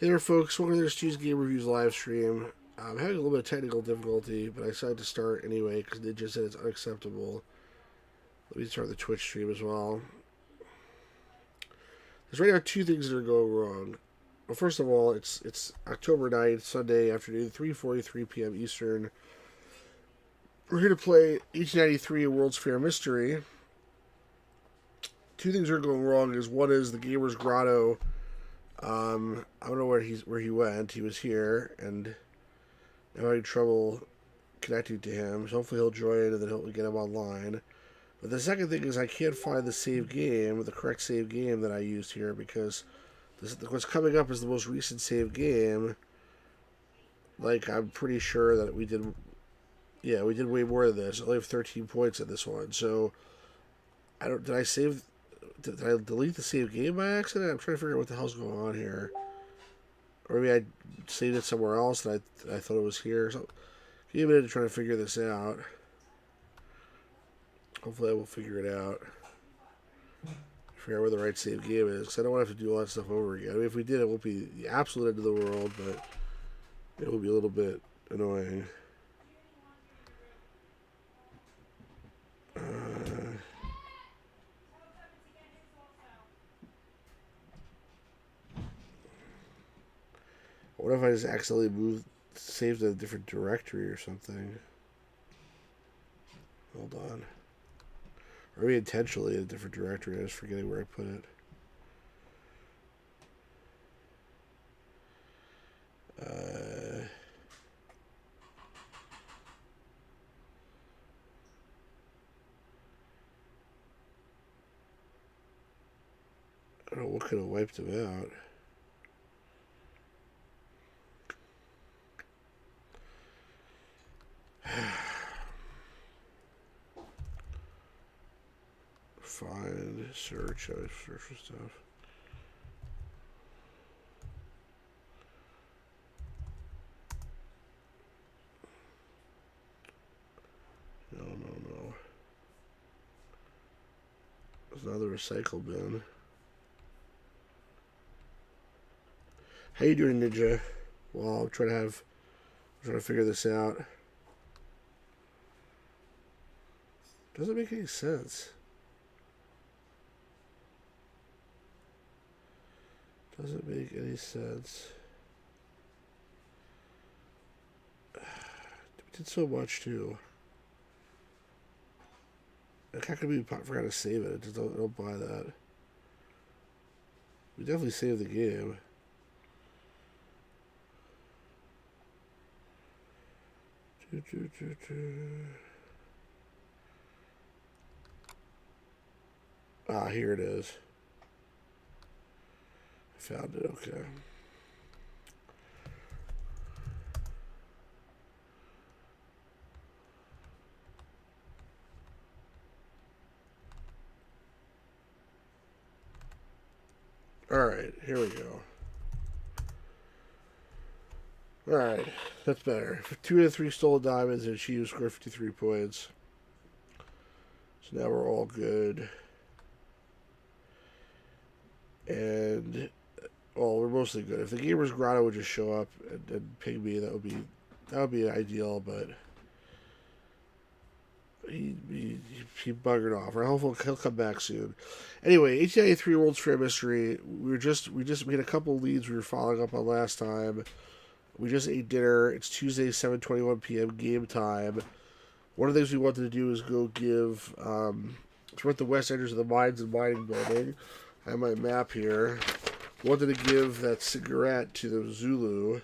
Hey there, folks. Welcome to this Tuesday Game Reviews live stream. I'm having a little bit of technical difficulty, but I decided to start anyway because Ninja said it's unacceptable. Let me start the Twitch stream as well. There's right now two things that are going wrong. Well, first of all, it's October 9th, Sunday afternoon, 3:43 p.m. Eastern. We're here to play 1893 World's Fair Mystery. Two things are going wrong. One is the Gamer's Grotto. I don't know where he went. He was here, and I'm having trouble connecting to him. So hopefully he'll join, and then he'll get him online. But the second thing is I can't find the save game, the correct save game that I used here, because what's coming up is the most recent save game. Like, I'm pretty sure that we did way more than this. I only have 13 points in this one. So did I delete the save game by accident? I'm trying to figure out what the hell's going on here. Or maybe I saved it somewhere else and I thought it was here. So give me a minute to try to figure this out. Hopefully I will figure it out. Figure out where the right save game is. Because I don't want to have to do all that stuff over again. I mean, if we did, it won't be the absolute end of the world, but it will be a little bit annoying. What if I just accidentally saved a different directory or something? Hold on. Or maybe intentionally a different directory. I was forgetting where I put it. I don't know what could have wiped him out. Find, search, I search for stuff. No. There's another recycle bin. How you doing, Ninja? Well, I'm trying to figure this out. Doesn't make any sense. Doesn't make any sense. We did so much too. How could we forgot to save it? Just don't buy that. We definitely saved the game. Ah, here it is. I found it, okay. Alright, here we go. Alright, that's better. 2 out of 3 stolen diamonds and she scored 53 points. So now we're all good. And, well, we're mostly good. If the Gamer's Grotto would just show up and ping me, that would be ideal, but he buggered off. I hope he'll come back soon. Anyway, 1893 World's Fair Mystery. We just made a couple leads we were following up on last time. We just ate dinner. It's Tuesday, 7:21 p.m. game time. One of the things we wanted to do is go give. We're at the west entrance of the Mines and Mining Building. I have my map here. Wanted to give that cigarette to the Zulu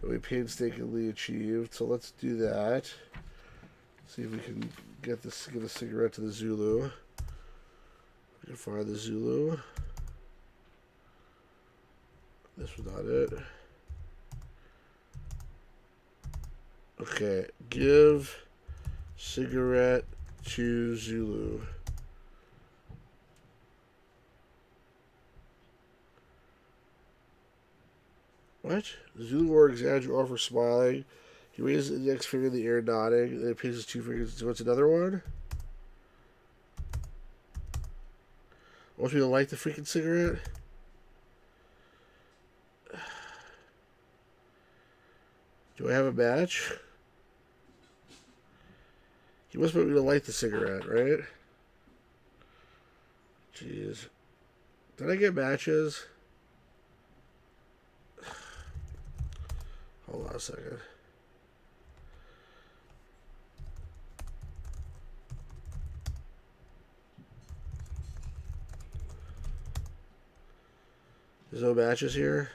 that we painstakingly achieved. So let's do that. See if we can give the cigarette to the Zulu. We can find the Zulu. This was not it. Okay, give cigarette to Zulu. What? Zulu wore exaggerated offer smiling. He raises the index finger in the air, nodding. Then he pays his 2 fingers. So what's another one? Wants me to light the freaking cigarette? Do I have a match? He must want me to light the cigarette, right? Jeez. Did I get matches? Hold on a second. There's no matches here?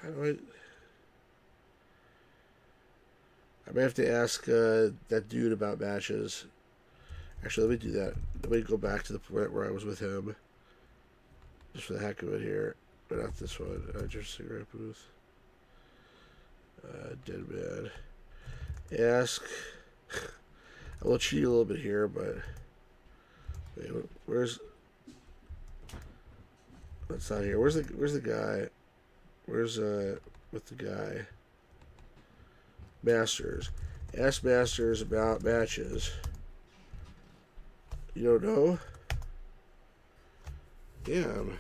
How do I may have to ask that dude about matches. Actually, let me do that. Let me go back to the point where I was with him. Just for the heck of it here. But not this one. Just cigarette booth. Dead man. Ask. I will cheat a little bit here, but wait, where's? That's not here. Where's the guy? Where's with the guy? Masters. Ask Masters about matches. You don't know? Damn.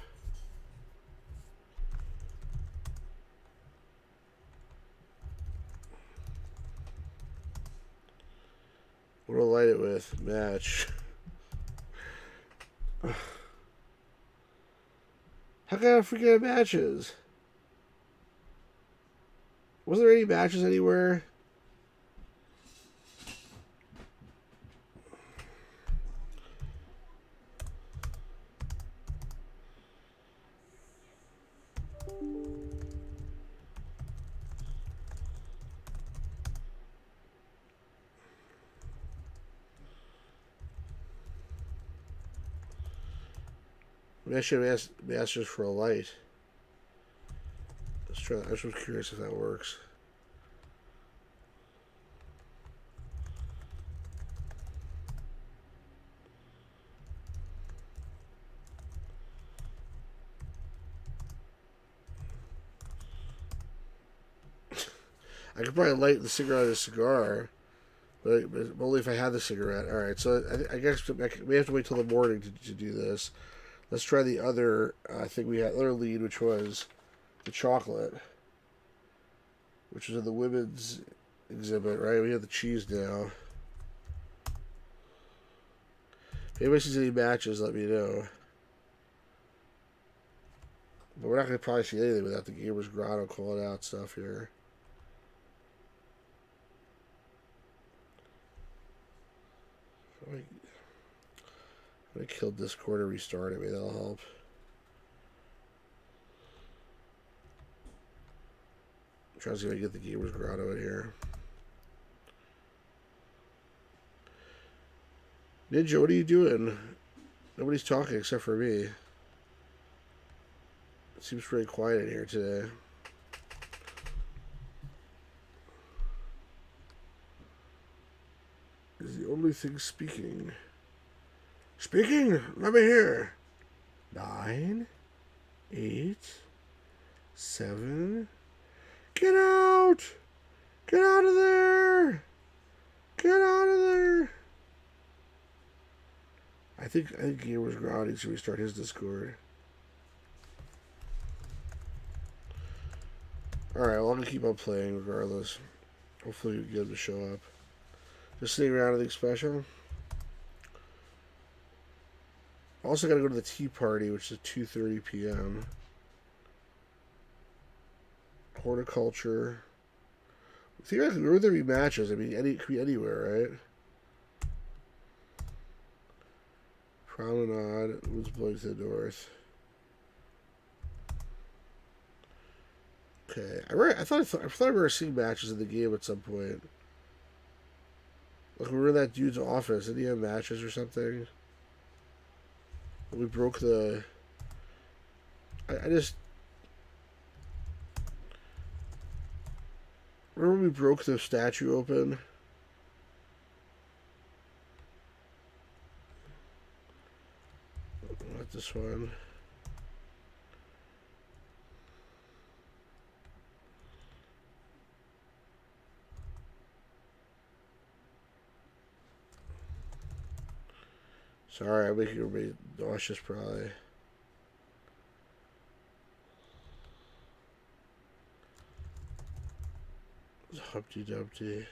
What do I light it with? Match. How can I forget matches? Was there any matches anywhere? Maybe I should have asked Masters for a light. Let's try. I was curious if that works. I could probably light the cigarette of a cigar, but only if I had the cigarette. All right, so I guess we have to wait till the morning to do this. Let's try the other thing we had, other lead, which was the chocolate, which was in the women's exhibit, right? We have the cheese now. If anybody sees any matches, let me know. But we're not going to probably see anything without the Gamers Grotto calling out stuff here. I'm going to kill Discord and restart it. Maybe that'll help. I'm trying to see if I can get the Gamers Grotto in here. Ninja, what are you doing? Nobody's talking except for me. It seems pretty quiet in here today. Is the only thing speaking. Speaking? Let me hear. 9, 8, 7. Get out! Get out of there! Get out of there! I think Gamers Ground needs to restart his Discord. Alright, well, I'm gonna keep on playing regardless. Hopefully we get him to show up. Just sitting around, anything special. Also gotta go to the tea party, which is 2:30 p.m. Horticulture. Theoretically, where would there be matches? I mean, it could be anywhere, right? Promenade, Woods blowing to the north. Okay, I thought I remember seeing matches in the game at some point. Like we were in that dude's office. Did he have matches or something? We broke the. I just. Remember we broke the statue open? Not this one. Sorry, I'm making everybody nauseous, probably. Humpty Dumpty.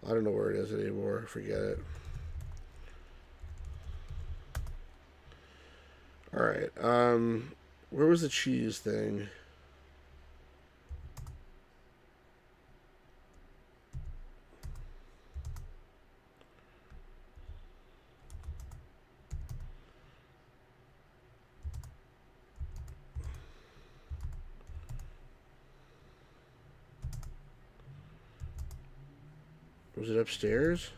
I don't know where it is anymore. Forget it. Alright, where was the cheese thing? Was it upstairs?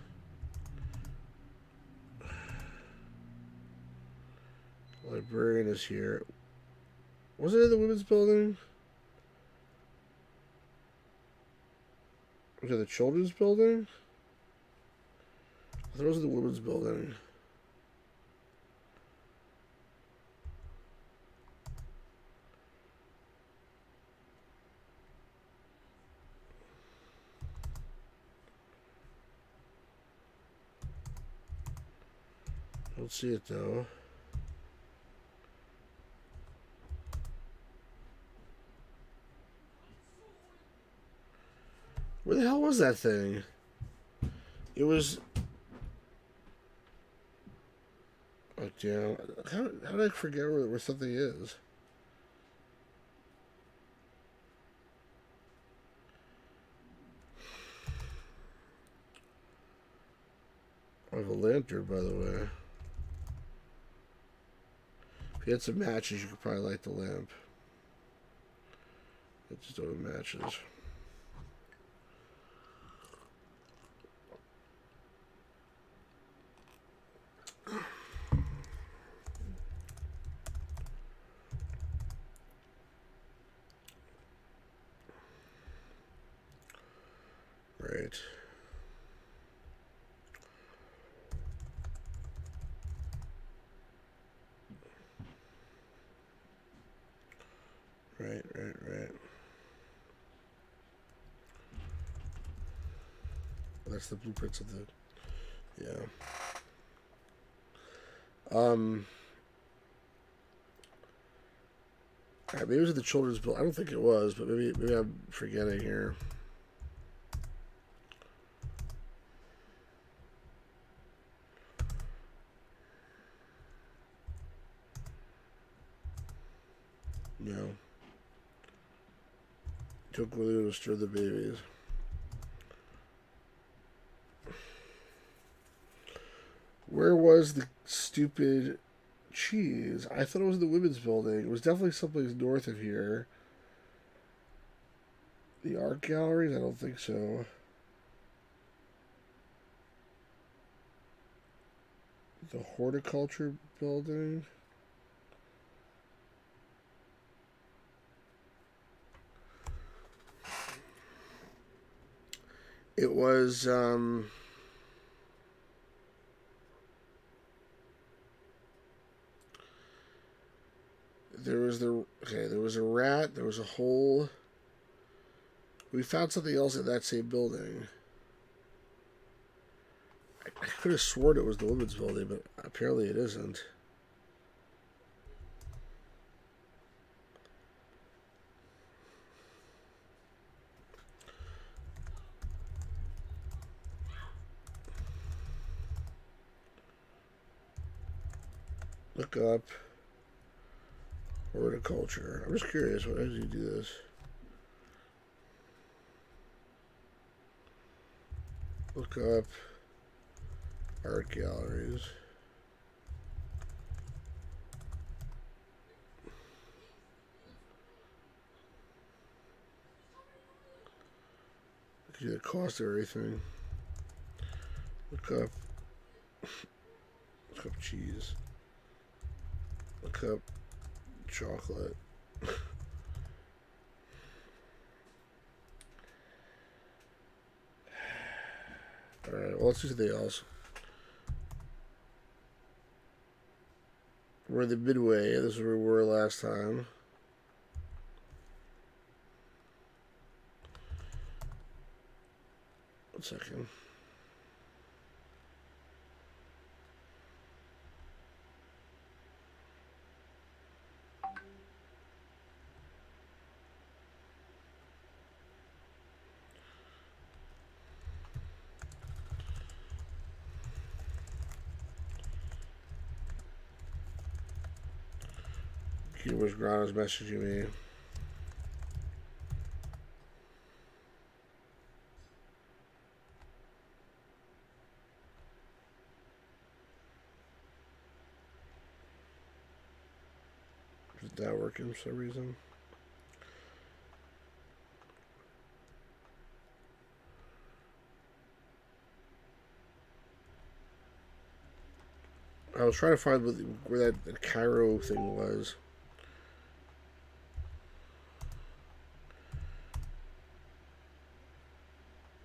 Librarian is here. Was it in the women's building? Was it the children's building? I thought it was in the women's building. I don't see it though. Where the hell was that thing? It was. Oh damn! How did I forget where something is? I have a lantern, by the way. If you had some matches, you could probably light the lamp. I just don't have matches. Right. Right. That's the blueprints of the. Yeah. Alright, maybe it was at the children's building. I don't think it was, but maybe I'm forgetting here. No. Took William to stir the babies. Where was the stupid cheese? I thought it was the women's building. It was definitely someplace north of here. The art galleries? I don't think so. The horticulture building? It was, there was a rat, there was a hole. We found something else in that same building. I could have sworn it was the women's building, but apparently it isn't. Look up horticulture. I'm just curious, how does he do this? Look up art galleries. Look at the cost of everything. Look up cheese. Look up chocolate. Alright, well, let's do something else. We're in the midway. This is where we were last time. One second. Gamer's Grotto's messaging me. Is that working for some reason? I was trying to find where that Cairo thing was.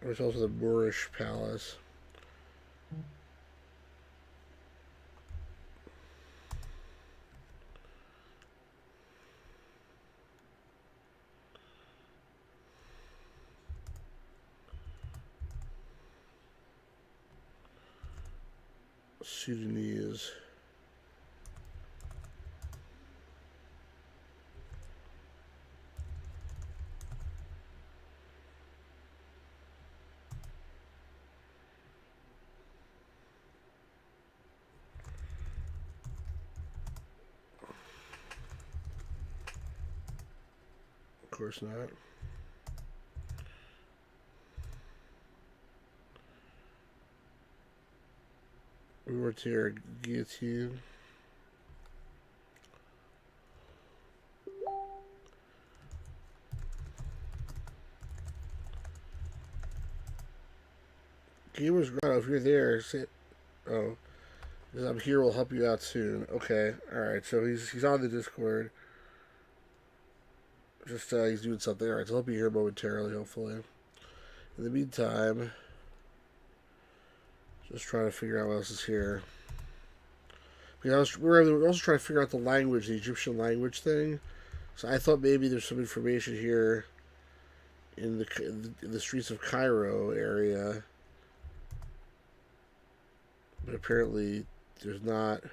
It was also the Moorish palace. Sudanese. Of course not. We were to our guillotine. Gamer's Grotto, if you're there, say, oh, I'm here. We'll help you out soon. Okay, all right. So he's on the Discord. Just he's doing something. All right, so he'll be here momentarily, hopefully. In the meantime, just trying to figure out what else is here. Because we're also trying to figure out the language, the Egyptian language thing. So I thought maybe there's some information here in the streets of Cairo area, but apparently there's not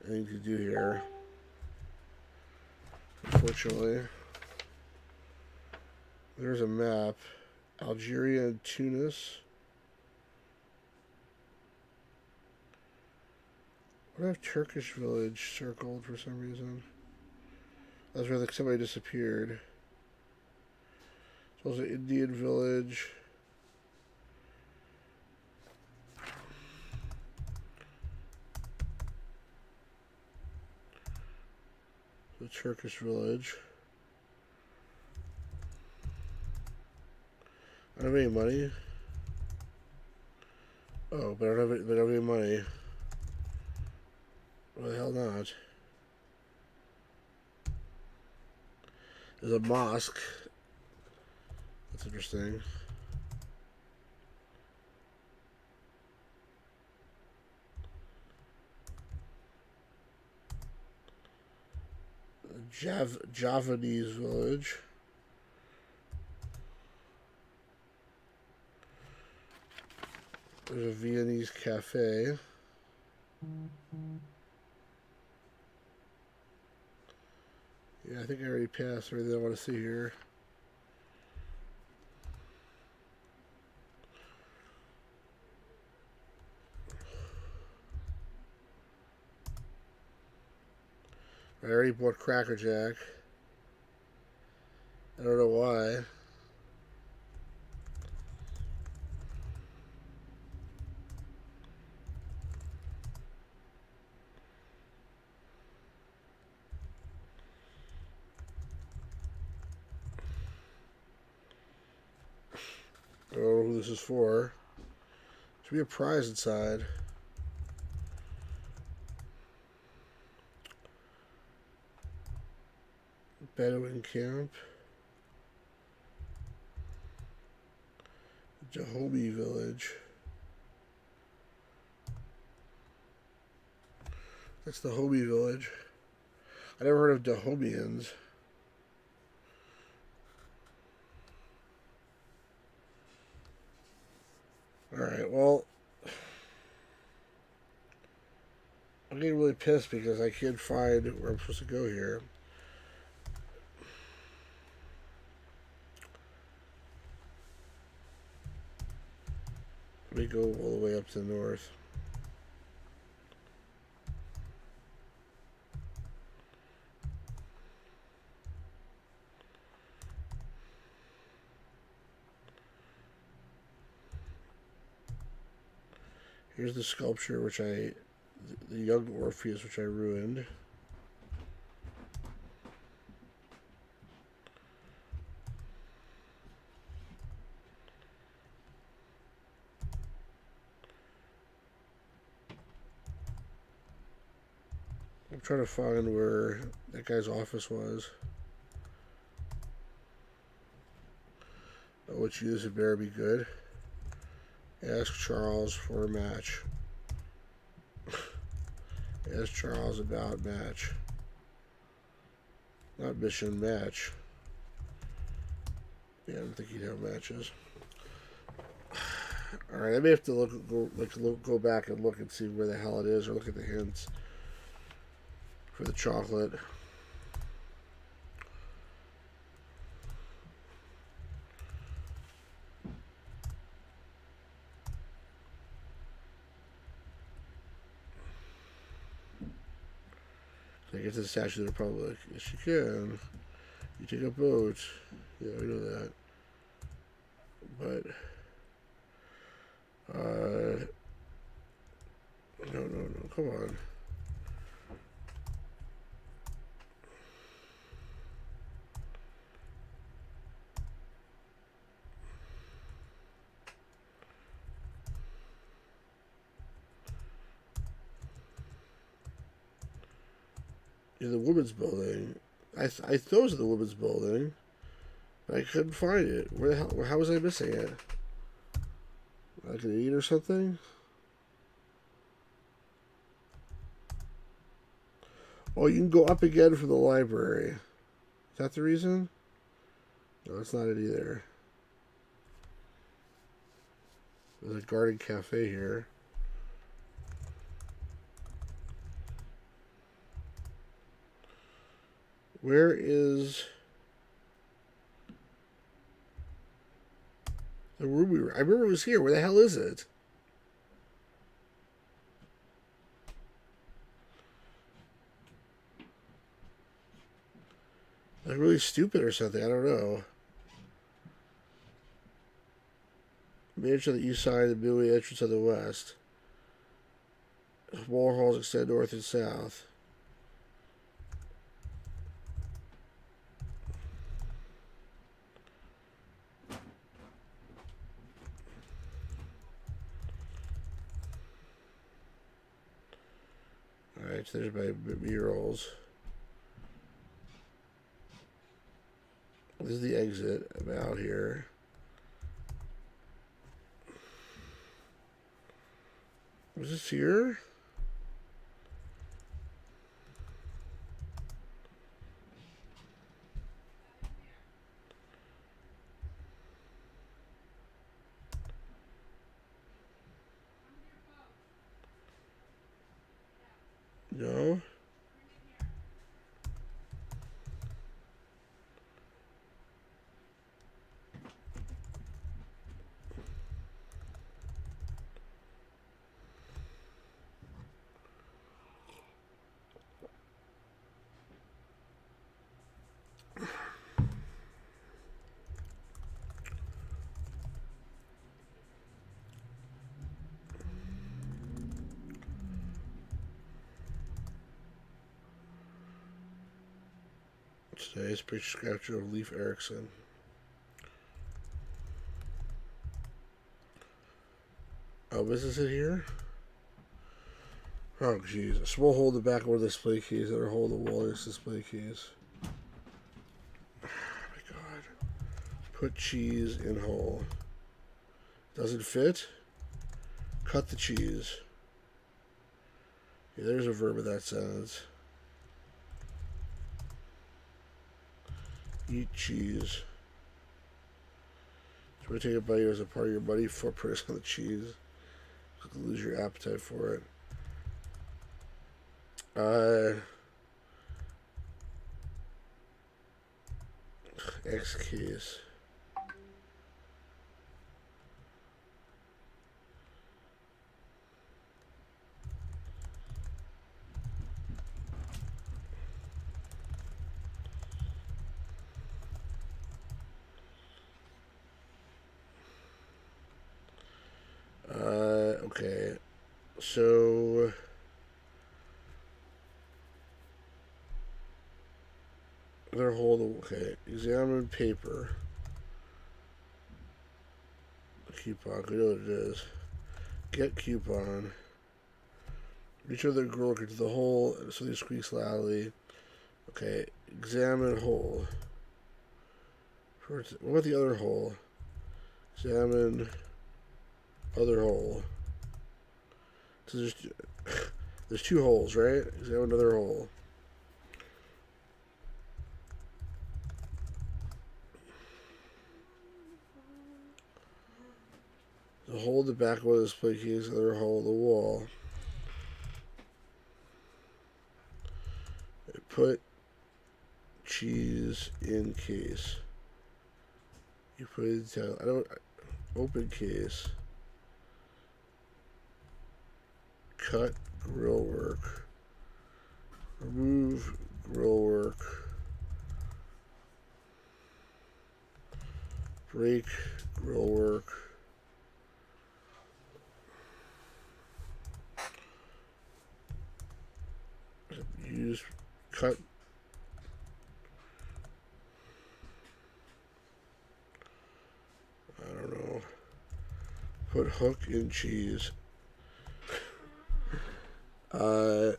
anything to do here, unfortunately. There's a map. Algeria and Tunis. I have Turkish village circled for some reason. That's where somebody disappeared. So it's an Indian village. The Turkish village. I don't have any money. Oh, but I don't have any money. Why the hell not? There's a mosque. That's interesting. Javanese village. There's a Viennese cafe. Yeah, I think I already passed everything I want to see here. I already bought Cracker Jack. I don't know why. I don't know who this is for. Should be a prize inside. Bedouin camp. Dahomey village. That's the Dahomey village. I never heard of Dahomians. Alright, well, I'm getting really pissed because I can't find where I'm supposed to go here. Let me go all the way up to the north. Here's the sculpture, the young Orpheus, which I ruined. I'm trying to find where that guy's office was. Oh, which use had better be good. Ask Charles for a match. Ask Charles about match. Not mission, match. Yeah, I don't think he'd have matches. Alright, I may have to go back and look and see where the hell it is, or look at the hints for the chocolate. Can I get to the Statue of the Republic? Yes, you can. You take a boat. Yeah, we know that. But, no, come on. Yeah, the women's building. I thought it was the women's building, but I couldn't find it. Where the hell? How was I missing it? Like an idiot or something? Oh, you can go up again from the library. Is that the reason? No, that's not it either. There's a garden cafe here. Where is the room we were? I remember it was here. Where the hell is it? Like really stupid or something. I don't know. Mansion on the east side, the building entrance on the west. Wall halls extend north and south. Alright, so there's my murals. This is the exit. I'm out here. Was this here? No. Today's picture sculpture of Leif Erikson. Oh, is this it here? Oh, jeez. A small hole in the back of one of the display keys, another hole in the wall is display keys. Oh my god. Put cheese in hole. Doesn't fit? Cut the cheese. Yeah, there's a verb of that sentence. Eat cheese. So we take a bite as a part of your money footprint on the cheese. You can lose your appetite for it. X keys. Okay. So their hold. Okay, examine paper. Coupon. We know what it is. Get coupon. Reach over the girl to the hole so he squeaks loudly. Okay, examine hole. What about the other hole? Examine other hole. So there's two holes, right? Examine another hole. The hole in the back of the display case, other hole in the wall. Put cheese in case. You put it down. I don't. Open case. Cut grill work. Remove grill work. Break grill work. Use cut. I don't know. Put hook in cheese. How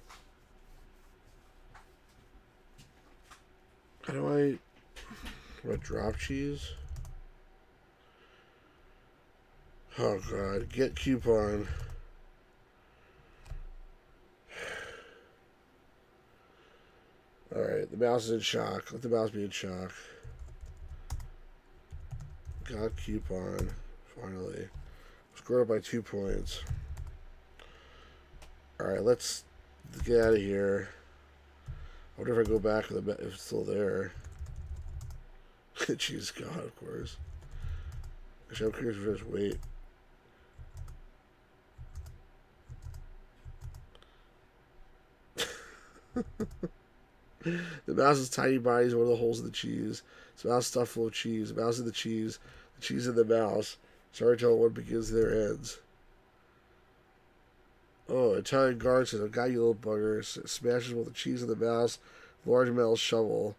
do I? What, drop cheese? Oh god, get coupon. Alright, the mouse is in shock. Let the mouse be in shock. Got coupon. Finally. Scored up by 2 points. Alright, let's get out of here. I wonder if I go back if it's still there. She's gone, of course. Actually, I'm curious if I just wait. The mouse's tiny body is one of the holes in the cheese. The mouse stuffed full of cheese. The mouse in the cheese in the mouse. Sorry to tell one begins their ends. Oh, Italian guard says, "I got you, little bugger." Smashes both the cheese and the mouse. Large metal shovel.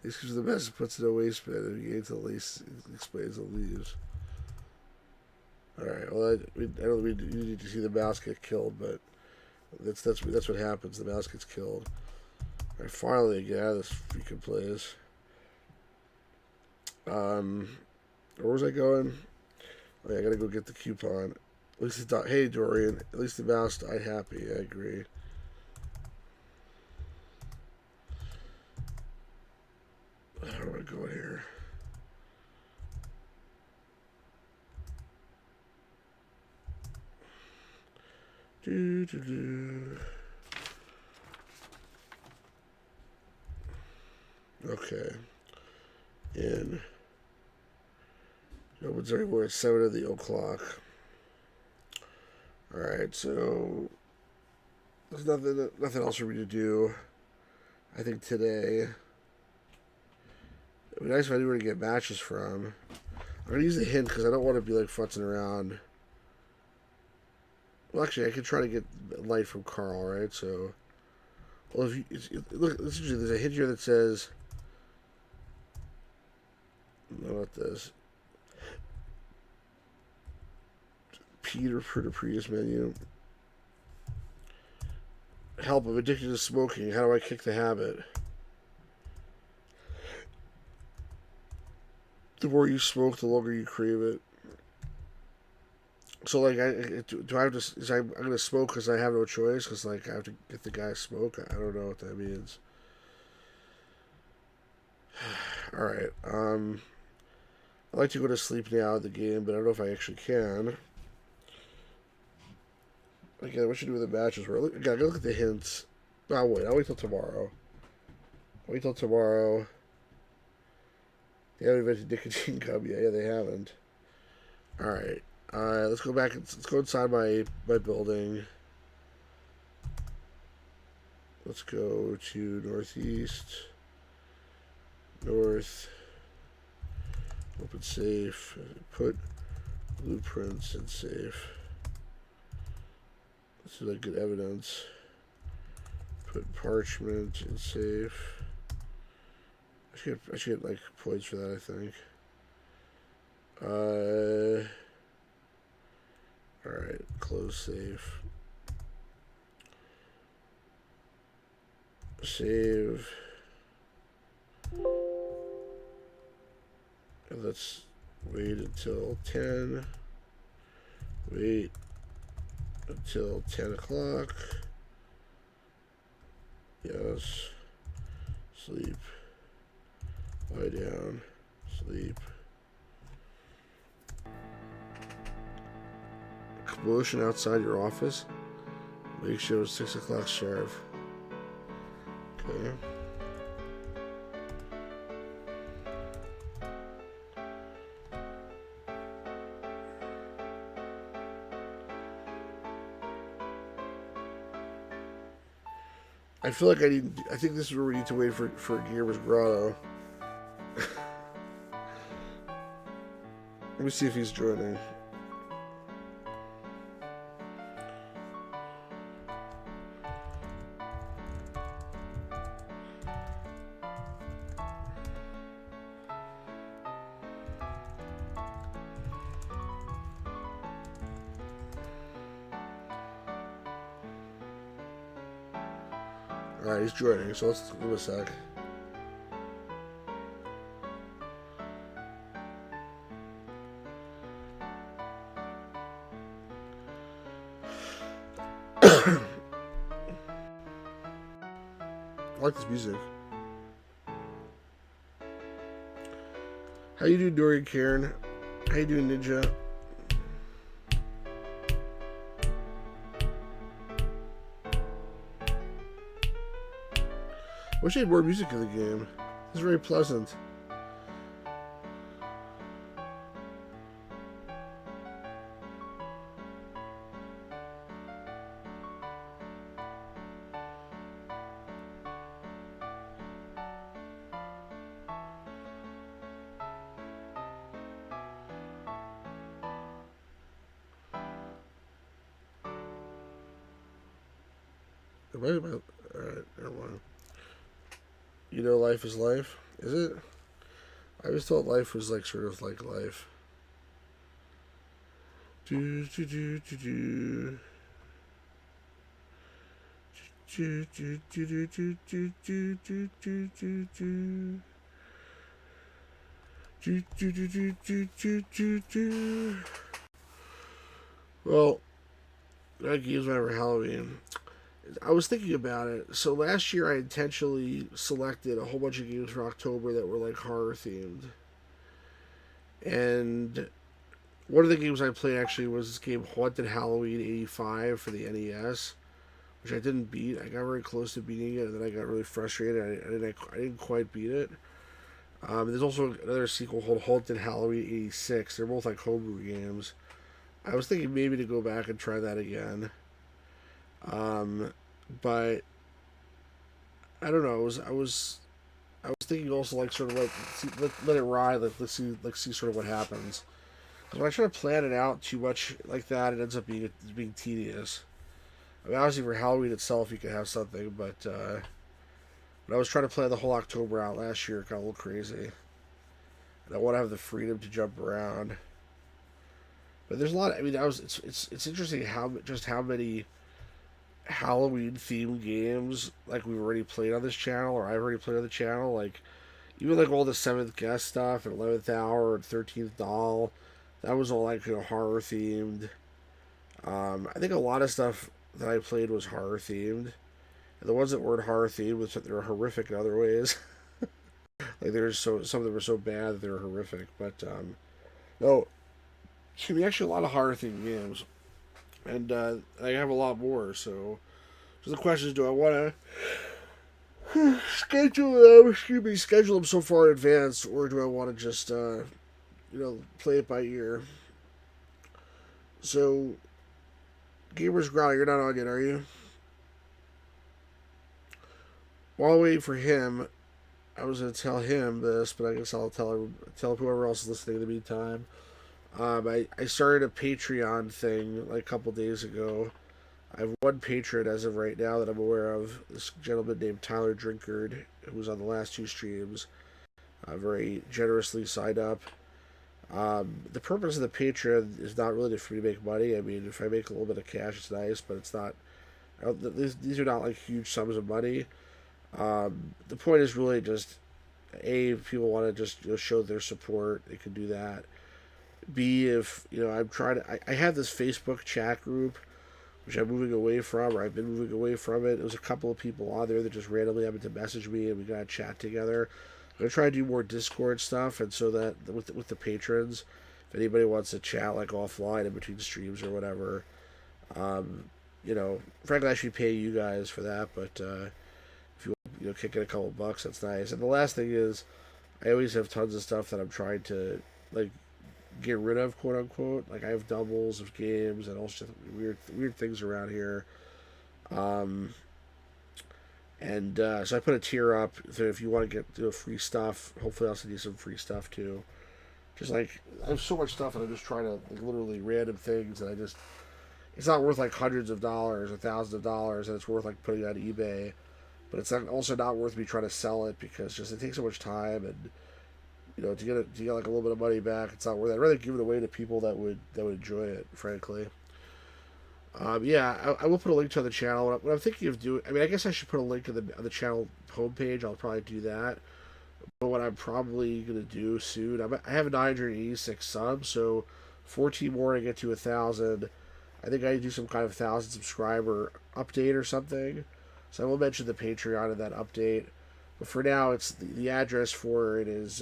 He scoops the mess and puts it in a waste bin and begins to lace, explains and leaves. Alright, well, I don't need to see the mouse get killed, but that's what happens. The mouse gets killed. Alright, finally get out of this freaking place. Where was I going? Oh, yeah, I gotta go get the coupon. At least it's not, hey Dorian, at least the mouse died happy. I agree. How do I go here? Okay. In. Opens everywhere at 7 of the o'clock. Alright, so there's nothing else for me to do, I think, today. It'd be nice if I knew where to get matches from. I'm going to use the hint because I don't want to be like futzing around. Well, actually, I could try to get light from Carl, right? So, well, if you look, there's a hint here that says, no, not this. Peter for the previous menu. Help, I'm addicted to smoking. How do I kick the habit? The more you smoke, the longer you crave it. So, like, do I have to? I'm gonna smoke because I have no choice? Because, like, I have to get the guy to smoke. I don't know what that means. All right. I'd like to go to sleep now in the game, but I don't know if I actually can. Again, what should I do with the matches? I gotta look at the hints. Oh, wait. I'll wait till tomorrow. Wait till tomorrow. They haven't invented nicotine gum yet. Yeah, they haven't. Alright. Let's go back. Let's go inside my building. Let's go to northeast. North. Open safe. Put blueprints in safe. This is like good evidence. Put parchment in safe. I should get like points for that, I think. Alright, close safe. Save. And let's wait until 10. Wait until 10 o'clock. Yes. Sleep. Lie down. Sleep. Commotion outside your office. Make sure it's 6 o'clock sharp. Okay. I feel like I think this is where we need to wait for Guillermo's Grotto. Let me see if he's joining. Alright, he's joining, so let's give him a sec. I like this music. How you doing, Dorian Karen? How you doing, Ninja? Wish I had more music in the game. This is very pleasant. Alright, never mind. You know life is life? Is it? I always thought life was like sort of like life. Do do do do do. Do do do do do do do do do do do. Do do do do do do do do. Well, that game's over Halloween. I was thinking about it. So last year I intentionally selected a whole bunch of games for October that were like horror themed. And one of the games I played actually was this game Haunted Halloween 85 for the NES, which I didn't beat. I got very close to beating it, and then I got really frustrated. I didn't quite beat it. There's also another sequel called Haunted Halloween 86. They're both like homebrew games. I was thinking maybe to go back and try that again. But I don't know. I was thinking also like sort of let it ride. Let's see sort of what happens. Because when I try to plan it out too much like that, it ends up being tedious. I mean, obviously for Halloween itself, you could have something, but I was trying to plan the whole October out last year. It got a little crazy, and I want to have the freedom to jump around. But there's a lot. I mean, it's interesting how many Halloween themed games like we've already played on this channel, or I've already played on the channel. Like even like all the Seventh Guest stuff and 11th Hour and 13th Doll, that was all like horror themed. I think a lot of stuff that I played was horror themed, and the ones that weren't horror themed was that they were horrific in other ways. Like there's some of them were so bad that they were horrific. But no, should be actually a lot of horror themed games. And I have a lot more, so the question is, do I want to schedule them so far in advance, or do I want to just, play it by ear? So, Gamer's Growl, you're not on yet, are you? While I wait for him, I was going to tell him this, but I guess I'll tell whoever else is listening in the meantime. I started a Patreon thing like a couple days ago. I have one patron as of right now that I'm aware of. This gentleman named Tyler Drinkard, who was on the last two streams, very generously signed up. The purpose of the Patreon is not really for me to make money. I mean, if I make a little bit of cash, it's nice, but it's not. These are not like huge sums of money. The point is really just a, if people want to just show their support, they can do that. B, if I'm trying to, I have this Facebook chat group which I'm moving away from, or I've been moving away from it. There was a couple of people on there that just randomly happened to message me, and we got to chat together. I'm gonna try to do more Discord stuff, and so that with the patrons, if anybody wants to chat like offline in between streams or whatever, frankly, I should pay you guys for that. But if you kick in a couple bucks, that's nice. And the last thing is, I always have tons of stuff that I'm trying to like get rid of, quote unquote. Like I have doubles of games and all sorts of weird things around here. Um, so I put a tier up so if you want to get free stuff. Hopefully, I'll send you some free stuff too. Just like I have so much stuff, and I'm just trying to like, literally random things, and it's not worth like hundreds of dollars or thousands of dollars, and it's worth like putting it on eBay. But it's also not worth me trying to sell it because just it takes so much time, and to get like a little bit of money back, it's not worth it. I'd rather give it away to people that would enjoy it, frankly. I will put a link to the channel. What I'm thinking of doing, I mean, I guess I should put a link on the channel homepage. I'll probably do that. But what I'm probably gonna do soon, I have 986 subs, so 14 more to get to 1,000. I think I need to do some kind of 1,000 subscriber update or something. So I will mention the Patreon in that update. But for now, it's the address for it is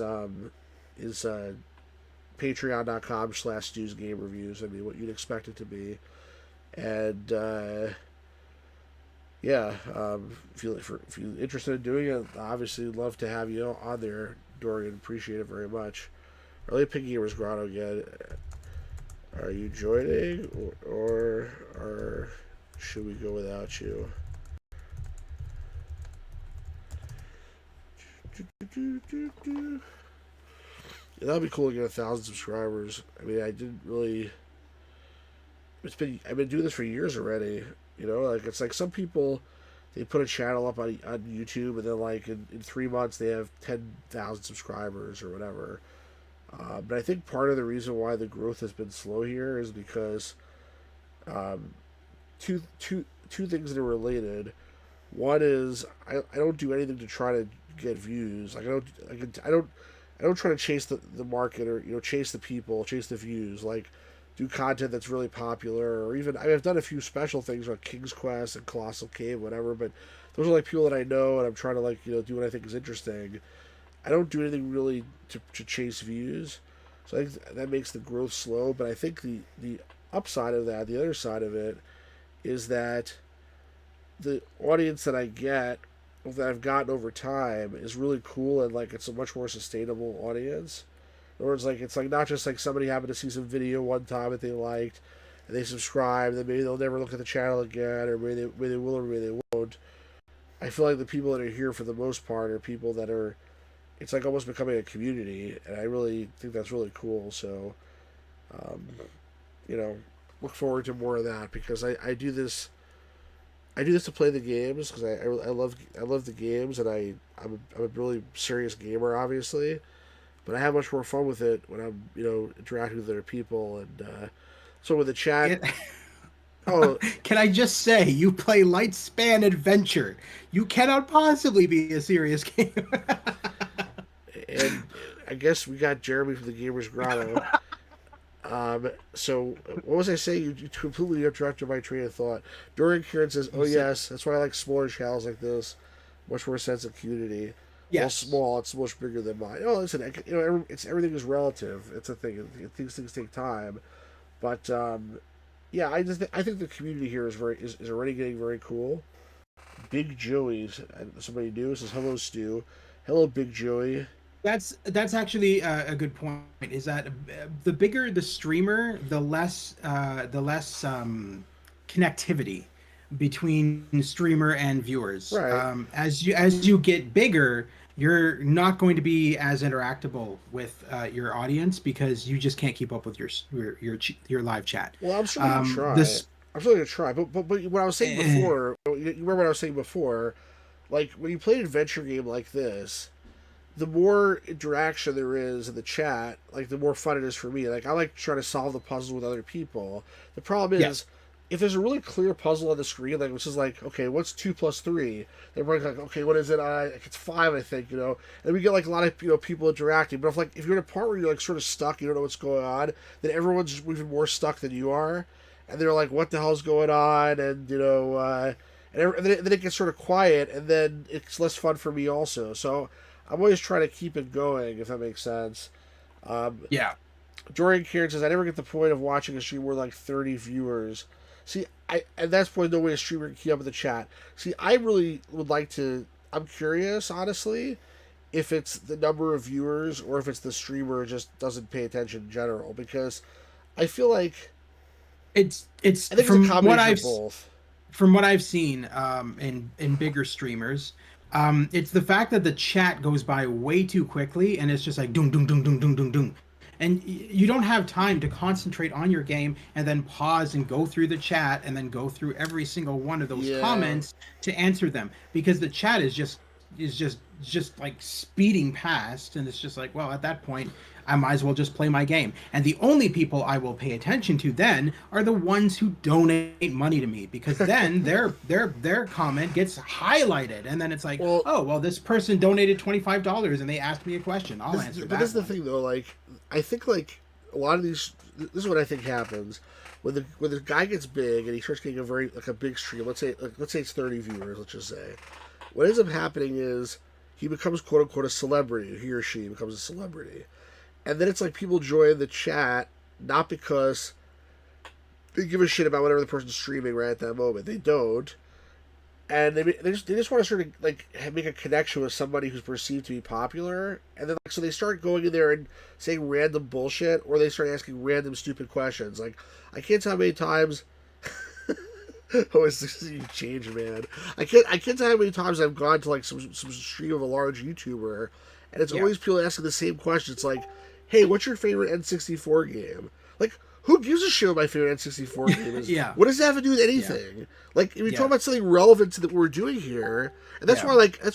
patreon.com/Stu's Game Reviews. I mean, what you'd expect it to be. And if you're interested in doing it, obviously love to have you on there, Dorian. Appreciate it very much. Early Pig Gamers Grotto again. Are you joining, or should we go without you? Yeah, that'd be cool to get 1,000 subscribers. I mean, I didn't really. I've been doing this for years already. Like it's like some people, they put a channel up on YouTube, and then like in 3 months they have 10,000 subscribers or whatever. But I think part of the reason why the growth has been slow here is because um, two things that are related. One is I don't do anything to try to get views. Like I don't try to chase the market or chase the people, chase the views. Like do content that's really popular, or even I've done a few special things like King's Quest and Colossal Cave, whatever. But those are like people that I know, and I'm trying to like do what I think is interesting. I don't do anything really to chase views, so I think that makes the growth slow. But I think the upside of that, the other side of it, is that the audience that I get, that I've gotten over time, is really cool, and like it's a much more sustainable audience. In other words, like it's like not just like somebody happened to see some video one time that they liked, and they subscribe, then maybe they'll never look at the channel again, or maybe they will or maybe they won't. I feel like the people that are here for the most part are people that are. It's like almost becoming a community, and I really think that's really cool. So, um, look forward to more of that because I do this. I do this to play the games because I love the games, and I'm a really serious gamer, obviously, but I have much more fun with it when I'm interacting with other people, and so with the chat. Oh, Can I just say, you play Lightspan Adventure. You cannot possibly be a serious gamer. and I guess we got Jeremy from the Gamers Grotto. So what was I saying? You completely interrupted my train of thought. Dorian Kieran says, "Oh yes, that's why I like smaller channels like this. Much more sense of community. While Yes. small, it's much bigger than mine." Oh, listen, it's everything is relative. It's a thing. Things take time, but yeah, I think the community here is already getting very cool. Big Joey's and somebody new says, "Hello, Stu. Hello, Big Joey." That's actually a good point. Is that the bigger the streamer, the less connectivity between streamer and viewers. Right. As you get bigger, you're not going to be as interactable with your audience because you just can't keep up with your live chat. Well, I'm sure we can This try. I'm still gonna try. But what I was saying before, you remember what I was saying before? Like when you play an adventure game like this, the more interaction there is in the chat, like the more fun it is for me. Like I like trying to solve the puzzles with other people. The problem Yeah. is if there's a really clear puzzle on the screen, like which is like, okay, what's 2 plus 3? Everybody's like, okay, what is it? It's 5, I think, And we get like a lot of people interacting. But if you're in a part where you're like sort of stuck, you don't know what's going on, then everyone's even more stuck than you are, and they're like, what the hell's going on? And then it gets sort of quiet, and then it's less fun for me also. So I'm always trying to keep it going, if that makes sense. Yeah. Dorian Kieran says, I never get the point of watching a stream where like 30 viewers. See, and that's probably no way a streamer can keep up with the chat. See, I really would like to. I'm curious, honestly, if it's the number of viewers or if it's the streamer just doesn't pay attention in general. Because I feel like It's I think it's from a what combination I've of both. from what I've seen in bigger streamers, it's the fact that the chat goes by way too quickly, and it's just like doom doom doom doom doom doom doom, and you don't have time to concentrate on your game and then pause and go through the chat and then go through every single one of those Yeah. comments to answer them, because the chat is just like speeding past, and it's just like, well, at that point I might as well just play my game. And the only people I will pay attention to then are the ones who donate money to me, because then their comment gets highlighted, and then it's like, Well, oh, well, this person donated $25 and they asked me a question. I'll answer that. But this is the one. thing, though. Like, I think like a lot of these. This is what I think happens when the guy gets big and he starts getting a big stream. Let's say it's 30 viewers. Let's just say what ends up happening is he becomes quote unquote a celebrity. He or she becomes a celebrity, and then it's like people join the chat not because they give a shit about whatever the person's streaming right at that moment. They don't. And they just want to sort of like make a connection with somebody who's perceived to be popular, and then so they start going in there and saying random bullshit, or they start asking random stupid questions. Like I can't tell how many times. Oh, you change, man. I can't tell how many times I've gone to like some stream of a large YouTuber, and it's always people asking the same question. It's like, hey, what's your favorite N64 game? Like, who gives a shit what my favorite N64 game is? Yeah. What does that have to do with anything? Yeah. Like, if you talk about something relevant to what we're doing here, and that's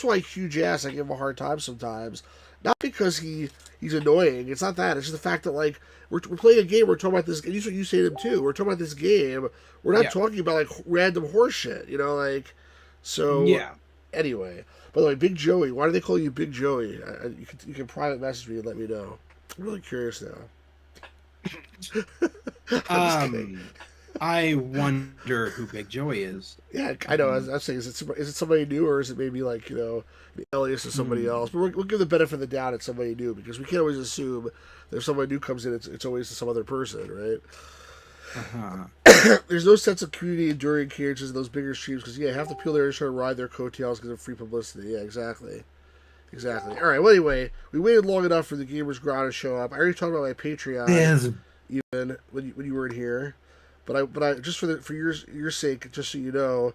why Huge Ass, I give him a hard time sometimes. Not because he's annoying. It's not that. It's just the fact that like we're playing a game. We're talking about this. And you say to him too. We're talking about this game. We're not talking about like random horse shit. Like so. Yeah. Anyway, by the way, Big Joey. Why do they call you Big Joey? You can private message me and let me know. I'm really curious now. I wonder who Big Joey is. Yeah, I know. I was saying, is it somebody new, or is it maybe like the alias of somebody else? But we'll give the benefit of the doubt it's somebody new, because we can't always assume that if somebody new comes in, it's always some other person, right? There's no sense of community enduring characters in those bigger streams because half the people there are trying to ride their coattails because of free publicity. Yeah, exactly. All right. Well, anyway, we waited long enough for the Gamers Grotto to show up. I already talked about my Patreon, even when you weren't here. But I just for your sake, just so you know,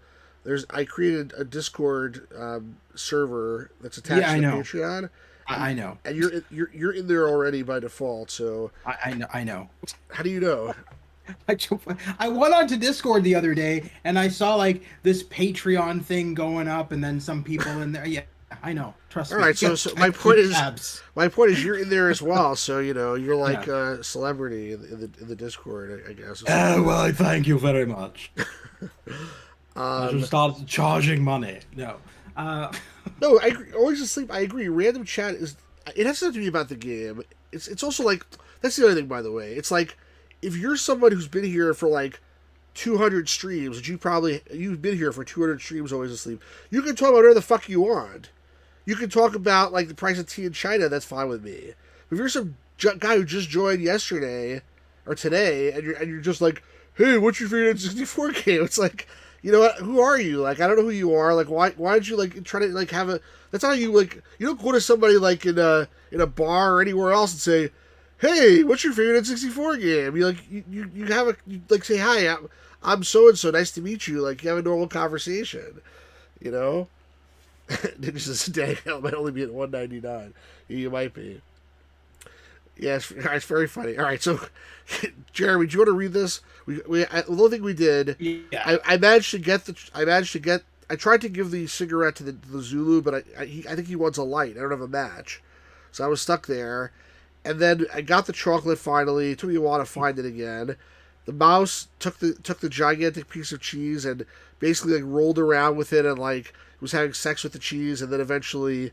I created a Discord server that's attached to Patreon. I know. And you're in there already by default. So I know. How do you know? I went onto Discord the other day and I saw like this Patreon thing going up, and then some people in there. Yeah, I know. Trust me. All right. So my point is you're in there as well. So you're like a celebrity in the Discord, I guess. Well, thank you very much. I should start charging money. No. No, I always asleep. I agree. Random chat it has nothing to be about the game. It's also like that's the other thing, by the way. It's like if you're someone who's been here for like 200 streams, which you've been here for 200 streams, always asleep. You can talk about whatever the fuck you want. You can talk about like the price of tea in China. That's fine with me. If you're some guy who just joined yesterday or today, and you're just like, hey, what's your favorite N64 game? It's like, you know what? Who are you? Like, I don't know who you are. Like, why did you like try to like have a? That's how you like. You don't go to somebody like in a bar or anywhere else and say, hey, what's your favorite N64 game? You like say hi. I'm so and so. Nice to meet you. Like you have a normal conversation. Ninja says, dang, I might only be at $1.99. You might be. Yeah, it's very funny. All right, so Jeremy, do you want to read this? The only thing we did, Yeah. I managed to get I tried to give the cigarette to the Zulu, but I think he wants a light. I don't have a match, so I was stuck there. And then I got the chocolate finally. It took me a while to find it again. The mouse took the gigantic piece of cheese and basically like rolled around with it and like was having sex with the cheese, and then eventually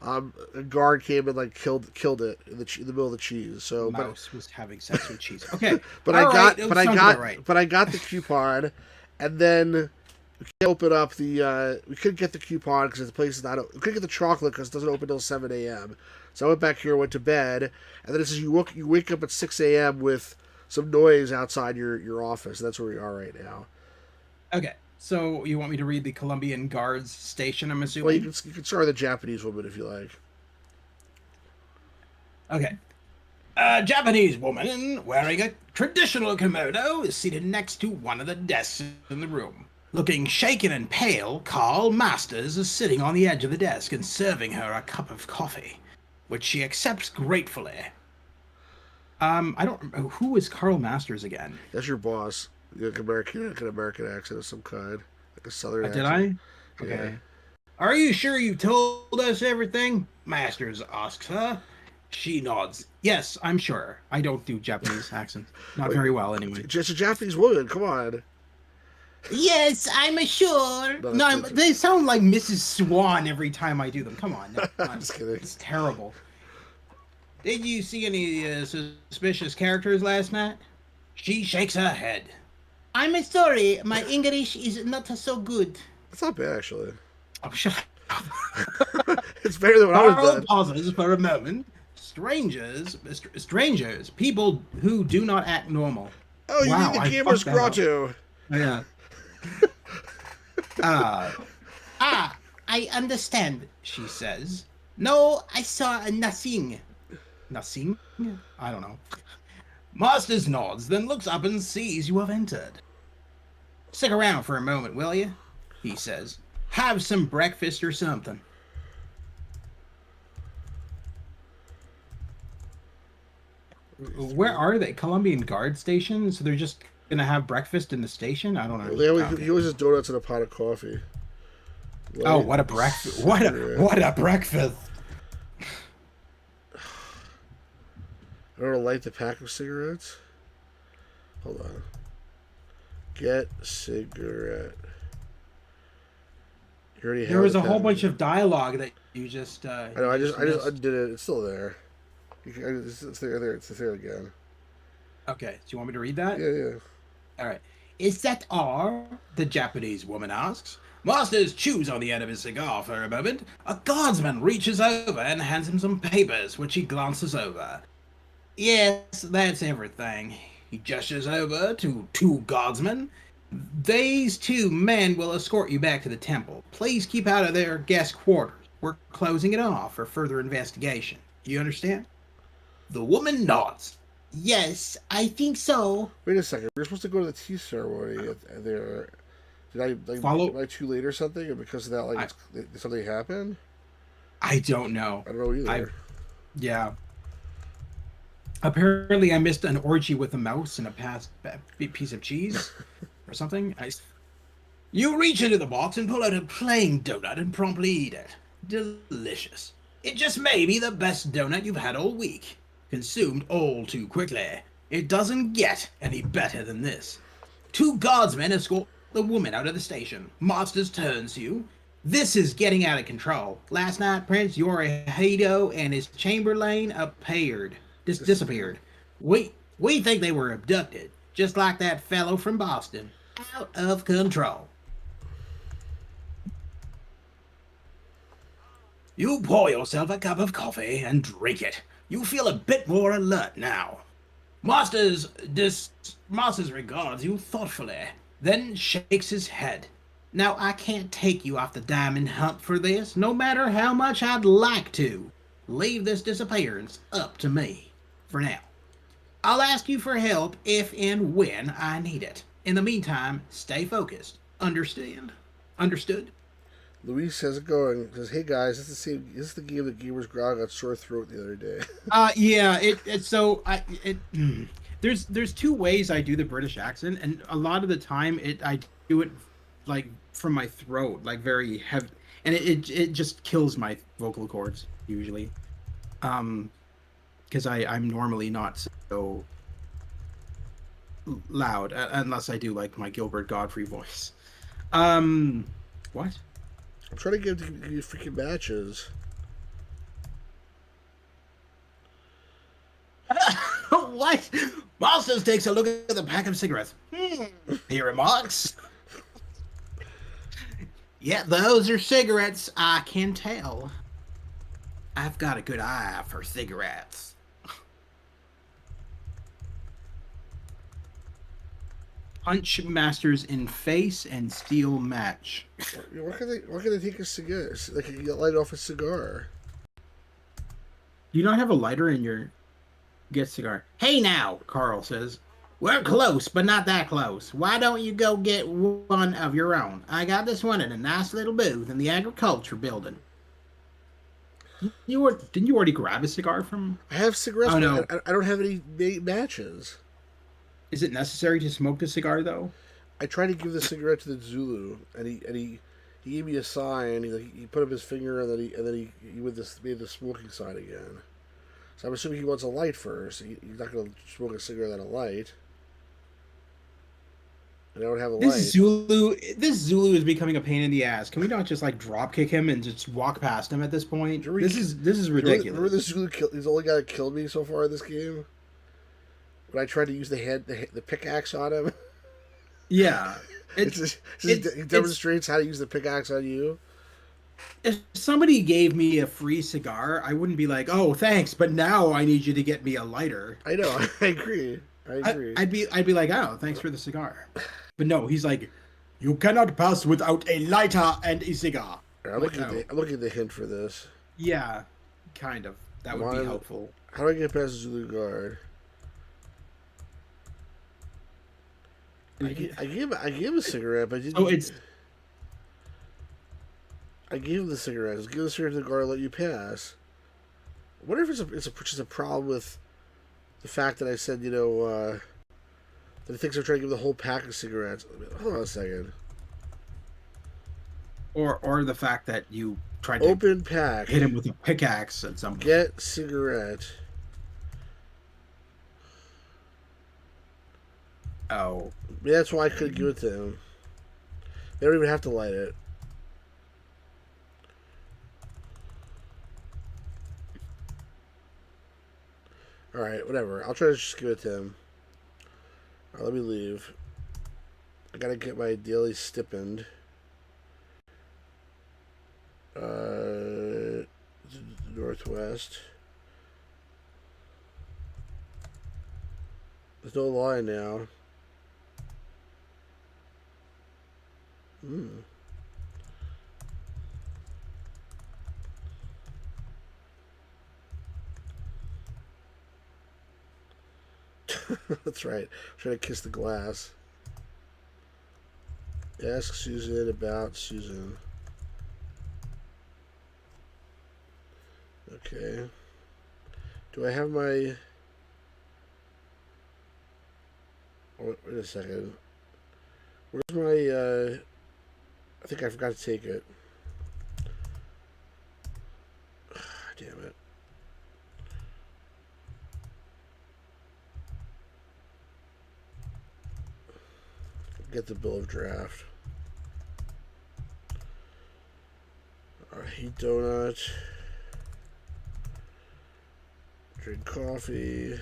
a guard came and like killed it in the middle of the cheese. So, Mouse was having sex with cheese. Okay, but I got the coupon, and then we can't open up the. We couldn't get the coupon because the place is not. We couldn't get the chocolate because it doesn't open until 7 a.m. So I went back here, went to bed, and then it says you wake up at 6 a.m. with some noise outside your office. That's where we are right now. Okay, so you want me to read the Columbian Guards station? I'm assuming. Well, you can start with the Japanese woman if you like. Okay. A Japanese woman wearing a traditional kimono is seated next to one of the desks in the room. Looking shaken and pale, Carl Masters is sitting on the edge of the desk and serving her a cup of coffee, which she accepts gratefully. I don't remember. Who is Carl Masters again? That's your boss. Like an American accent of some kind. Like a southern accent. Did I? Okay. Yeah. Are you sure you told us everything? Masters asks her. She nods. Yes, I'm sure. I don't do Japanese accents. Not very well, anyway. Just a Japanese woman. Come on. Yes, I'm sure. No, they sound like Mrs. Swan every time I do them. Come on. No, I'm just kidding. It's terrible. Did you see any suspicious characters last night? She shakes her head. I'm sorry. My English is not so good. It's not bad, actually. Oh, shut up. It's better than what I was done. Pauses for a moment. Strangers, people who do not act normal. Oh, you mean the gamer's grotto? Yeah. I understand, she says. No, I saw nothing. Nothing? I don't know. Masters nods, then looks up and sees you have entered. Stick around for a moment, will you? He says. Have some breakfast or something. Where are they? Columbian Guard Station? So they're just gonna have breakfast in the station? I don't know. He always has donuts and a pot of coffee. Light, oh, what a breakfast! What a breakfast! I don't know, light the pack of cigarettes. Hold on. Get cigarette. You already have. There was a whole bunch of dialogue that you just. I know. I just undid it. It's still there. It's there. It's there again. Okay. Do you want me to read that? Yeah. All right. Is that all? The Japanese woman asks. Masters chews on the end of his cigar for a moment. A guardsman reaches over and hands him some papers, which he glances over. Yes, that's everything. He gestures over to two guardsmen. These two men will escort you back to the temple. Please keep out of their guest quarters. We're closing it off for further investigation. You understand? The woman nods. Yes, I think so. Wait a second. We're supposed to go to the tea ceremony there. Did am I too late or something? And because of that, something happened? I don't know. I don't know either. Yeah. Apparently, I missed an orgy with a mouse and a piece of cheese or something. You reach into the box and pull out a plain donut and promptly eat it. Delicious. It just may be the best donut you've had all week. Consumed all too quickly. It doesn't get any better than this. Two guardsmen escort the woman out of the station. Masters turns to you. This is getting out of control. Last night, Prince Yorihito and his chamberlain disappeared. We think they were abducted, just like that fellow from Boston. Out of control. You pour yourself a cup of coffee and drink it. You feel a bit more alert now. Masters regards you thoughtfully, then shakes his head. Now, I can't take you off the diamond hunt for this, no matter how much I'd like to. Leave this disappearance up to me, for now. I'll ask you for help if and when I need it. In the meantime, stay focused. Understand? Understood? Luis has it going. Says, "Hey guys, this is the game that Gamers Ground got sore throat the other day." Yeah, it's so there's two ways I do the British accent, and a lot of the time I do it like from my throat, like very heavy, and it just kills my vocal cords usually. Because I'm normally not so loud unless I do like my Gilbert Godfrey voice. What? I'm trying to give you freaking matches. What? Masters takes a look at the pack of cigarettes. He remarks. Yeah, those are cigarettes. I can tell. I've got a good eye for cigarettes. Punch masters in face and steel match. Why can't they take a cigar? They can light off a cigar. Do you not have a lighter in your get cigar? Hey now, Carl says. We're close, but not that close. Why don't you go get one of your own? I got this one in a nice little booth in the agriculture building. Didn't you already grab a cigar from? I have cigarettes. Oh no, I don't have any matches. Is it necessary to smoke the cigar though? I tried to give the cigarette to the Zulu, and he gave me a sign. He put up his finger, and then he made the smoking sign again. So I'm assuming he wants a light first. He's not going to smoke a cigarette without a light. And I don't have a light. This Zulu is becoming a pain in the ass. Can we not just like drop kick him and just walk past him at this point? This is ridiculous. Remember the Zulu he's the only guy that killed me so far in this game? When I tried to use the pickaxe on him. Yeah. He demonstrates how to use the pickaxe on you. If somebody gave me a free cigar, I wouldn't be like, "Oh, thanks," but now I need you to get me a lighter. I know. I agree. I'd be like, "Oh, thanks for the cigar." But no, he's like, "You cannot pass without a lighter and a cigar." I'm looking at the hint for this. Yeah, kind of. That would be helpful. How do I get past the Zulu guard? I gave him a cigarette, but I gave him the cigarette. Just give the cigarette to the guard and let you pass. I wonder if it's just a problem with the fact that I said, that he thinks I'm trying to give him the whole pack of cigarettes. Hold on a second. Or the fact that you tried to open pack, hit him with a pickaxe at some point. Get cigarette. Oh. Yeah, that's why I couldn't give it to him. They don't even have to light it. Alright, whatever. I'll try to just give it to him. Alright, let me leave. I gotta get my daily stipend. Northwest. There's no line now. That's right. I'm trying to kiss the glass. Ask Susan about Susan. Okay. Do I have my... Oh, wait a second. Where's my... I think I forgot to take it. Damn it. Get the bill of draft. Heat donut. Drink coffee.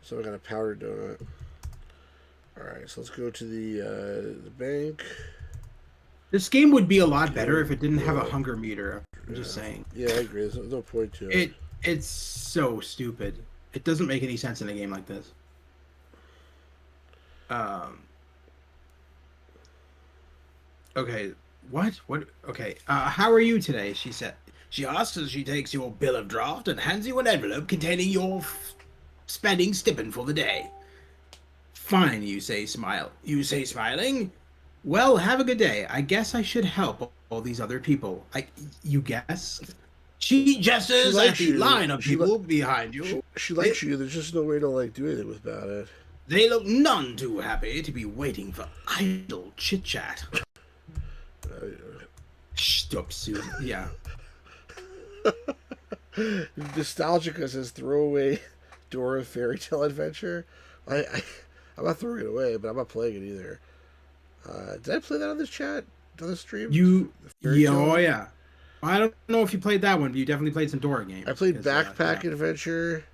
So I got a powdered donut. Alright, so let's go to the bank. This game would be a lot better if it didn't have a hunger meter. I'm just saying. Yeah, I agree. There's no point to it. It's so stupid. It doesn't make any sense in a game like this. Okay. What? Okay. How are you today? She said. She asks as she takes your bill of draft and hands you an envelope containing your spending stipend for the day. Fine, you say, smiling. Well, have a good day. I guess I should help all these other people. You guess? Cheat She jesters at likes the you. line of people behind you. She They, likes you. There's just no way to like do anything about it. they look none too happy to be waiting for idle chit chat. Stop, Susan. Yeah. Nostalgica says throwaway Dora fairy tale adventure. I'm not throwing it away, but I'm not playing it either. Did I play that on this chat? On the stream? Yeah, oh yeah. I don't know if you played that one, but you definitely played some Dora games. I played Backpack Adventure.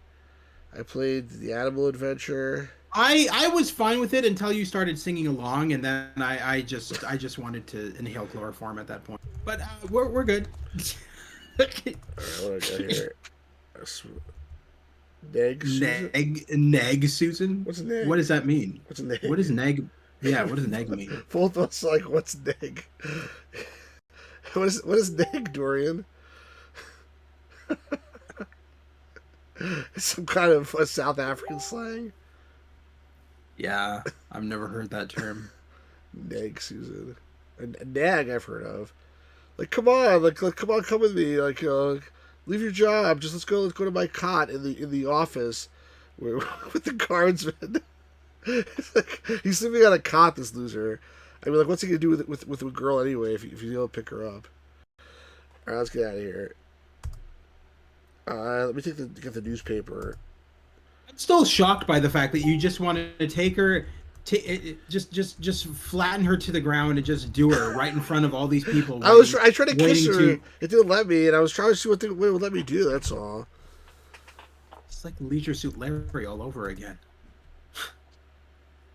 I played the Animal Adventure. I was fine with it until you started singing along, and then I just wanted to inhale chloroform at that point. But we're good. All right, what do I got here? Neg Susan? Neg Susan? What's neg? What does that mean? What's neg? What does neg? Yeah, what does neg mean? Both of us like, what's neg? What is neg, Dorian? Some kind of a South African slang? Yeah, I've never heard that term. Neg, Susan. And nag I've heard of. Like, come on, come on, come with me. Like, leave your job. Just let's go to my cot in the office with the guardsman. It's like, he's sleeping on a cot, this loser. I mean, like, what's he gonna do with a girl anyway if you don't pick her up? All right, let's get out of here. Let me get the newspaper. I'm still shocked by the fact that you just wanted to take her, just flatten her to the ground and just do her right in front of all these people. I tried to kiss her. It didn't let me, and I was trying to see what it would let me do. That's all. It's like Leisure Suit Larry all over again.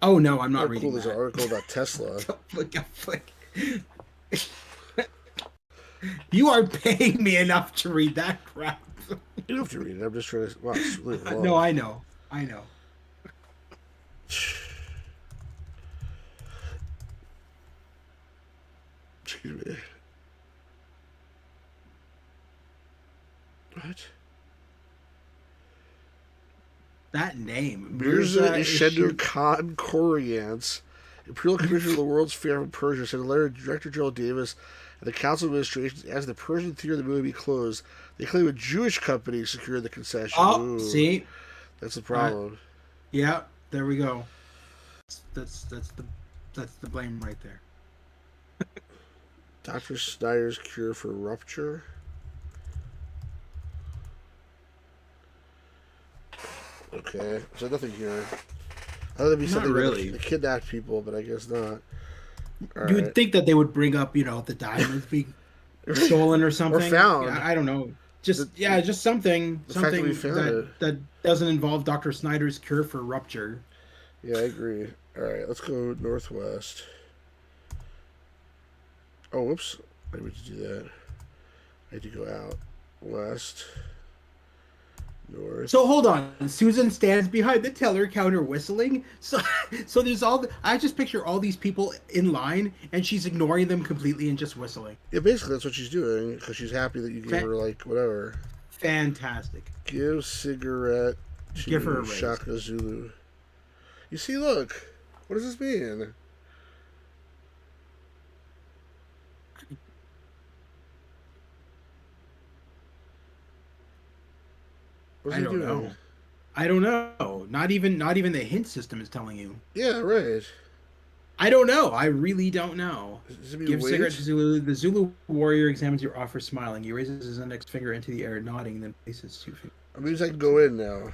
Oh no, I'm not reading that. There's an article about Tesla. You are paying me enough to read that crap. You don't have to read it. I'm just trying to. Wow, it's really long. No, I know. Excuse me. What? That name. Mirza Ishendur Khan Koryants, Imperial Commissioner of the World's Fair in Persia, sent a letter to Director General Davis and the Council of Administration asking the Persian theater of the movie be closed. They claim a Jewish company secured the concession. Oh, ooh, see? That's the problem. Yeah, there we go. That's the blame right there. Dr. Snyder's cure for rupture. Okay, so nothing here. I thought it'd be something really. They kidnapped people, but I guess not. You would think that they would bring up, the diamonds being stolen or something. Or found. I don't know. Just something that doesn't involve Dr. Snyder's cure for rupture. Yeah, I agree. All right, let's go northwest. Oh, whoops. I need to do that. I need to go out west. North. So hold on. Susan stands behind the teller counter whistling. So there's I just picture all these people in line, and she's ignoring them completely and just whistling. Yeah, basically that's what she's doing because she's happy that you gave her like whatever. Fantastic. Give cigarette to Give her a raise. Shaka Zulu. You see, look. What does this mean? What's he doing? I don't know. Not even the hint system is telling you. Yeah, right. I don't know. I really don't know. Give cigarette to Zulu. The Zulu warrior examines your offer, smiling. He raises his index finger into the air, nodding, then places 2 fingers. I mean, I can go in now.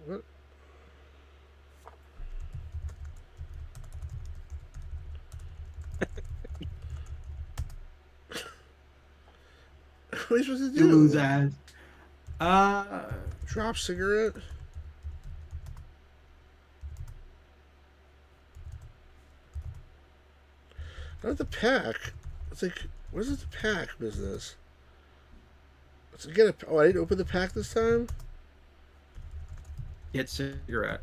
What? What are you supposed to do? Zulu's ass. Drop cigarette. Not the pack. It's like, what is it? The pack business? Let's get a. Oh, I didn't open the pack this time. Get cigarette.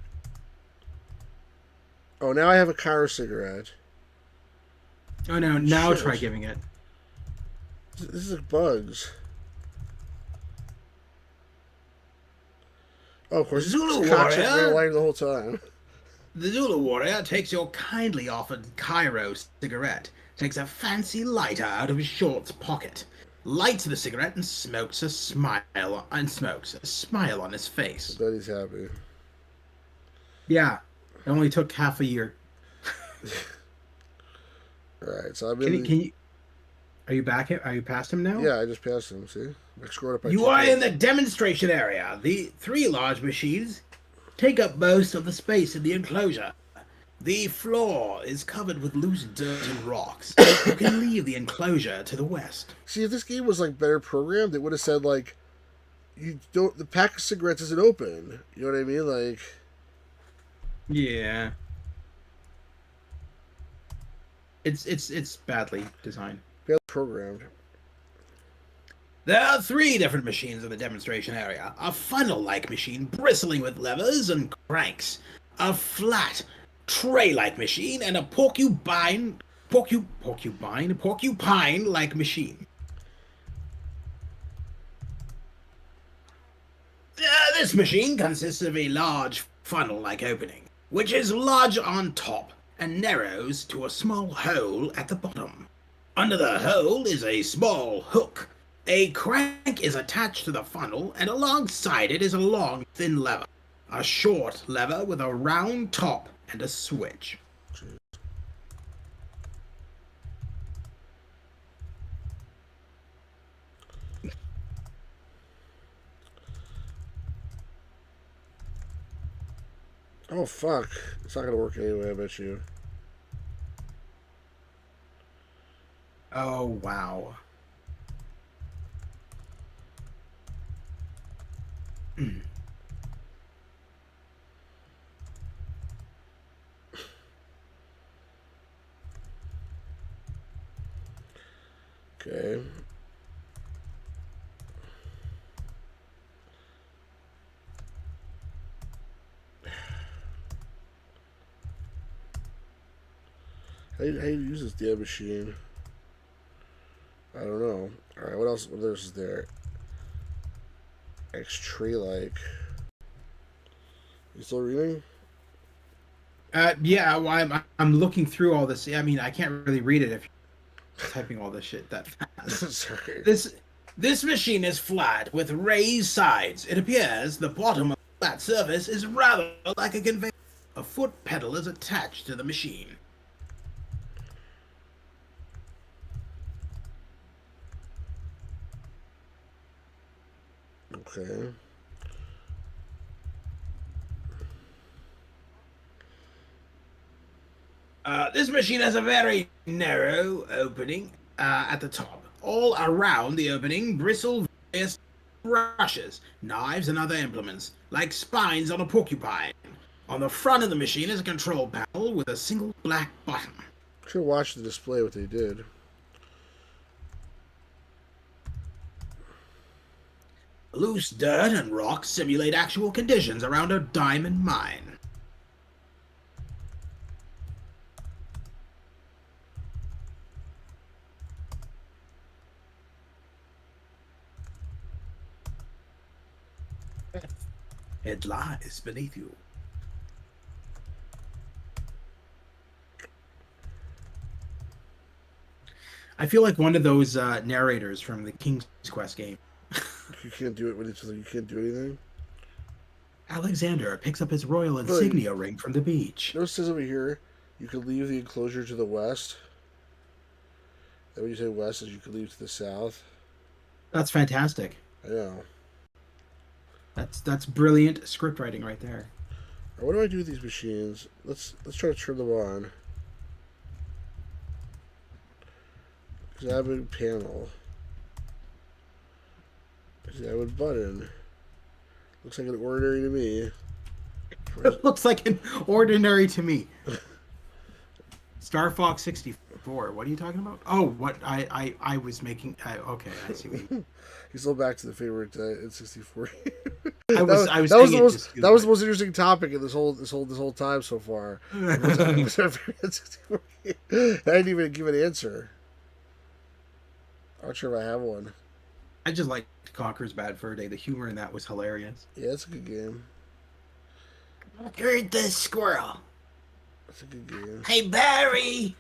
Oh, now I have a Cairo cigarette. Oh no! Now Shit. try giving it. This is like bugs. Oh, of course, Zulu this cock's been warrior. alive the whole time. The Zulu warrior takes your kindly offered Cairo cigarette, takes a fancy lighter out of his shorts pocket, lights the cigarette and smokes a smile on his I face. bet he's happy. Yeah, it only took half a year. Alright, so I'm Can in you? Can you? Are you back? Are you past him now? Yeah, I just passed him, see? I scrolled up by You 2 are in points. the demonstration area. The three large machines take up most of the space in the enclosure. The floor is covered with loose dirt and rocks. You can leave the enclosure to the west. See, if this game was, like, better programmed, it would have said, like, the pack of cigarettes isn't open. You know what I mean? Like, Yeah. It's badly designed. badly programmed. There are three different machines in the demonstration area. A funnel-like machine bristling with levers and cranks. A flat, tray-like machine, and a porcupine-like machine. This machine consists of a large funnel-like opening, which is large on top and narrows to a small hole at the bottom. Under the hole is a small hook. A crank is attached to the funnel, and alongside it is a long, thin lever. A short lever with a round top and a switch. Oh, fuck. It's not gonna work anyway, I bet you. Oh wow. Okay. How do you use this damn machine? I don't know. Alright, what else? What else is there? X-tray like. You still reading? Yeah. Well, I'm looking through all this. I mean, I can't really read it if you're typing all this shit that fast. Sorry. This machine is flat with raised sides. It appears the bottom of the flat surface is rather like a conveyor. A foot pedal is attached to the machine. Okay. This machine has a very narrow opening at the top. All around the opening bristle various brushes, knives, and other implements, like spines on a porcupine. On the front of the machine is a control panel with a single black button. Should watch the display what they did. Loose dirt and rocks simulate actual conditions around a diamond mine. It lies beneath you. I feel like one of those narrators from the King's Quest game. You can't do it when it's like you can't do anything. Alexander picks up his royal insignia ring from the beach. Notice it says over here, you could leave the enclosure to the west. And when you say west, is you could leave to the south. That's fantastic. I know. That's brilliant script writing right there. Right, what do I do with these machines? Let's try to turn them on. Examine panel. Examine button. Looks like an ordinary to me. It looks like an ordinary to me. Star Fox 64. What are you talking about? Oh, what I was making. Okay, I see. He's still back to the favorite N64. I was that was saying the it most just that was the most interesting topic in this whole time so far. I didn't even give an answer. I'm not sure if I have one. I just liked Conker's Bad Fur Day. The humor in that was hilarious. Yeah, it's a good game. Heard this squirrel. It's a good game. Hey, Barry.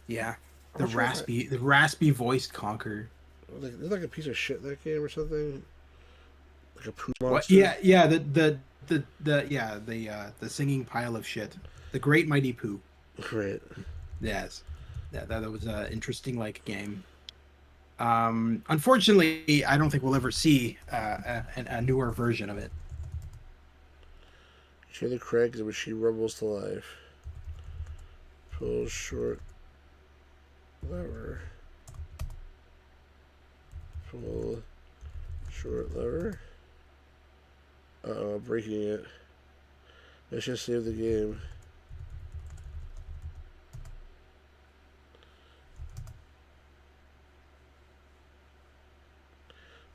Yeah, I'm sure the raspy voiced Conker. There's like a piece of shit in that game or something. Like a poo monster. What? Yeah. The singing pile of shit. The Great Mighty Pooh. Great. Yes. Yeah, that was an interesting game. Unfortunately, I don't think we'll ever see a newer version of it. Share the Craig when she rumbles to life. Pull short lever. Pull short lever. Uh-oh, breaking it. Let's just save the game.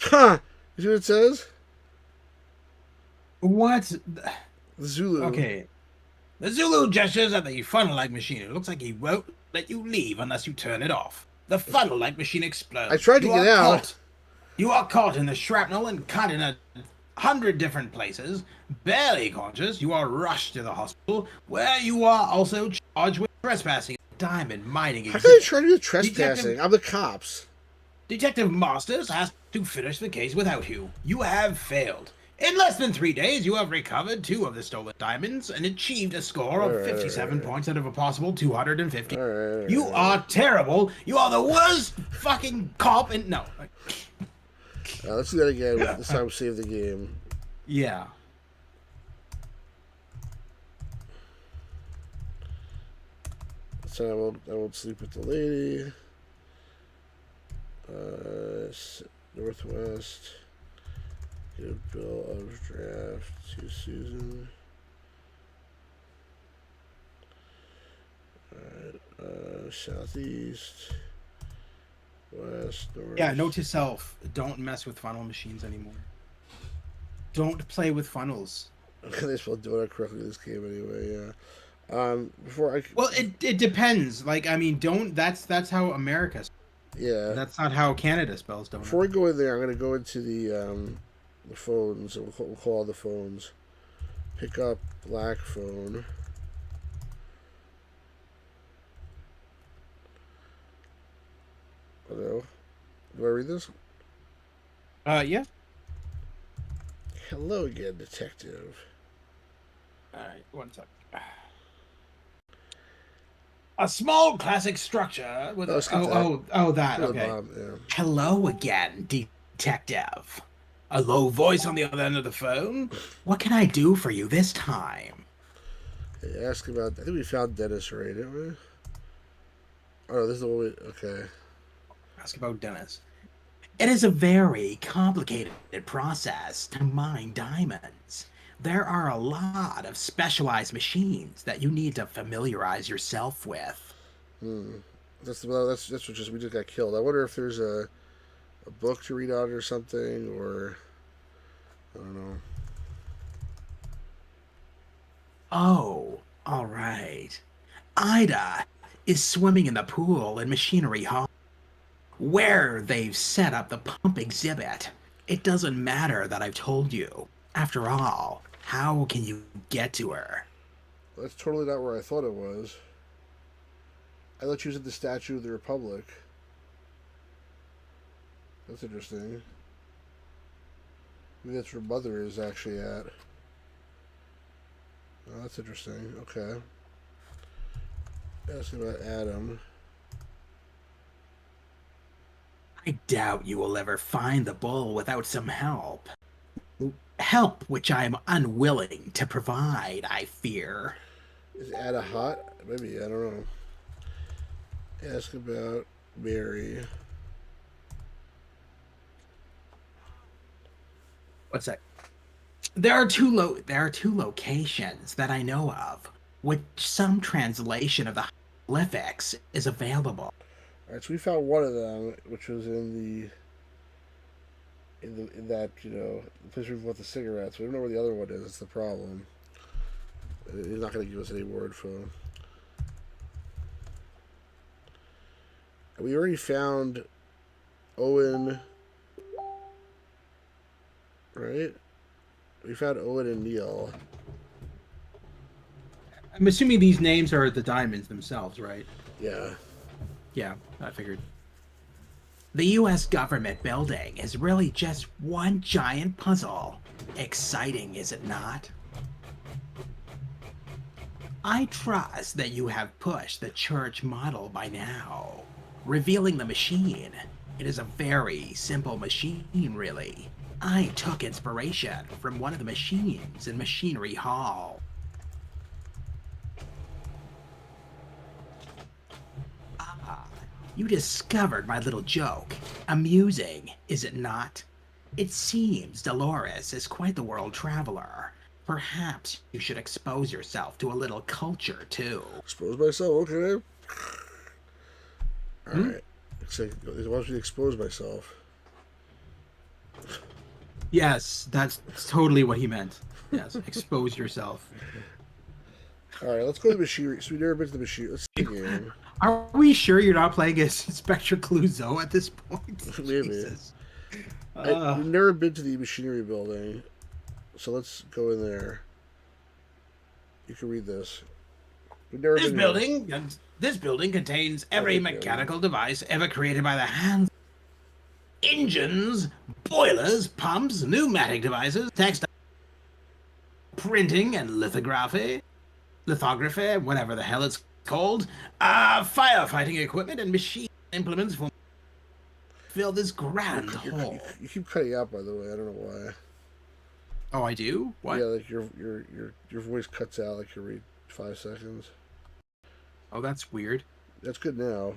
Ha! You see what it says? What? The Zulu. Okay. The Zulu gestures at the funnel-like machine. It looks like he won't let you leave unless you turn it off. The funnel-like machine explodes. I tried to get out. You are caught in the shrapnel and cut in 100 different places. Barely conscious, you are rushed to the hospital, where you are also charged with trespassing. Diamond mining How exhibit. can they try to do trespassing? I'm the cops. Detective Masters has to finish the case without you. You have failed. In less than 3 days, you have recovered 2 of the stolen diamonds and achieved a score of 57 points out of a possible 250. You are terrible. You are the worst fucking cop in... No. Let's do that again. This time save the game. Yeah. So I won't sleep with the lady. Northwest. Get a bill of draft to Susan. Alright, southeast. West, north. Yeah, note to self. Don't mess with funnel machines anymore. Don't play with funnels. They supposed to do it correctly this game anyway, yeah. Before I... Well, it depends. That's how America... Yeah. That's not how Canada spells donut. Before we go in there, I'm going to go into the phones. We'll call the phones. Pick up black phone. Hello? Do I read this? Yeah. Hello again, detective. Alright, 1 sec. A small classic structure with that. Okay. Bob, yeah. Hello again, detective. A low voice on the other end of the phone. What can I do for you this time? Hey, ask about... I think we found Dennis already, didn't we? Oh, this is the one we... Okay. Ask about Dennis. It is a very complicated process to mine diamonds. There are a lot of specialized machines that you need to familiarize yourself with. That's what just we just got killed. I wonder if there's a book to read out or something, or I don't know. Oh, all right. Ida is swimming in the pool in Machinery Hall, where they've set up the pump exhibit. It doesn't matter that I've told you. After all, how can you get to her? That's totally not where I thought it was. I thought she was at the Statue of the Republic. That's interesting. Maybe that's where Mother is actually at. Oh, that's interesting. Okay. Asking about Adam. I doubt you will ever find the bull without some help. Help which I am unwilling to provide, I fear. Is Ada hot? Maybe, I don't know. Ask about Mary. What's that? There are two locations that I know of, which some translation of the hieroglyphics is available. Alright, so we found one of them, which was in in that the place where we bought the cigarettes. We don't know where the other one is. That's the problem. He's not going to give us any word phone. We already found Owen, right? We found Owen and Neil. I'm assuming these names are the diamonds themselves, right? Yeah. Yeah, I figured. The U.S. government building is really just one giant puzzle. Exciting, is it not? I trust that you have pushed the church model by now. Revealing the machine. It is a very simple machine, really. I took inspiration from one of the machines in Machinery Hall. You discovered my little joke. Amusing, is it not? It seems Dolores is quite the world traveler. Perhaps you should expose yourself to a little culture, too. Expose myself, okay. Alright. Looks like he wants me to expose myself. Yes, that's totally what he meant. Yes, expose yourself. Alright, let's go to the machinery. So we never been to the machinery. Let's see the game. Are we sure you're not playing as Inspector Clouseau at this point? Maybe. Jesus. We've never been to the machinery building, so let's go in there. You can read this. We've never This been here. building contains every Okay. mechanical device ever created by the hands. Engines, boilers, pumps, pneumatic devices, textile, printing and lithography, whatever the hell it's called, firefighting equipment and machine implements for fill this grand hall. You keep cutting out, by the way. I don't know why. Oh, I do? What? Yeah, like your voice cuts out like every 5 seconds. Oh, that's weird. That's good now.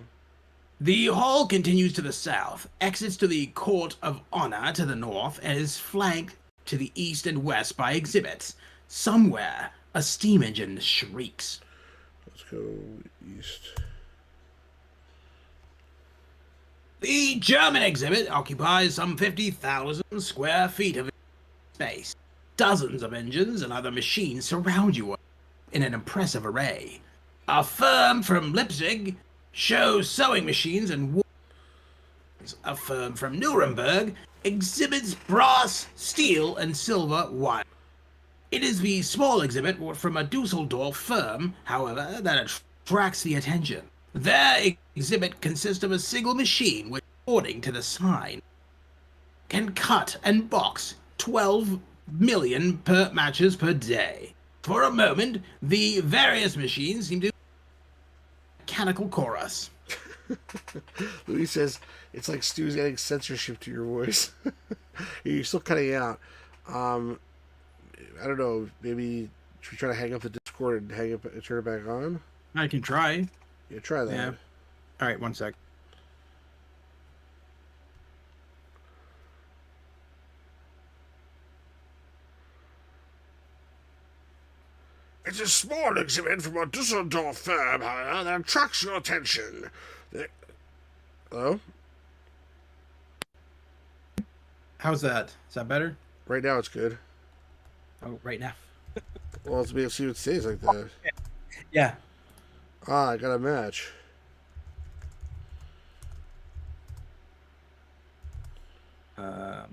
The hall continues to the south, exits to the Court of Honor to the north, and is flanked to the east and west by exhibits. Somewhere, a steam engine shrieks. Let's go east. The German exhibit occupies some 50,000 square feet of space. Dozens of engines and other machines surround you in an impressive array. A firm from Leipzig shows sewing machines and wools. A firm from Nuremberg exhibits brass, steel, and silver wire. It is the small exhibit from a Dusseldorf firm, however, that attracts the attention. Their exhibit consists of a single machine which, according to the sign, can cut and box 12 million matches per day. For a moment, the various machines seem to mechanical chorus. Louis says it's like Stu's adding censorship to your voice. You're still cutting out. I don't know. Maybe should we try to hang up the Discord and hang up and turn it back on? I can try. Yeah, try that. Yeah. All right, one sec. It's a small exhibit from a Dusseldorf firm, however, that attracts your attention. Hello? How's that? Is that better? Right now it's good. Oh, right now. Well, let's see if it stays like that. Yeah. Ah, I got a match. I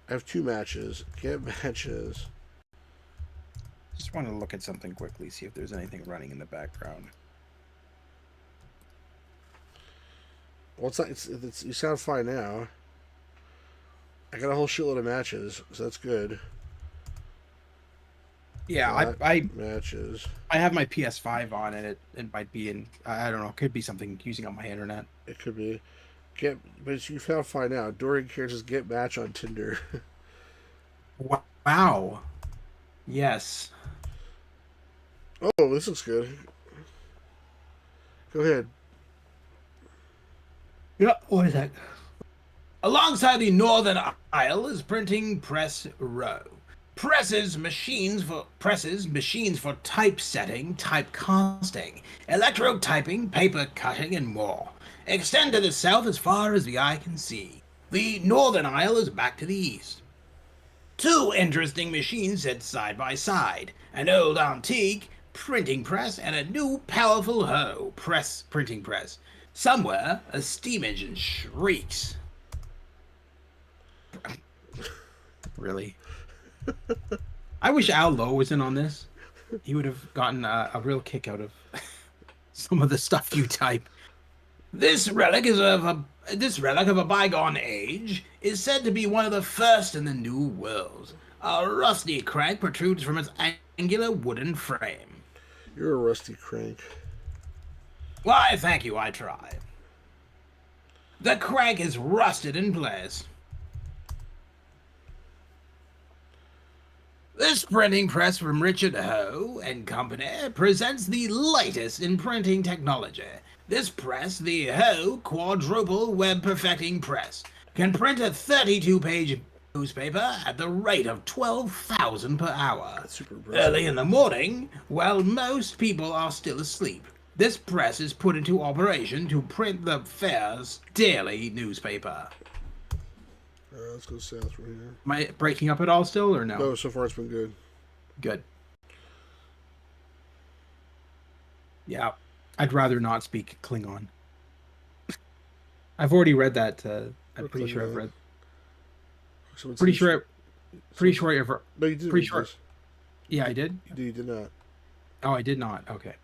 have 2 matches. Get matches. Just want to look at something quickly, see if there's anything running in the background. Well, it's not. You sound fine now. I got a whole shitload of matches, so that's good. Yeah, I matches. I have my PS5 on, and it might be in. I don't know. It could be something using on my internet. It could be. But you found fine now. Dorian Care says get match on Tinder. Wow. Yes. Oh, this looks good. Go ahead. Yeah. What is that? Alongside the northern aisle is printing press row. Machines for typesetting, typecasting, electrotyping, paper cutting, and more. Extend to the south as far as the eye can see. The northern aisle is back to the east. Two interesting machines set side by side. An old antique printing press and a new powerful printing press. Somewhere, a steam engine shrieks. Really? I wish Al Lowe was in on this. He would have gotten a real kick out of some of the stuff you type. This relic of a bygone age is said to be one of the first in the New World. A rusty crank protrudes from its angular wooden frame. You're a rusty crank. Why, thank you, I try. The crank is rusted in place. This printing press from Richard Hoe and Company presents the latest in printing technology. This press, the Hoe Quadruple Web Perfecting Press, can print a 32-page newspaper at the rate of 12,000 per hour. That's super impressive. Early in the morning, while most people are still asleep, this press is put into operation to print the fair's daily newspaper. Let's go south from here. Am I breaking up at all still, or no? No, so far it's been good. Good. Yeah, I'd rather not speak Klingon. I've already read that. I'm pretty sure I've read. Pretty sure I've. No, you did. Pretty sure. Yeah, I did. You did not. Oh, I did not. Okay.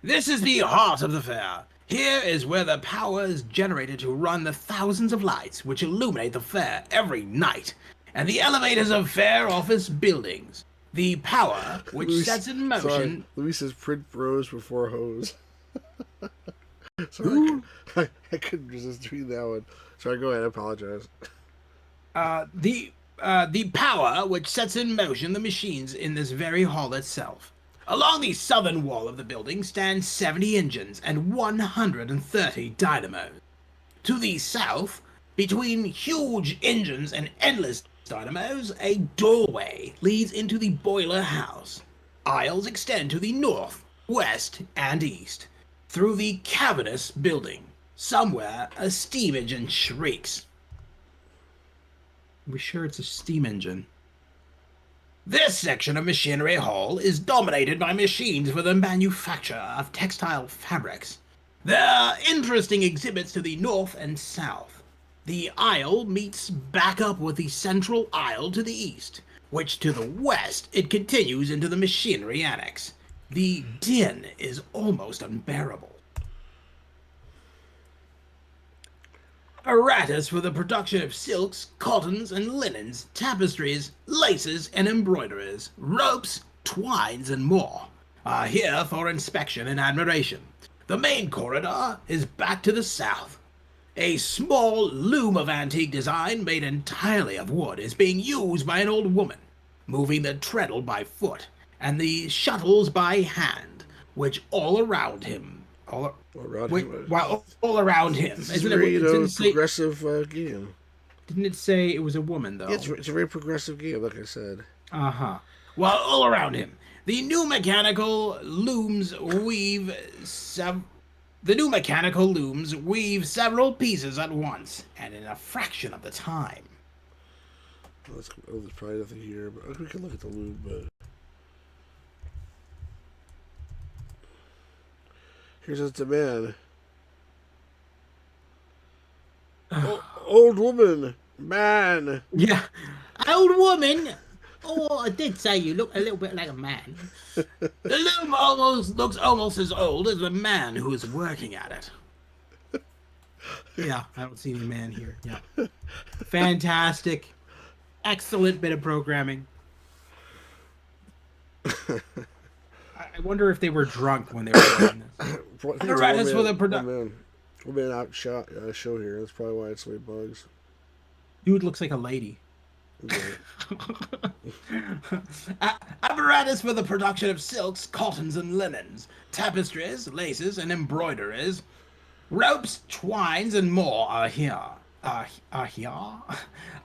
This is the heart of the fair. Here is where the power is generated to run the thousands of lights which illuminate the fair every night, and the elevators of fair office buildings. The power which sets in motion... Sorry, Luis says print bros before hose. Sorry, I couldn't resist reading that one. Sorry, go ahead, I apologize. The power which sets in motion the machines in this very hall itself. Along the southern wall of the building stand 70 engines and 130 dynamos. To the south, between huge engines and endless dynamos, a doorway leads into the boiler house. Aisles extend to the north, west, and east. Through the cavernous building, somewhere a steam engine shrieks. Are we sure it's a steam engine? This section of Machinery Hall is dominated by machines for the manufacture of textile fabrics. There are interesting exhibits to the north and south. The aisle meets back up with the central aisle to the east, which to the west it continues into the machinery annex. The din is almost unbearable. Apparatus for the production of silks, cottons, and linens, tapestries, laces, and embroideries, ropes, twines, and more are here for inspection and admiration. The main corridor is back to the south. A small loom of antique design made entirely of wood is being used by an old woman, moving the treadle by foot and the shuttles by hand, which all around him. All around him. It's a very progressive game. Didn't it say it was a woman, though? Yeah, it's a very progressive game, like I said. Uh-huh. While all around him, the new mechanical looms weave several pieces at once, and in a fraction of the time. There's probably nothing here, but we can look at the loom, but... Here's a demand. Old woman, man. Yeah. Old woman. Oh, I did say you look a little bit like a man. The loom looks almost as old as the man who is working at it. Yeah, I don't see any man here. Yeah. Fantastic. Excellent bit of programming. I wonder if they were drunk when they were doing this. Apparatus for the production. One man out show here. That's probably why it's so many bugs. Dude looks like a lady. Okay. Apparatus for the production of silks, cottons, and linens, tapestries, laces, and embroideries, ropes, twines, and more are here.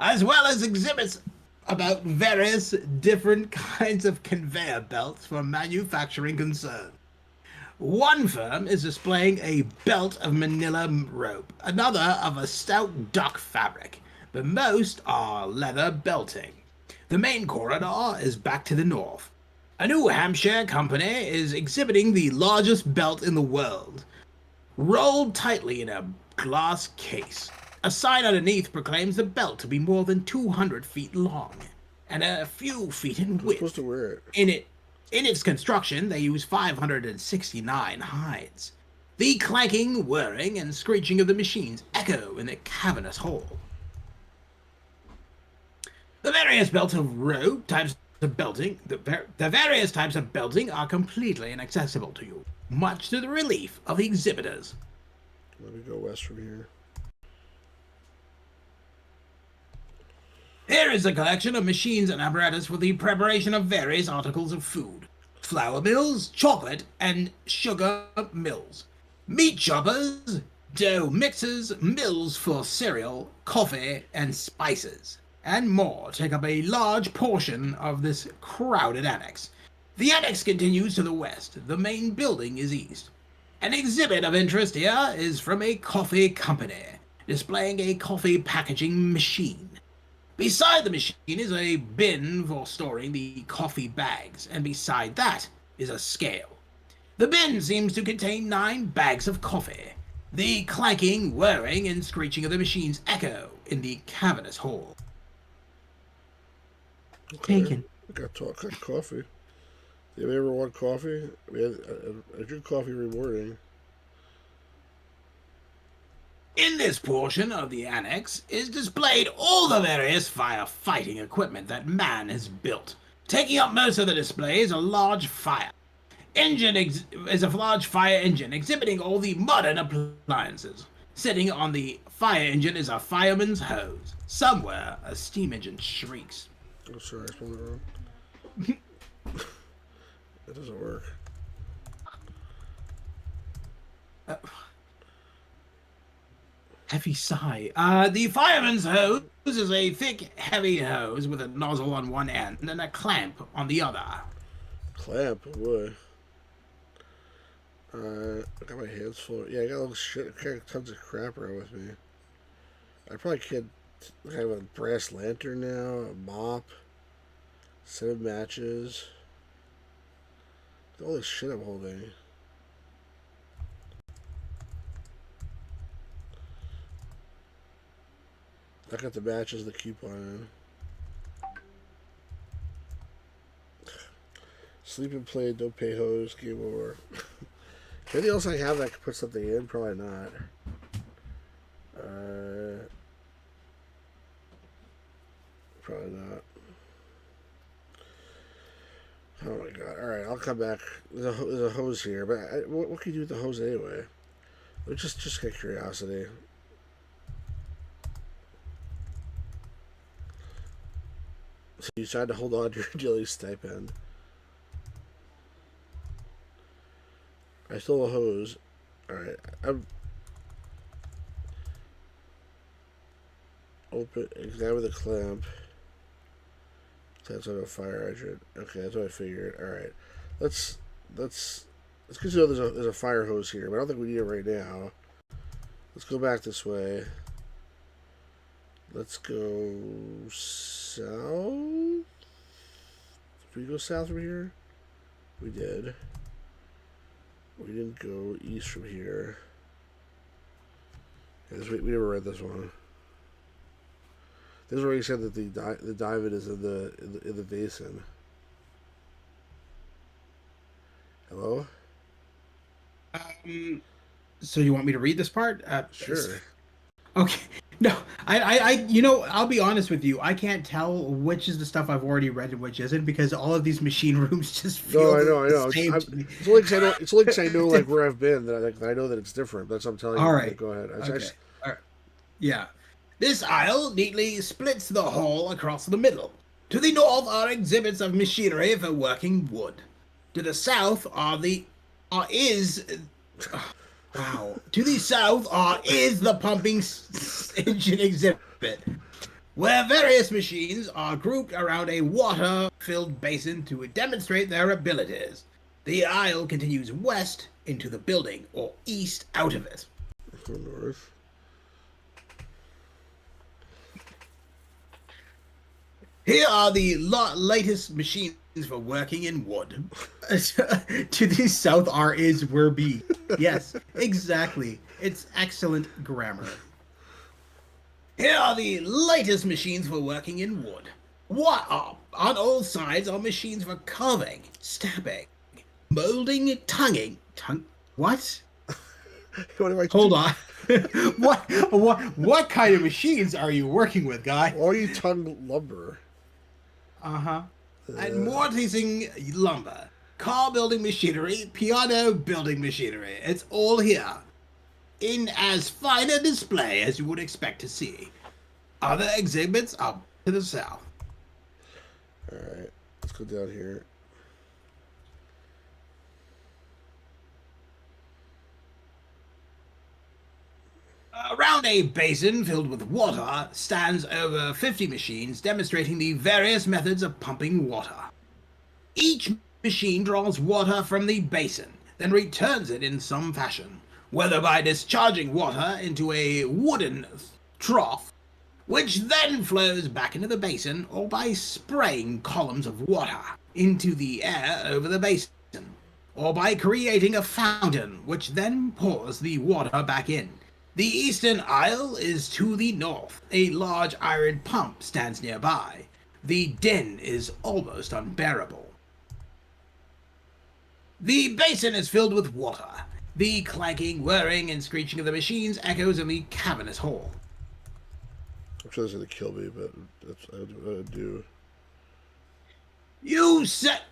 As well as exhibits about various different kinds of conveyor belts for manufacturing concerns. One firm is displaying a belt of manila rope, another of a stout duck fabric. but most are leather belting. The main corridor is back to the north. A New Hampshire company is exhibiting the largest belt in the world, rolled tightly in a glass case. A sign underneath proclaims the belt to be more than 200 feet long and a few feet in width. Supposed to wear it. In its construction, they use 569 hides. The clanking, whirring, and screeching of the machines echo in the cavernous hall. The various types of belting, the various types of belting are completely inaccessible to you, much to the relief of the exhibitors. Let me go west from here. Here is a collection of machines and apparatus for the preparation of various articles of food. Flour mills, chocolate and sugar mills, meat choppers, dough mixers, mills for cereal, coffee, and spices, and more take up a large portion of this crowded annex. The annex continues to the west. The main building is east. An exhibit of interest here is from a coffee company, displaying a coffee packaging machine. Beside the machine is a bin for storing the coffee bags, and beside that is a scale. The bin seems to contain 9 bags of coffee. The clanking, whirring, and screeching of the machines echo in the cavernous hall. Okay. Taken. I got coffee. Do you ever want coffee? I drink coffee every morning. In this portion of the annex is displayed all the various firefighting equipment that man has built. Taking up most of the display is a large fire engine exhibiting all the modern appliances. Sitting on the fire engine is a fireman's hose. Somewhere a steam engine shrieks. Oh, sorry, I spelled it wrong. That doesn't work. Heavy sigh. The fireman's hose is a thick, heavy hose with a nozzle on one end and a clamp on the other. Clamp? Oh boy. I got my hands full. Yeah, I got all this shit. I got tons of crap around with me. I probably can't. I have a brass lantern now, a mop, 7 matches. All this shit I'm holding. I got the matches, the coupon in. Sleep and play, don't pay hose, game over. Anything else I have that I could put something in? Probably not. Probably not. Oh my god. Alright, I'll come back. There's a hose here, but what can you do with the hose anyway? Just get curiosity. So you decide to hold on to your daily stipend. I stole a hose. Alright, I'm... Open, examine the clamp. That's on a fire hydrant. Okay, that's what I figured. Alright. Let's consider there's a fire hose here, but I don't think we need it right now. Let's go back this way. Let's go south. Did we go south from here? We did. We didn't go east from here. Yeah, we never read this one. This is where he said that the diamond is in the basin. Hello? So you want me to read this part? Sure. Okay. No, I'll be honest with you. I can't tell which is the stuff I've already read and which isn't because all of these machine rooms just feel I know. It's only because I know like where I've been that I know that it's different. That's what I'm telling you. All right. Go ahead. Okay. All right. Yeah. This aisle neatly splits the hall across the middle. To the north are exhibits of machinery for working wood. To the south is the pumping engine exhibit, where various machines are grouped around a water-filled basin to demonstrate their abilities. The aisle continues west into the building, or east out of it. Go north. Here are the latest machines for working in wood. To the south are is were be. Yes, exactly. It's excellent grammar. Here are the latest machines for working in wood. What are on all sides are machines for carving, stabbing, molding, tonguing. What? What am I Hold on. What kind of machines are you working with, guy? Why are you tongue lumber? Uh-huh. And mortising lumber, car building machinery, piano building machinery. It's all here. In as fine a display as you would expect to see. Other exhibits are to the south. Alright, let's go down here. Around a basin filled with water stands over 50 machines demonstrating the various methods of pumping water. Each machine draws water from the basin, then returns it in some fashion, whether by discharging water into a wooden trough, which then flows back into the basin, or by spraying columns of water into the air over the basin, or by creating a fountain, which then pours the water back in. The eastern aisle is to the north. A large iron pump stands nearby. The din is almost unbearable. The basin is filled with water. The clanking, whirring, and screeching of the machines echoes in the cavernous hall. I'm sure this is going to kill me, but that's what I do. You set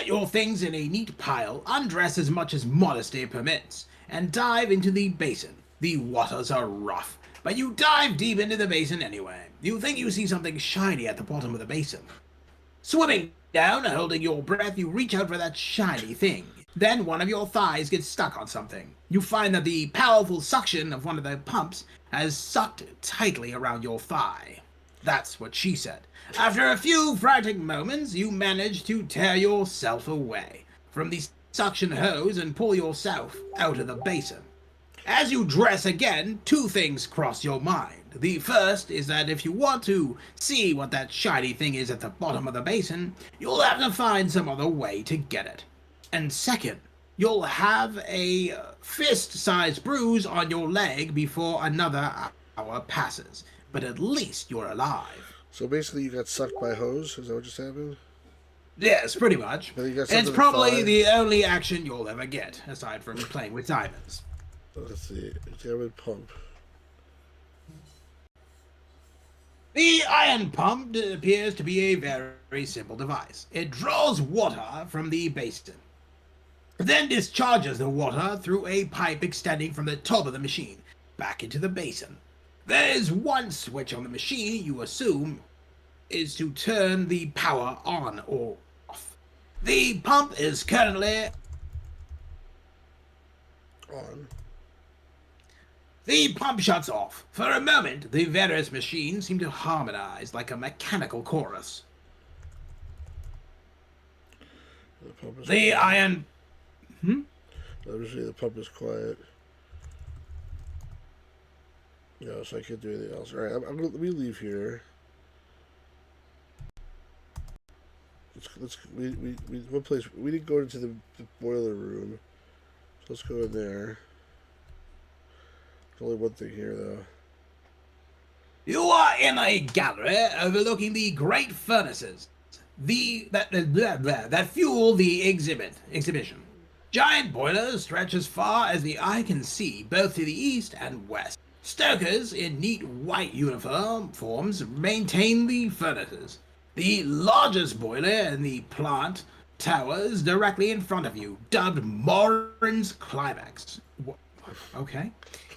your things in a neat pile, undress as much as modesty permits, and dive into the basin. The waters are rough, but you dive deep into the basin anyway. You think you see something shiny at the bottom of the basin. Swimming down, holding your breath, you reach out for that shiny thing. Then one of your thighs gets stuck on something. You find that the powerful suction of one of the pumps has sucked tightly around your thigh. That's what she said. After a few frantic moments, you manage to tear yourself away from the suction hose and pull yourself out of the basin. As you dress again, two things cross your mind. The first is that if you want to see what that shiny thing is at the bottom of the basin, you'll have to find some other way to get it. And second, you'll have a fist-sized bruise on your leg before another hour passes. But at least you're alive. So basically you got sucked by a hose? Is that what just happened? Yes, pretty much. And you got It's something to probably find? the only action you'll ever get, aside from playing with diamonds. Let's see. Diamond pump. The iron pump appears to be a very simple device. It draws water from the basin, then discharges the water through a pipe extending from the top of the machine back into the basin. There is one switch on the machine you assume is to turn the power on or off. The pump is currently On. The pump shuts off. For a moment, the various machines seem to harmonize like a mechanical chorus. The pump is The quiet. iron... Obviously the pump is quiet. No, so I can't do anything else. Alright, let me leave here. One place, we didn't go into the boiler room. So let's go in there. There's only one thing here, though. You are in a gallery overlooking the great furnaces that fuel the exhibition. Giant boilers stretch as far as the eye can see, both to the east and west. Stokers in neat white uniforms maintain the furnaces. The largest boiler in the plant towers directly in front of you, dubbed Morin's Climax. Okay.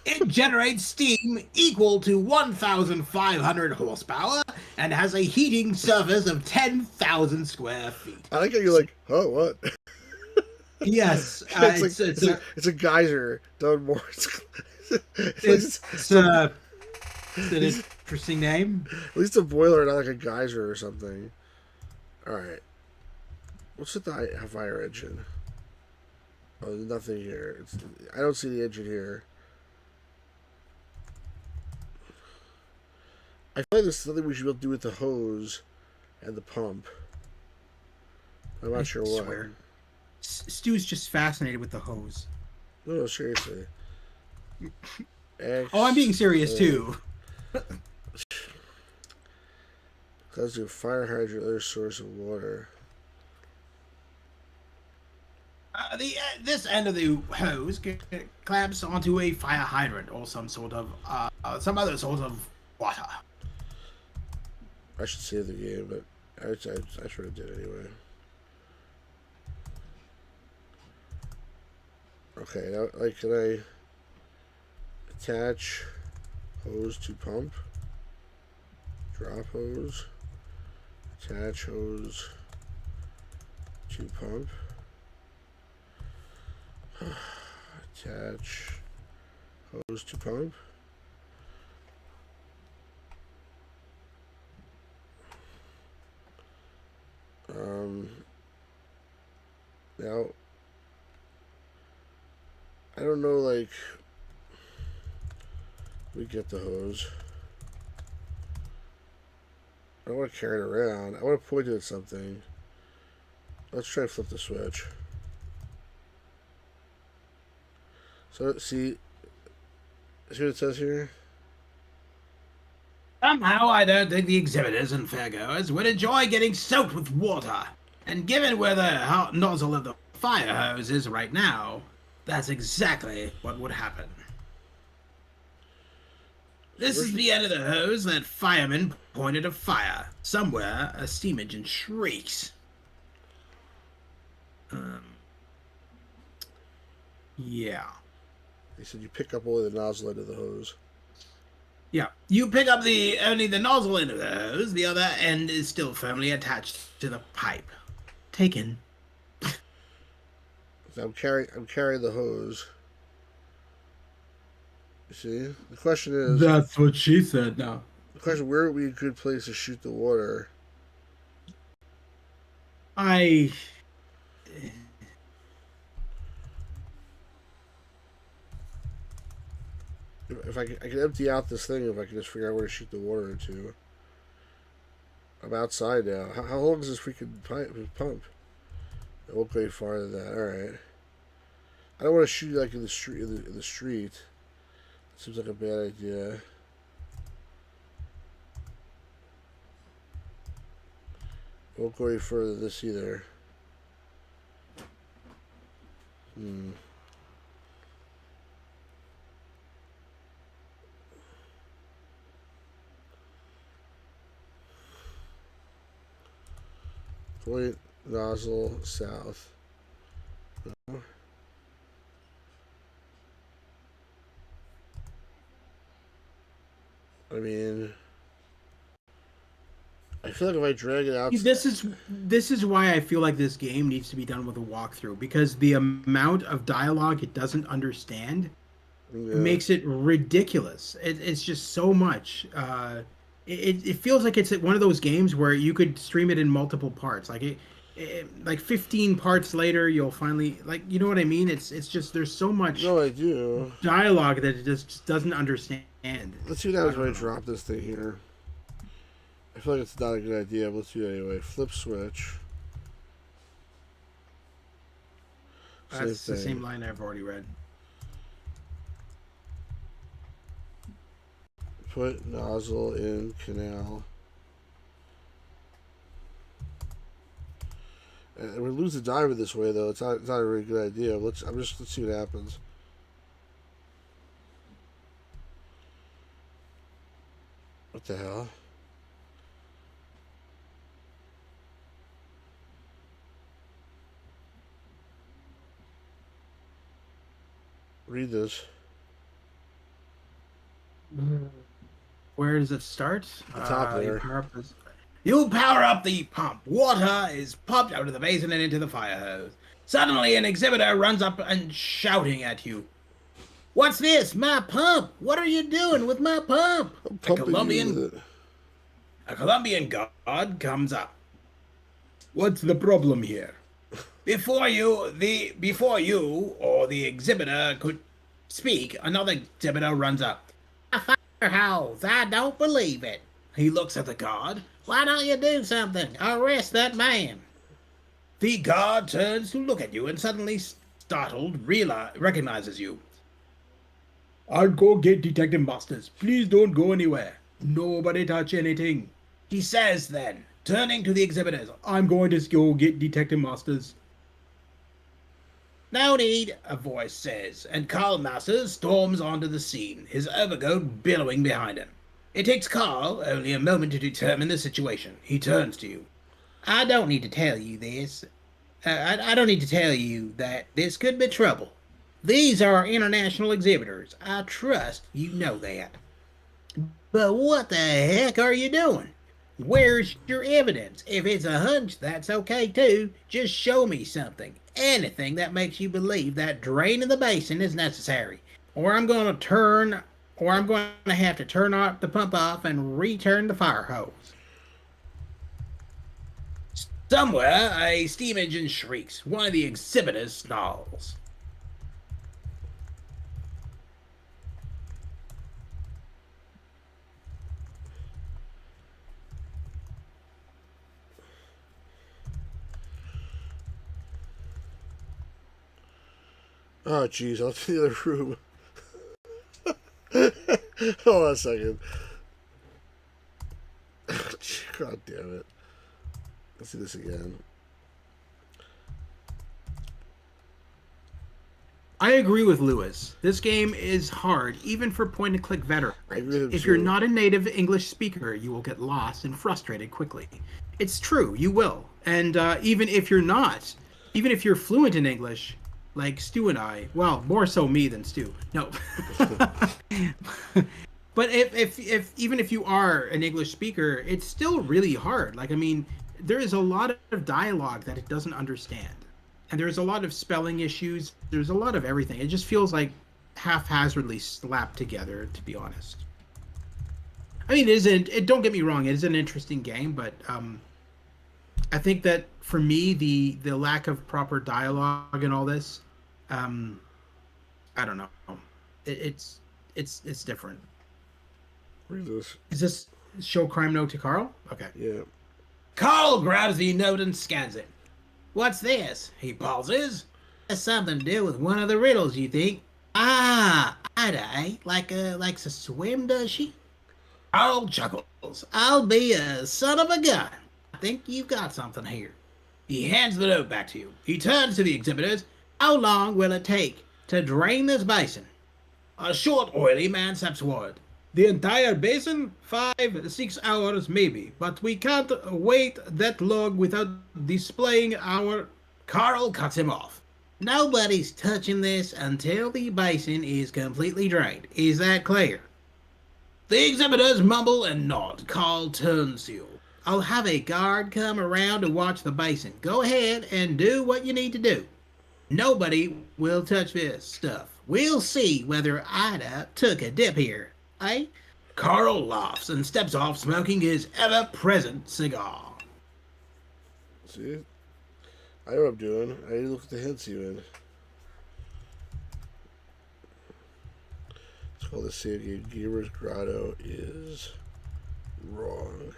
It generates steam equal to 1,500 horsepower and has a heating surface of 10,000 square feet. I like how you're like, oh, what? Yes, it's a geyser done more. it's an interesting name. At least a boiler, not like a geyser or something. Alright. What's with the fire engine? Oh, there's nothing here. I don't see the engine here. I feel like there's something we should be able to do with the hose and the pump. I'm not sure what. Swear. Stu's just fascinated with the hose. No, seriously. Oh, I'm being serious too. Cause a fire hydrant, other source of water. This end of the hose clamps onto a fire hydrant or some other sort of water. I should save the game, but I sort of did anyway. Okay, now, like, can I attach hose to pump? Drop hose. Attach hose to pump. Attach hose to pump. Now, I don't know, like, we get the hose. I don't want to carry it around. I want to point it at something. Let's try to flip the switch. So, see what it says here? Somehow, I don't think the exhibitors and fairgoers would enjoy getting soaked with water. And given where the nozzle of the fire hose is right now, that's exactly what would happen. This is the end of the hose that firemen pointed a fire. Somewhere, a steam engine shrieks. Yeah. They said you pick up only the nozzle end of the hose. Yeah. You pick up only the nozzle end of the hose. The other end is still firmly attached to the pipe. Taken. I'm carrying the hose. You see? The question is... That's what she said now. The question, where would be a good place to shoot the water? If I can empty out this thing, if I can just figure out where to shoot the water into. I'm outside now. How long is this freaking pump? It won't go any farther than that. Alright. I don't want to shoot like in the street. In the street. Seems like a bad idea. It won't go any further than this either. Point nozzle south. No. I mean, I feel like if I drag it out, This is why I feel like this game needs to be done with a walkthrough, because the amount of dialogue it doesn't understand makes it ridiculous. It's just so much. It feels like it's one of those games where you could stream it in multiple parts. Like like 15 parts later, you'll finally, like, you know what I mean? It's just there's so much no, I do dialogue that it just doesn't understand. Let's see what happens when I drop this thing here. I feel like it's not a good idea, but let's do it anyway. Flip switch. That's the same line I've already read. Put nozzle in canal. And we lose the diver this way, though. It's not a very good idea. Let's see what happens. What the hell? Read this. Where does it start? The top there. You power up the pump. Water is pumped out of the basin and into the fire hose. Suddenly, an exhibitor runs up and shouting at you. What's this? My pump! What are you doing with my pump? A Columbian god comes up. What's the problem here? Before you or the exhibitor could speak, another exhibitor runs up. A fire hose! I don't believe it. He looks at the guard. Why don't you do something? Arrest that man. The guard turns to look at you and suddenly startled recognizes you. I'll go get Detective Masters. Please don't go anywhere. Nobody touch anything. He says then, turning to the exhibitors, I'm going to go get Detective Masters. No need, a voice says, and Carl Masters storms onto the scene, his overcoat billowing behind him. It takes Carl only a moment to determine the situation. He turns to you. I don't need to tell you this. I don't need to tell you that this could be trouble. These are international exhibitors. I trust you know that. But what the heck are you doing? Where's your evidence? If it's a hunch, that's okay too. Just show me something. Anything that makes you believe that draining the basin is necessary. Or I'm going to have to turn off the pump off and return the fire hose. Somewhere, a steam engine shrieks. One of the exhibitors snarls. Oh, jeez, I'll to the other room. Hold on a second. God damn it. Let's do this again. I agree with Lewis. This game is hard, even for point-and-click veterans. If you're not a native English speaker, you will get lost and frustrated quickly. It's true, you will. And even if you're fluent in English, like Stu and I, well, more so me than Stu. No. But even if you are an English speaker, it's still really hard. Like, I mean, there is a lot of dialogue that it doesn't understand. And there's a lot of spelling issues. There's a lot of everything. It just feels like haphazardly slapped together, to be honest. I mean, don't get me wrong, it is an interesting game, but I think that for me, the lack of proper dialogue and all this, I don't know. It's different. Read this. Is this show crime note to Carl? Okay. Yeah. Carl grabs the note and scans it. What's this? He pauses. Has something to do with one of the riddles, you think? Ah, Ida, like a swim, does she? Carl chuckles. I'll be a son of a gun. I think you've got something here. He hands the note back to you. He turns to the exhibitors. How long will it take to drain this basin? A short, oily man steps forward. The entire basin? 5-6 hours maybe, but we can't wait that long without displaying our... Carl cuts him off. Nobody's touching this until the basin is completely drained. Is that clear? The exhibitors mumble and nod. Carl turns to you. I'll have a guard come around to watch the basin. Go ahead and do what you need to do. Nobody will touch this stuff. We'll see whether Ida took a dip here. Eh? Carl laughs and steps off, smoking his ever-present cigar. See? I know what I'm doing. I need to look at the hints even. Let's call this save game. Gamer's Grotto is wrong.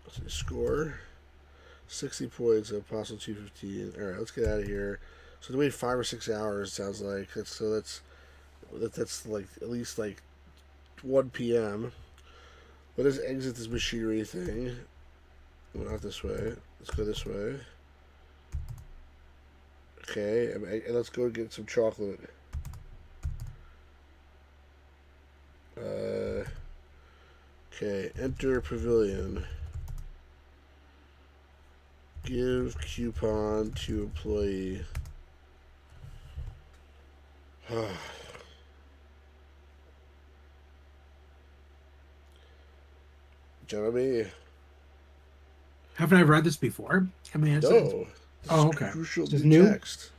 Let's see, score. 60 points, Apostle 215. Alright, let's get out of here. So to wait 5 or 6 hours, sounds like. That's like at least like 1 p.m. Let us exit this machinery thing. Well, not this way. Let's go this way. Okay, and let's go get some chocolate. Okay, enter pavilion. Give coupon to employee. Jeremy. Haven't I read this before? I mean, No. Oh, okay. Crucial Is this new new? text.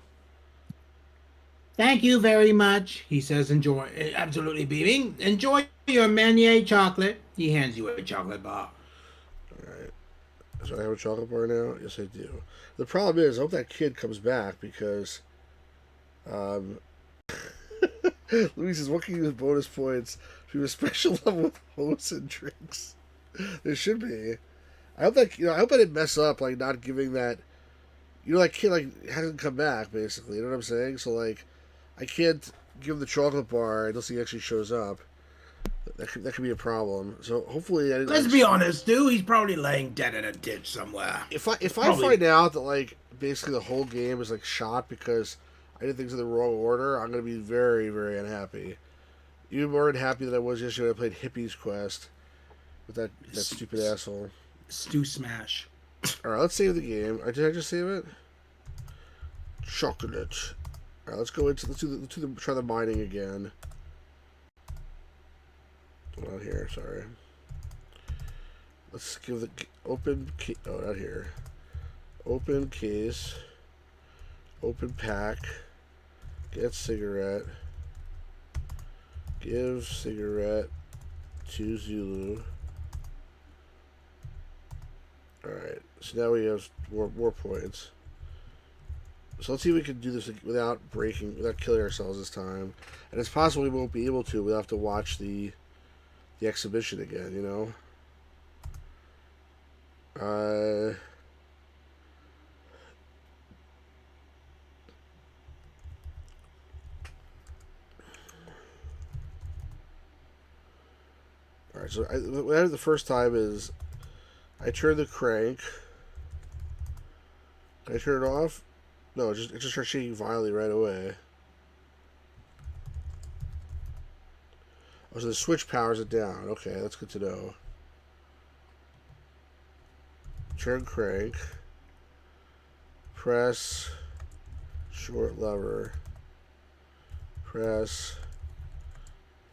Thank you very much, he says, absolutely beaming. Enjoy your Meunier chocolate. He hands you a chocolate bar. Alright. So I have a chocolate bar now? Yes, I do. The problem is, I hope that kid comes back because Louis says, what can you use bonus points to a special level with hosts and drinks? There should be. I hope that I hope I didn't mess up like not giving that. That kid like hasn't come back basically. You know what I'm saying? So like, I can't give him the chocolate bar unless he actually shows up. That could be a problem. So hopefully, Let's be honest, dude. He's probably laying dead in a ditch somewhere. If I find out that like basically the whole game is like shot because I did things in the wrong order, I'm gonna be very, very unhappy. Even more unhappy than I was yesterday when I played Hippie's Quest with that stupid asshole. Stew smash. All right, let's save the game. Did I just save it? Chocolate. All right, let's go into try the mining again. Not here, sorry. Let's give the open key. Oh, not here. Open case. Open pack. Get cigarette. Give cigarette to Zulu. Alright, so now we have more points. So let's see if we can do this without killing ourselves this time. And it's possible we won't be able to. We'll have to watch the exhibition again, you know? Alright, so what I did the first time is I turned the crank. Can I turn it off? No, it just starts shaking violently right away. Oh, so the switch powers it down. Okay, that's good to know. Turn crank. Press short lever. Press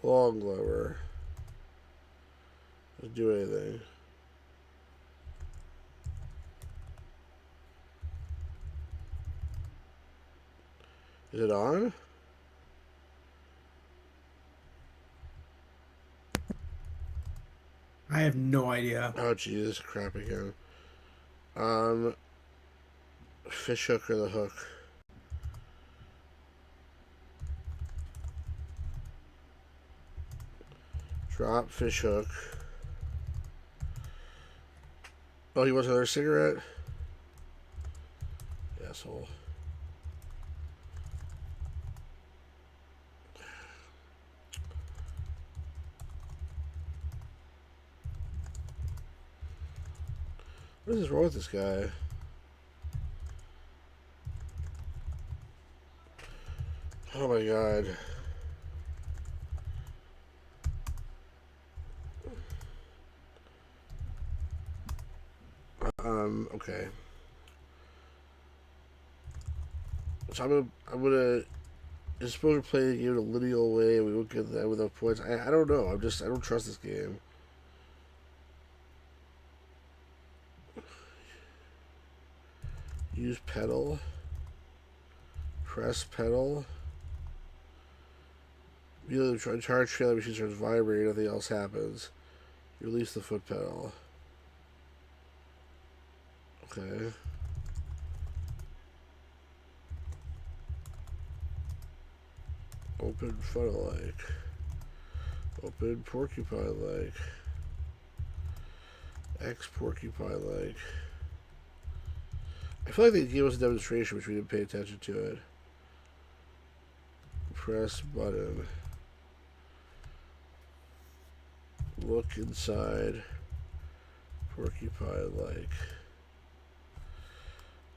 long lever. Doesn't do anything. Is it on? I have no idea. Oh, Jesus, crap again. Fish hook or the hook? Drop fish hook. Oh, he wants another cigarette? Asshole. What is wrong with this guy? Oh my god. Okay. So I'm gonna just supposed to play the game in a linear way and we won't get that without points. I don't know. I don't trust this game. Use pedal. Press pedal. Immediately the charge trailer machine starts vibrating, nothing else happens. You release the foot pedal. Okay. Open funnel like. Open porcupine like. X porcupine like. I feel like they gave us a demonstration which we didn't pay attention to it. Press button. Look inside. Porcupine like.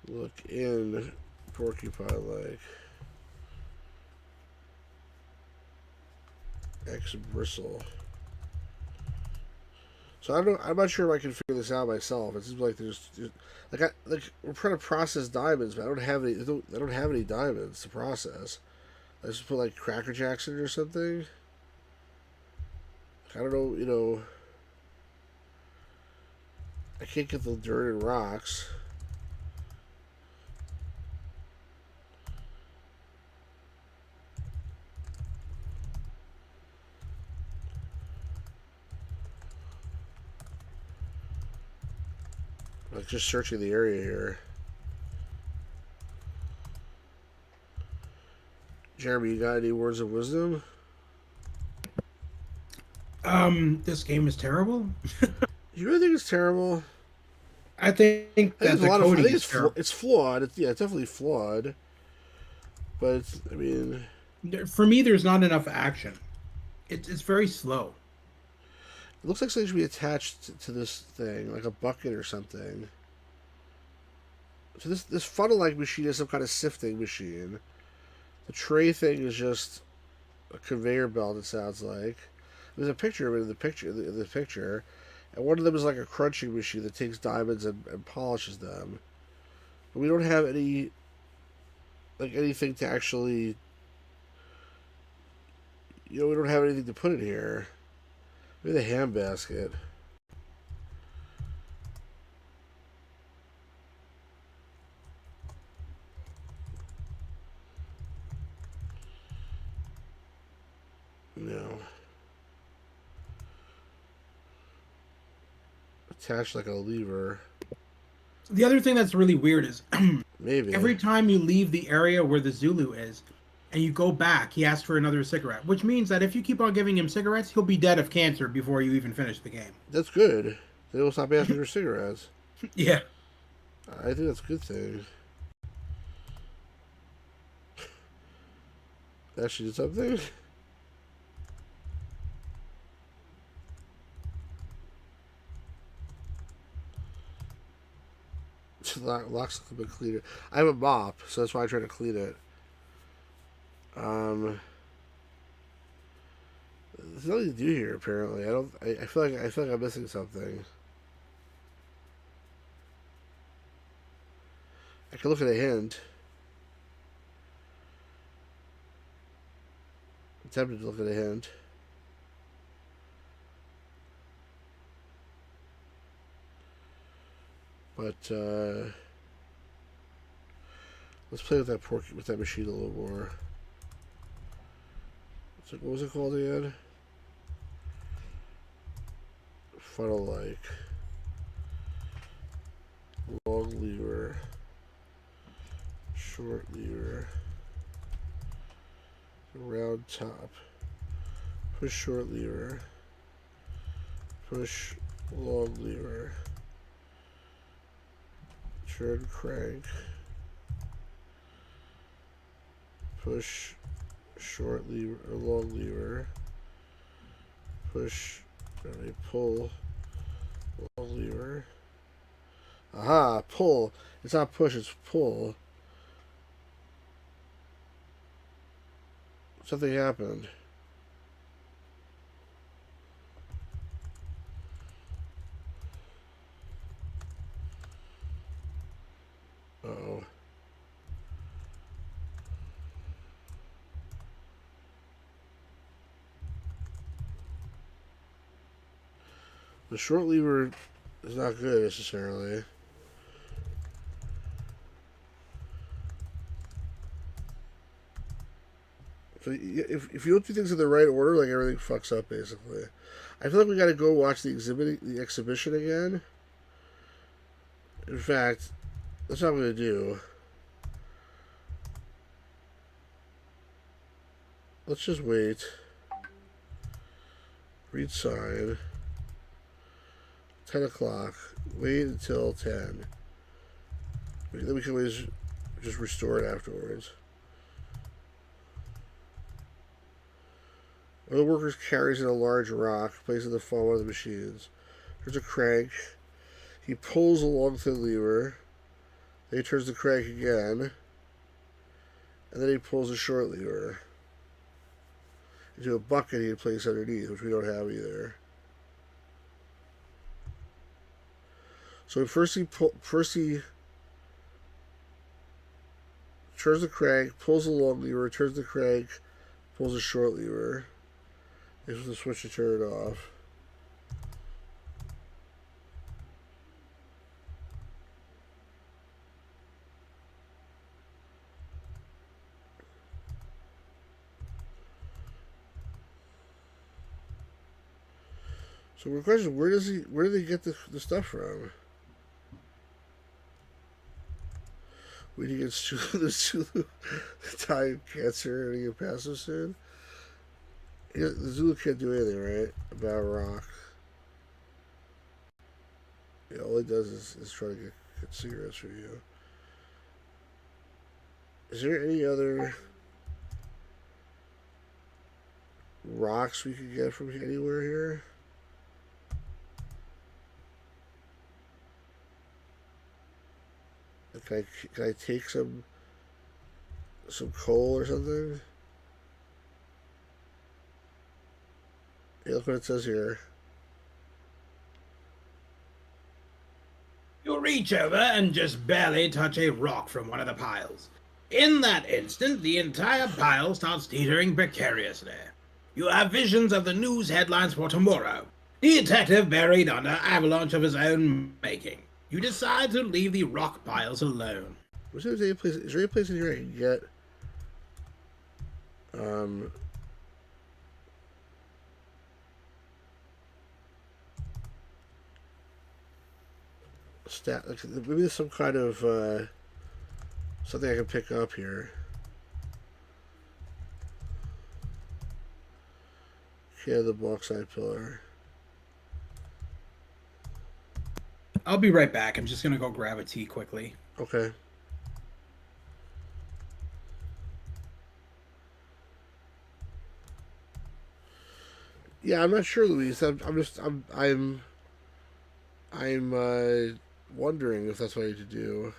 Look in porcupine like. X bristle. So I'm not sure if I can figure this out myself. It seems like there's like we're trying to process diamonds, but I don't have any diamonds to process. I just put like Cracker Jacks in or something. I don't know, I can't get the dirt and rocks. Like just searching the area here. Jeremy, you got any words of wisdom? This game is terrible. You really think it's terrible? I think I think that it's a the lot of. I coding think is terrible. it's flawed. It's definitely flawed. But it's, I mean, For me, there's not enough action. It's very slow. it looks like something should be attached to this thing, like a bucket or something. So this funnel-like machine is some kind of sifting machine. The tray thing is just a conveyor belt. It sounds like there's a picture of it in the picture, and one of them is like a crunching machine that takes diamonds and polishes them. But we don't have anything to actually. We don't have anything to put in here. Maybe the ham basket. No. Attached like a lever. The other thing that's really weird is Maybe. every time you leave the area where the Zulu is and you go back, he asks for another cigarette, which means that if you keep on giving him cigarettes, he'll be dead of cancer before you even finish the game. That's good. They will stop asking for cigarettes. Yeah. I think that's a good thing. Actually did something? Locks a bit cleaner. I have a mop, so that's why I try to clean it. There's nothing to do here. Apparently, I feel like I'm missing something. I can look at a hint. I'm tempted to look at a hint. But let's play with that machine a little more. So what was it called again? Funnel like. Long lever. Short lever. Round top. Push short lever. Push long lever. Turn crank. Push short lever or long lever. Push and pull long lever. Aha, pull. It's not push, it's pull. Something happened. Uh-oh. The short lever is not good necessarily. So if you don't do things in the right order, like everything fucks up basically. I feel like we got to go watch the exhibition again. In fact, that's what I'm gonna do. Let's just wait. Read sign. 10 o'clock. Wait until 10. Then we can always just restore it afterwards. One of the workers carries in a large rock, placing the funnel one of the machines. There's a crank. He pulls a long thin lever. Then he turns the crank again. And then he pulls a short lever into a bucket he'd place underneath, which we don't have either. So first he turns the crank, pulls the long lever, turns the crank, pulls the short lever. This is the switch to turn it off. So my question is, where do they get the stuff from? when he gets the Zulu dying cancer and he can pass him soon. The Zulu can't do anything, right? About a rock. Yeah, all he does is try to get cigarettes for you. Is there any other rocks we could get from anywhere here? Can I take some coal or something? Yeah, look what it says here. You reach over and just barely touch a rock from one of the piles. In that instant, the entire pile starts teetering precariously. You have visions of the news headlines for tomorrow. Detective buried under avalanche of his own making. You decide to leave the rock piles alone. Is there any place in here I can get like maybe there's some kind of something I can pick up here. Yeah, the bauxite pillar. I'll be right back. I'm just gonna go grab a tea quickly. Okay. Yeah, I'm not sure, Louise. I'm wondering if that's what I need to do.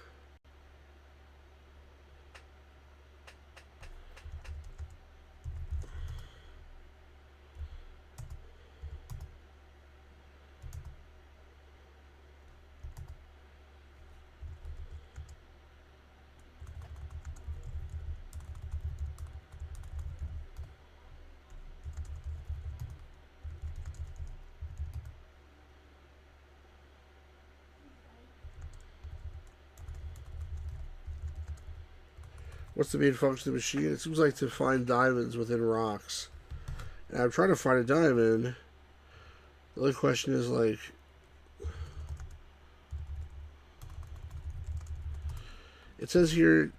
What's the main function of the machine? It seems like to find diamonds within rocks. And I'm trying to find a diamond. The only question is, like, it says here,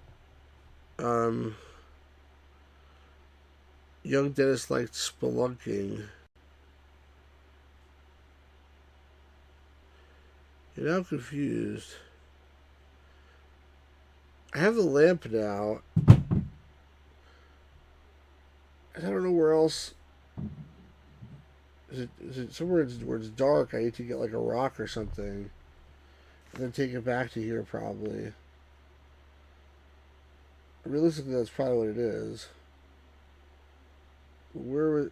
young Dennis liked spelunking. You're now confused. I have the lamp now. I don't know where else. Is it somewhere where it's dark? I need to get like a rock or something, and then take it back to here probably. Realistically, that's probably what it is. But where would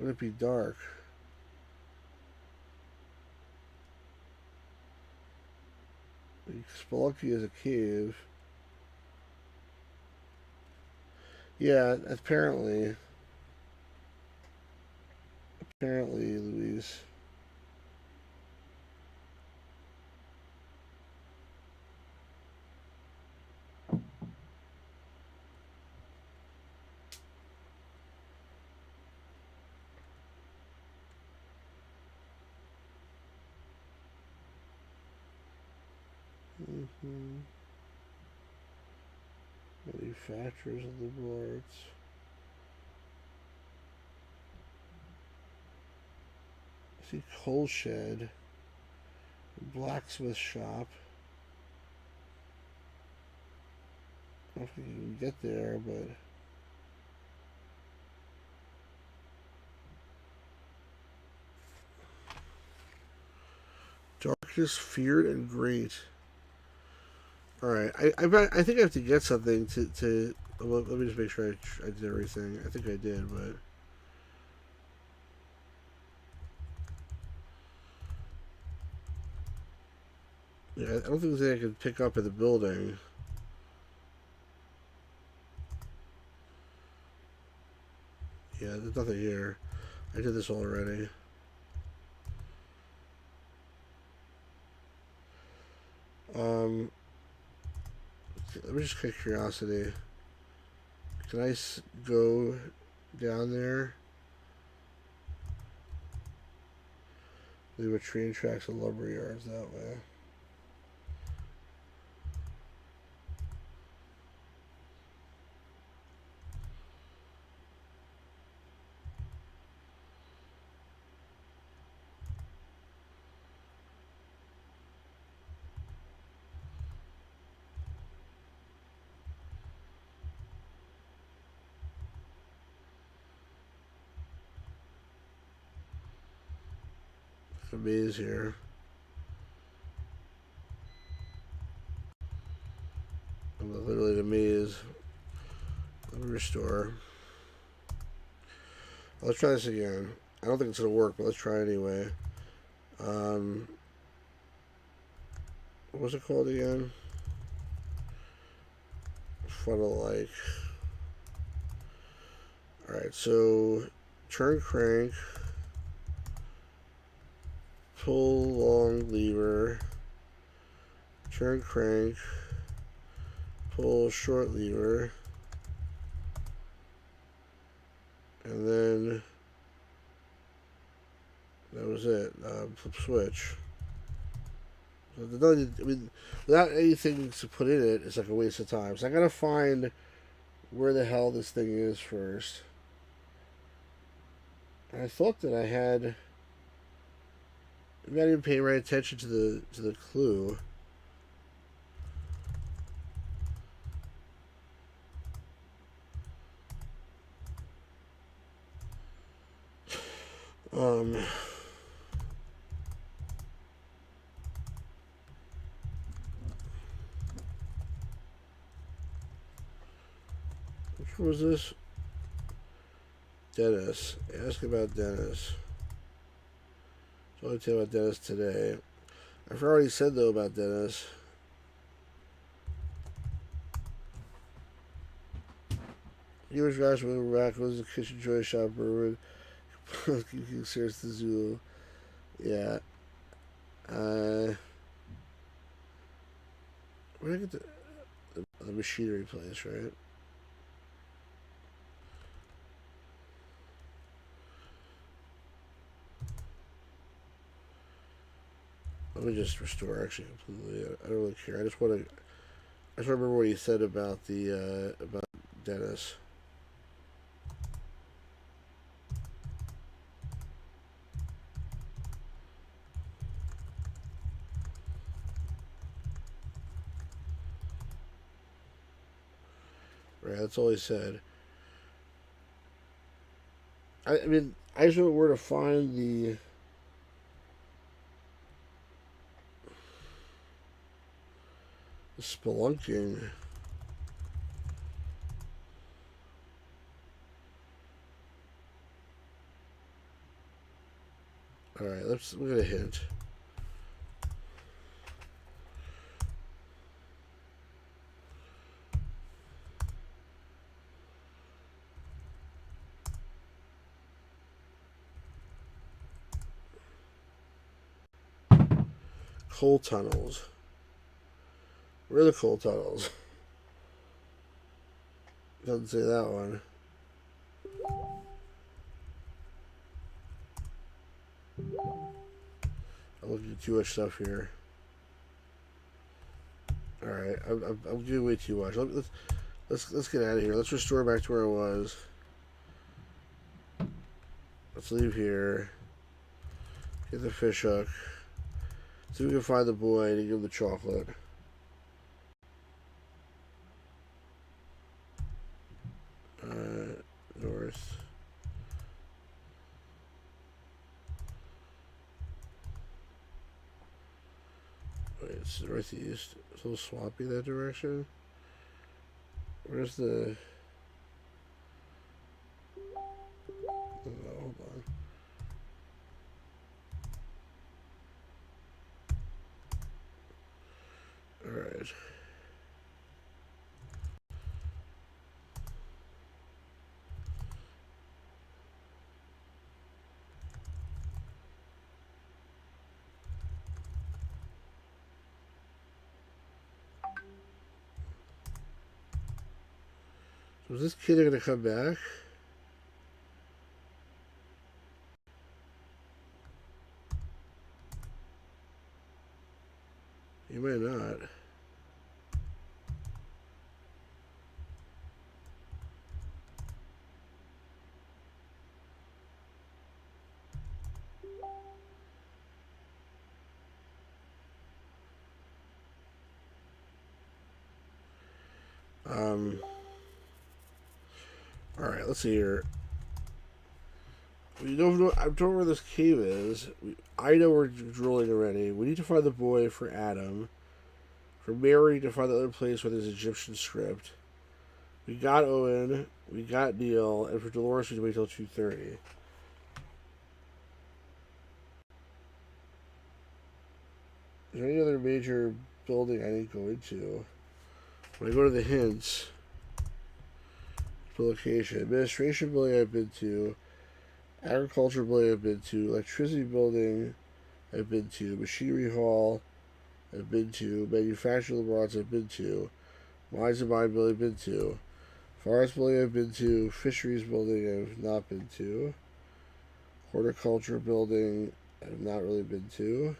it be dark? Spelunky is a cave. Yeah, apparently, Louise. Manufacturers of the boards. I see coal shed, blacksmith shop. I don't know if we can get there, but darkness, feared, and great. All right, I think I have to get something to let me just make sure I did everything. I think I did, but yeah, I don't think there's anything I can pick up in the building. Yeah, there's nothing here. I did this already. Let me just get curiosity. Can I go down there? Leave a train tracks and lumber yards that way. a maze here. Literally the maze. Let me restore. Let's try this again. I don't think it's gonna work, but let's try anyway. What was it called again? Funnel like. Alright, so turn crank, pull long lever, turn crank, pull short lever, and then that was it. Flip switch. So I mean, without anything to put in it, it's like a waste of time. So I gotta find where the hell this thing is first. And I thought that I had. Maybe I didn't pay right attention to the clue. Which one was this? Dennis. Ask about Dennis. So I'll tell you about Dennis today. I've already said though about Dennis. Viewers guys when we're back was the kitchen joy shop bourbon. Serious to Zulu. Yeah. Where did I get the machinery place, right? Let me just restore actually completely. I don't really care. I just want to remember what he said about the about Dennis. Right, that's all he said. I mean, I just don't know where to find the spelunking. All right, let's get a hint. Coal tunnels. Where are the coal tunnels? Doesn't say that one. I'm looking at too much stuff here. All right, I'm doing way too much. Let's get out of here. Let's restore back to where I was. Let's leave here. Get the fish hook. See if we can find the boy and give him the chocolate. North. Wait, it's northeast. It's a little swampy that direction. Where's the... Oh, hold on. Alright. So is this kid gonna come back? He may not. All right, let's see here. We don't know. I don't know where this cave is. I know we're drilling already. We need to find the boy for Adam. For Mary to find the other place where there's Egyptian script. We got Owen. We got Neil. And for Dolores, we need to wait till 2:30. Is there any other major building I need to go into? When I go to the hints, location, administration building I've been to, agriculture building I've been to, electricity building I've been to, machinery hall I've been to, manufacturing laboratories I've been to, mines and mine building I've been to, forest building I've been to, fisheries building I've not been to, horticulture building I've not really been to,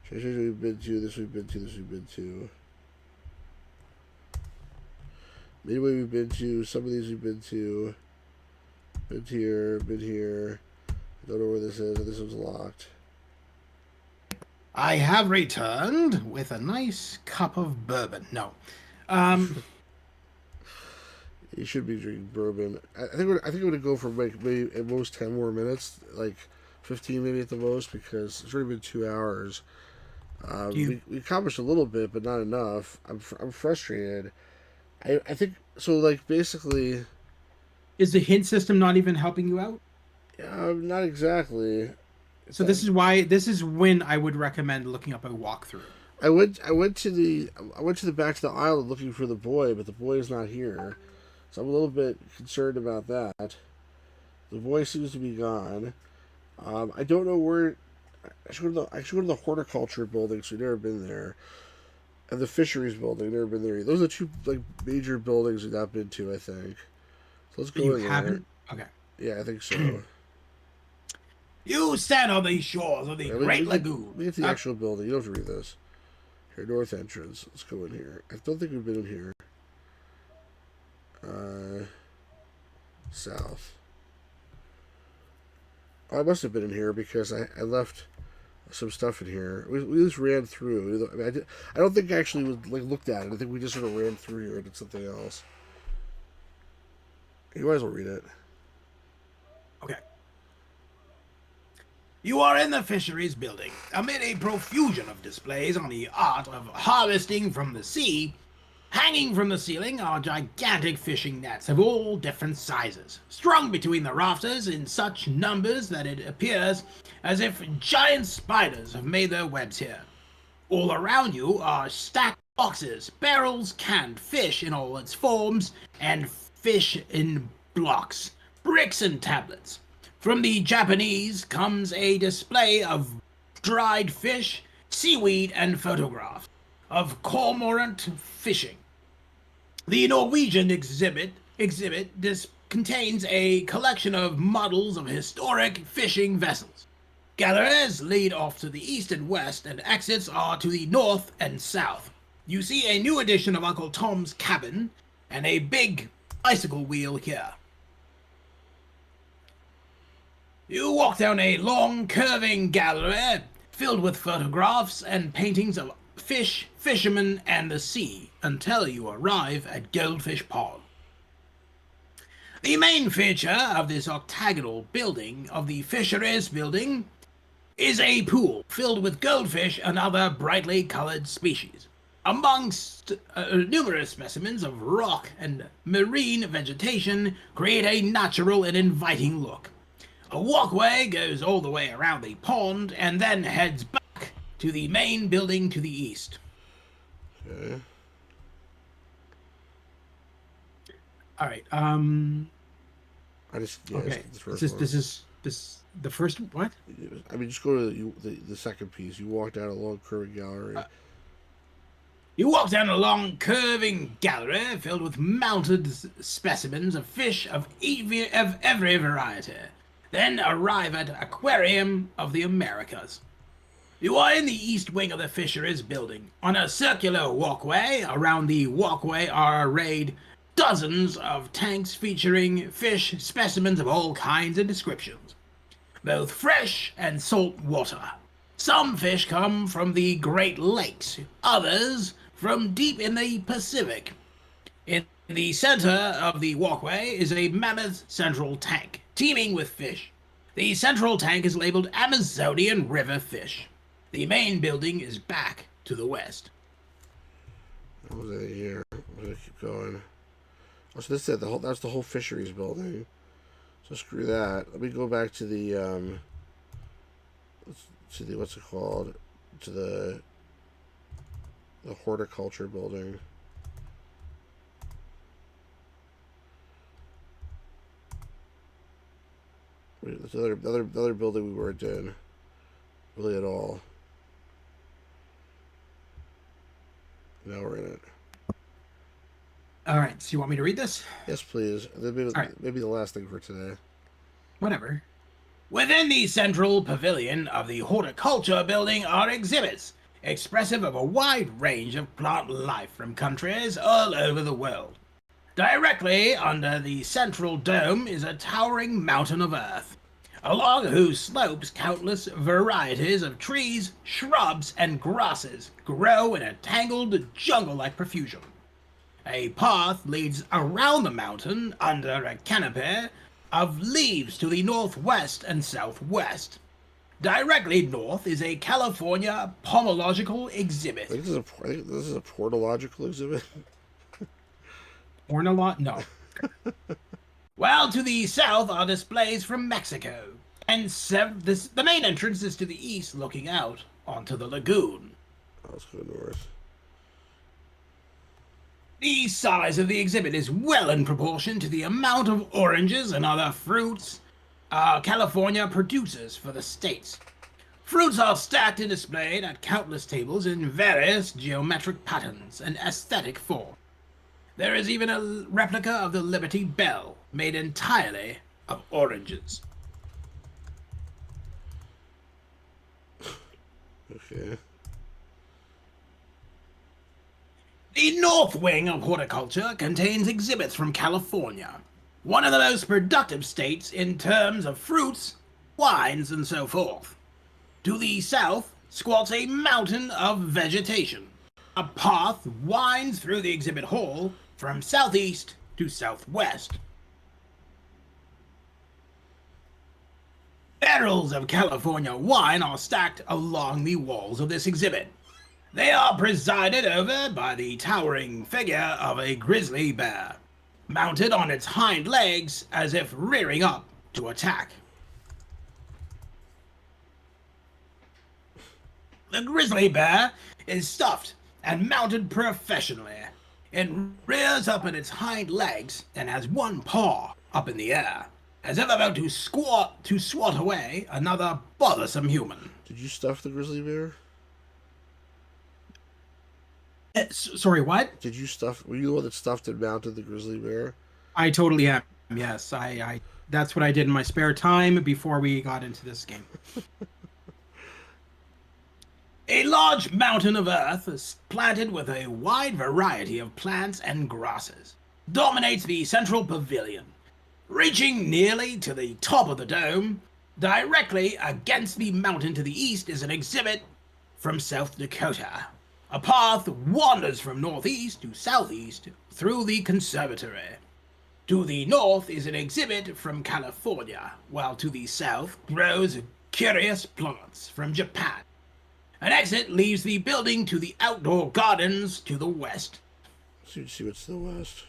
treasures we've been to, this we've been to, this we've been to. Midway we've been to, some of these we've been to. Been here, been here. I don't know where this is. This one's locked. I have returned with a nice cup of bourbon. No. You should be drinking bourbon. I think I'm gonna go for like maybe at most 10 more minutes, like 15 maybe at the most, because it's already been 2 hours. We accomplished a little bit, but not enough. I'm frustrated. I think so. Like basically, Is the hint system not even helping you out? not exactly. So this is when I would recommend looking up a walkthrough. I went to the back to the island looking for the boy, but the boy is not here. So I'm a little bit concerned about that. The boy seems to be gone. I don't know where. I should go to the horticulture building. So we've never been there, and the fisheries building. Never been there either. Those are the two like major buildings we've not been to. I think. So let's go You in haven't? there. Okay. Yeah, I think so. You stand on the shores of the Great Lagoon. We get to the actual building. You don't have to read this. Here, north entrance. Let's go in here. I don't think we've been in here. South. Oh, I must have been in here because I left some stuff in here. We just ran through. I mean, I don't think I actually looked at it. I think we just sort of ran through here and did something else. You might as well read it. Okay. You are in the fisheries building. Amid a profusion of displays on the art of harvesting from the sea, hanging from the ceiling are gigantic fishing nets of all different sizes, strung between the rafters in such numbers that it appears as if giant spiders have made their webs here. All around you are stacked boxes, barrels, canned fish in all its forms, and fish in blocks, bricks and tablets. From the Japanese comes a display of dried fish, seaweed, and photographs of cormorant fishing. The Norwegian exhibit contains a collection of models of historic fishing vessels. Gatherers lead off to the east and west, and exits are to the north and south. You see a new edition of Uncle Tom's Cabin and a big bicycle wheel here. You walk down a long, curving gallery filled with photographs and paintings of fish, fishermen, and the sea until you arrive at Goldfish Pond. The main feature of this octagonal building of the Fisheries Building is a pool filled with goldfish and other brightly colored species. Amongst numerous specimens of rock and marine vegetation create a natural and inviting look. A walkway goes all the way around the pond and then heads back to the main building to the east. Okay. All right. Okay. This is the first what? I mean, just go to the second piece. You walk down a long curving gallery. You walk down a long curving gallery filled with mounted specimens of fish of every variety. Then arrive at Aquarium of the Americas. You are in the east wing of the Fisheries Building. On a circular walkway, around the walkway are arrayed dozens of tanks featuring fish specimens of all kinds and descriptions, both fresh and salt water. Some fish come from the Great Lakes, others from deep in the Pacific. In the center of the walkway is a mammoth central tank, teeming with fish. The central tank is labeled Amazonian River Fish. The main building is back to the west. What was it here? I'm gonna keep going. Oh, so this is that's the whole fisheries building. So screw that. Let me go back to the what's it called? To the horticulture building. Wait, that's the other building we weren't in really at all. Now we're in it. All right, so you want me to read this? Yes, please. Maybe the last thing for today. Whatever. Within the central pavilion of the horticulture building are exhibits expressive of a wide range of plant life from countries all over the world. Directly under the central dome is a towering mountain of earth, along whose slopes countless varieties of trees, shrubs, and grasses grow in a tangled jungle-like profusion. A path leads around the mountain under a canopy of leaves to the northwest and southwest. Directly north is a California pomological exhibit. I think this is a portological exhibit. Ornalot? No. While to the south are displays from Mexico, and the main entrance is to the east, looking out onto the lagoon. Let's go north. The size of the exhibit is well in proportion to the amount of oranges and other fruits California produces for the states. Fruits are stacked and displayed at countless tables in various geometric patterns and aesthetic form. There is even a replica of the Liberty Bell, made entirely of oranges. Okay. The north wing of horticulture contains exhibits from California, one of the most productive states in terms of fruits, wines, and so forth. To the south squats a mountain of vegetation. A path winds through the exhibit hall from southeast to southwest. Barrels of California wine are stacked along the walls of this exhibit. They are presided over by the towering figure of a grizzly bear, mounted on its hind legs as if rearing up to attack. The grizzly bear is stuffed and mounted professionally. It rears up on its hind legs and has one paw up in the air, as if about to swat away another bothersome human. Did you stuff the grizzly bear? Sorry, what? Did you stuff? Were you the one that stuffed and mounted the grizzly bear? I totally am. Yes, I that's what I did in my spare time before we got into this game. A large mountain of earth is planted with a wide variety of plants and grasses dominates the central pavilion, reaching nearly to the top of the dome. Directly against the mountain to the east is an exhibit from South Dakota. A path wanders from northeast to southeast through the conservatory. To the north is an exhibit from California, while to the south grows curious plants from Japan. An exit leaves the building to the outdoor gardens to the west. See what's to the west.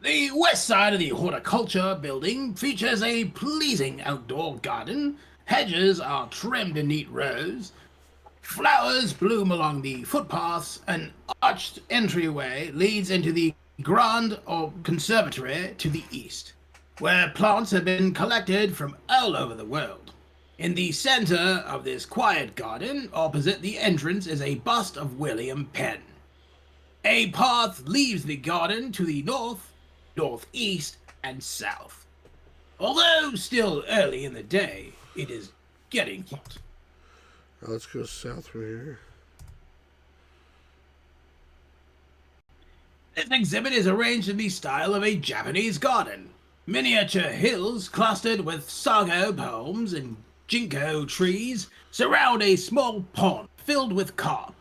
The west side of the horticulture building features a pleasing outdoor garden. Hedges are trimmed in neat rows. Flowers bloom along the footpaths. An arched entryway leads into the grand or conservatory to the east, where plants have been collected from all over the world. In the center of this quiet garden, opposite the entrance, is a bust of William Penn. A path leaves the garden to the north, northeast, and south. Although still early in the day, it is getting hot. Let's go south from here. This exhibit is arranged in the style of a Japanese garden. Miniature hills clustered with sago palms and ginkgo trees surround a small pond filled with carp.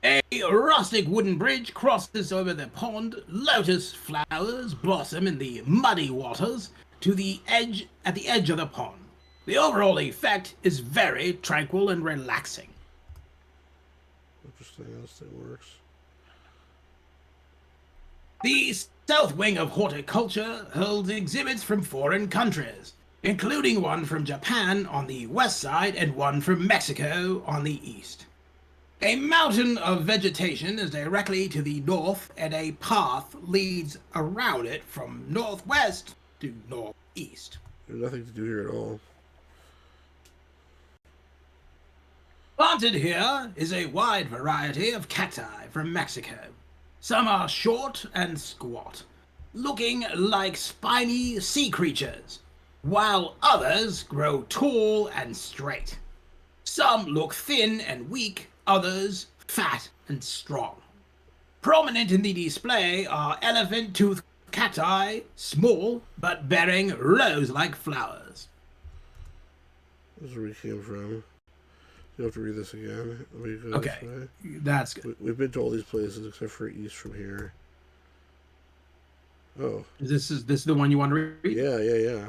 A rustic wooden bridge crosses over the pond. Lotus flowers blossom in the muddy waters, to the edge at the edge of the pond. The overall effect is very tranquil and relaxing. Interesting how this thing works. The south wing of horticulture holds exhibits from foreign countries, including one from Japan on the west side and one from Mexico on the east. A mountain of vegetation is directly to the north, and a path leads around it from northwest to northeast. There's nothing to do here at all. Planted here is a wide variety of cacti from Mexico. Some are short and squat, looking like spiny sea creatures, while others grow tall and straight. Some look thin and weak, others fat and strong. Prominent in the display are elephant-tooth cacti, small but bearing rose-like flowers. This is where we came from. You have to read this again. We go Okay, this way. that's good. We've been to all these places except for east from here. Oh. This is the one you want to read? Yeah.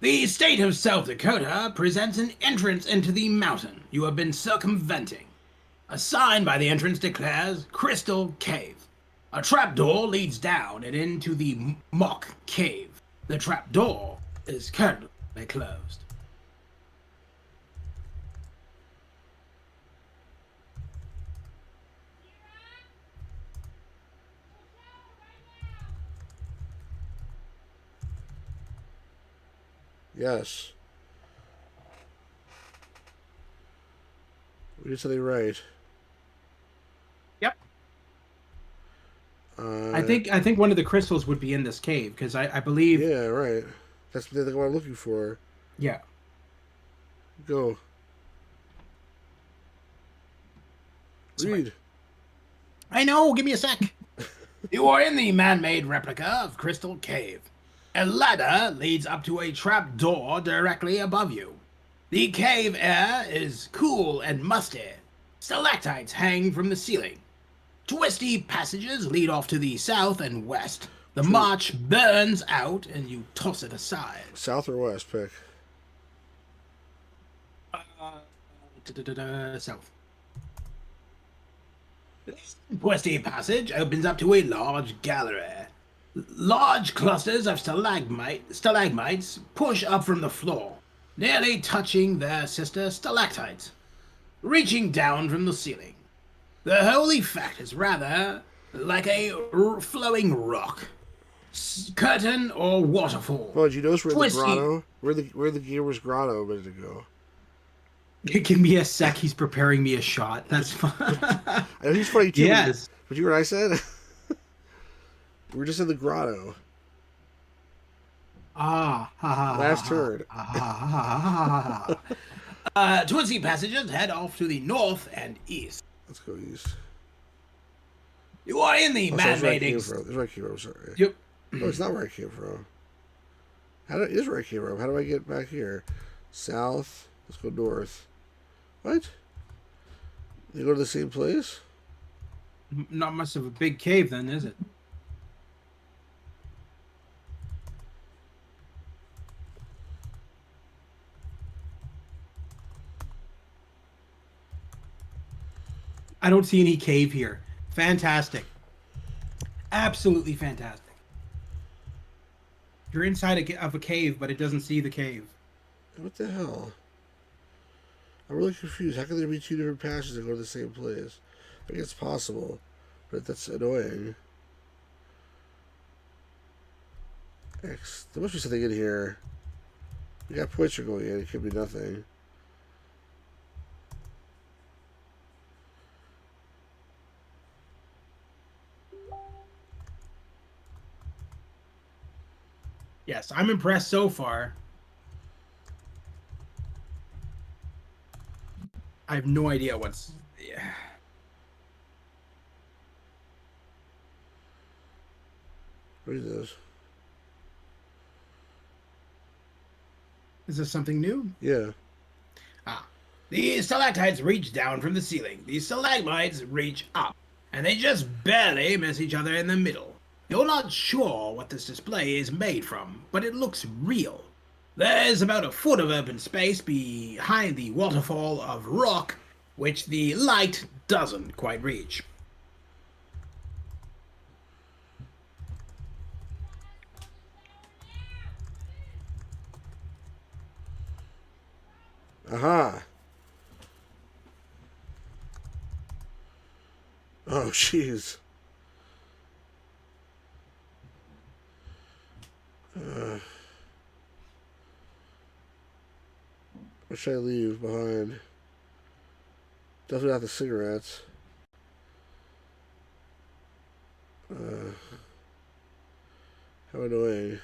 The state of South Dakota presents an entrance into the mountain you have been circumventing. A sign by the entrance declares Crystal Cave. A trapdoor leads down and into the mock cave. The trapdoor is currently closed. Yes. We did something right. Yep. I think one of the crystals would be in this cave because I believe. Yeah, right. That's what I'm looking for. Yeah. Go. Read. I know, give me a sec. You are in the man-made replica of Crystal Cave. A ladder leads up to a trap door directly above you. The cave air is cool and musty. Stalactites hang from the ceiling. Twisty passages lead off to the south and west. The march burns out and you toss it aside. South or west, pick. South. This twisty passage opens up to a large gallery. Large clusters of stalagmites push up from the floor, nearly touching their sister stalactites, reaching down from the ceiling. The whole effect is rather like a flowing rock, curtain or waterfall. Well, did you notice where Twisty. the grotto? Where the gamer's grotto a minute ago? Give me a sec. He's preparing me a shot. That's fine. I know he's funny too. Yes. But you hear what I said? We're just in the grotto. Last turn. Twisty passages head off to the north and east. Let's go east. You are in the Oh, so that's where I man-made came from. This is where I came from. Sorry. Yep. No, it's not where I came from. It is where I came from. How do I get back here? South. Let's go north. What? They go to the same place? Not much of a big cave, then, is it? I don't see any cave here. Fantastic. Absolutely fantastic. You're inside of a cave, but it doesn't see the cave. What the hell? I'm really confused. How can there be two different passages that go to the same place? I think it's possible, but that's annoying. X. There must be something in here. We got points for going in. It could be nothing. Yes, I'm impressed so far. I have no idea what's... Yeah. What is this? Is this something new? Yeah. The stalactites reach down from the ceiling. The stalagmites reach up, and they just barely miss each other in the middle. You're not sure what this display is made from, but it looks real. There's about a foot of open space behind the waterfall of rock, which the light doesn't quite reach. Aha. Oh, jeez. What should I leave behind? Definitely not the cigarettes. How annoying.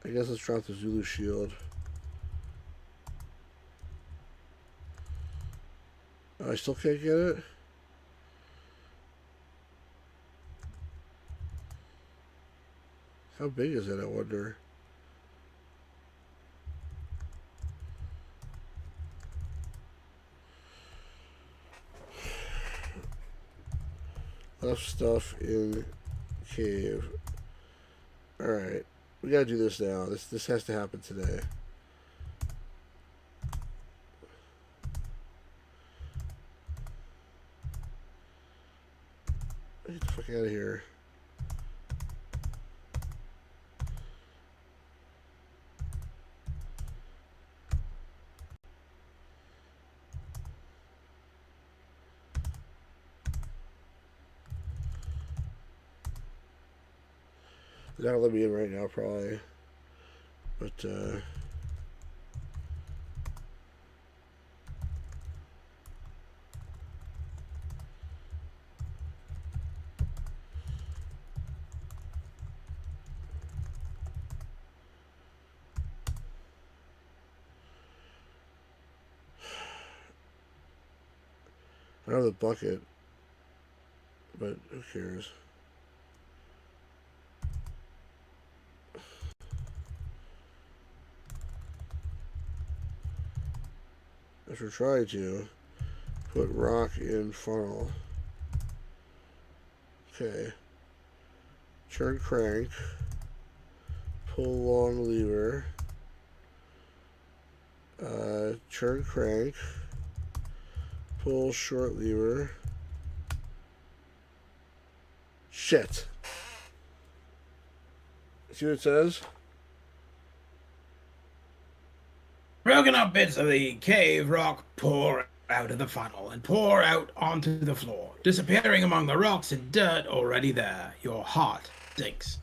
I guess let's drop the Zulu shield. Oh, I still can't get it? How big is it, I wonder? Left stuff in cave. Alright. We gotta do this now. This has to happen today. Get the fuck out of here. They're not gonna let me in right now, probably. But, I don't have the bucket, but who cares? If we're trying to put rock in funnel. Okay. Turn crank. Pull long lever. Turn crank. Pull short lever. Shit. See what it says? Broken up bits of the cave rock pour out of the funnel and pour out onto the floor, disappearing among the rocks and dirt already there. Your heart sinks.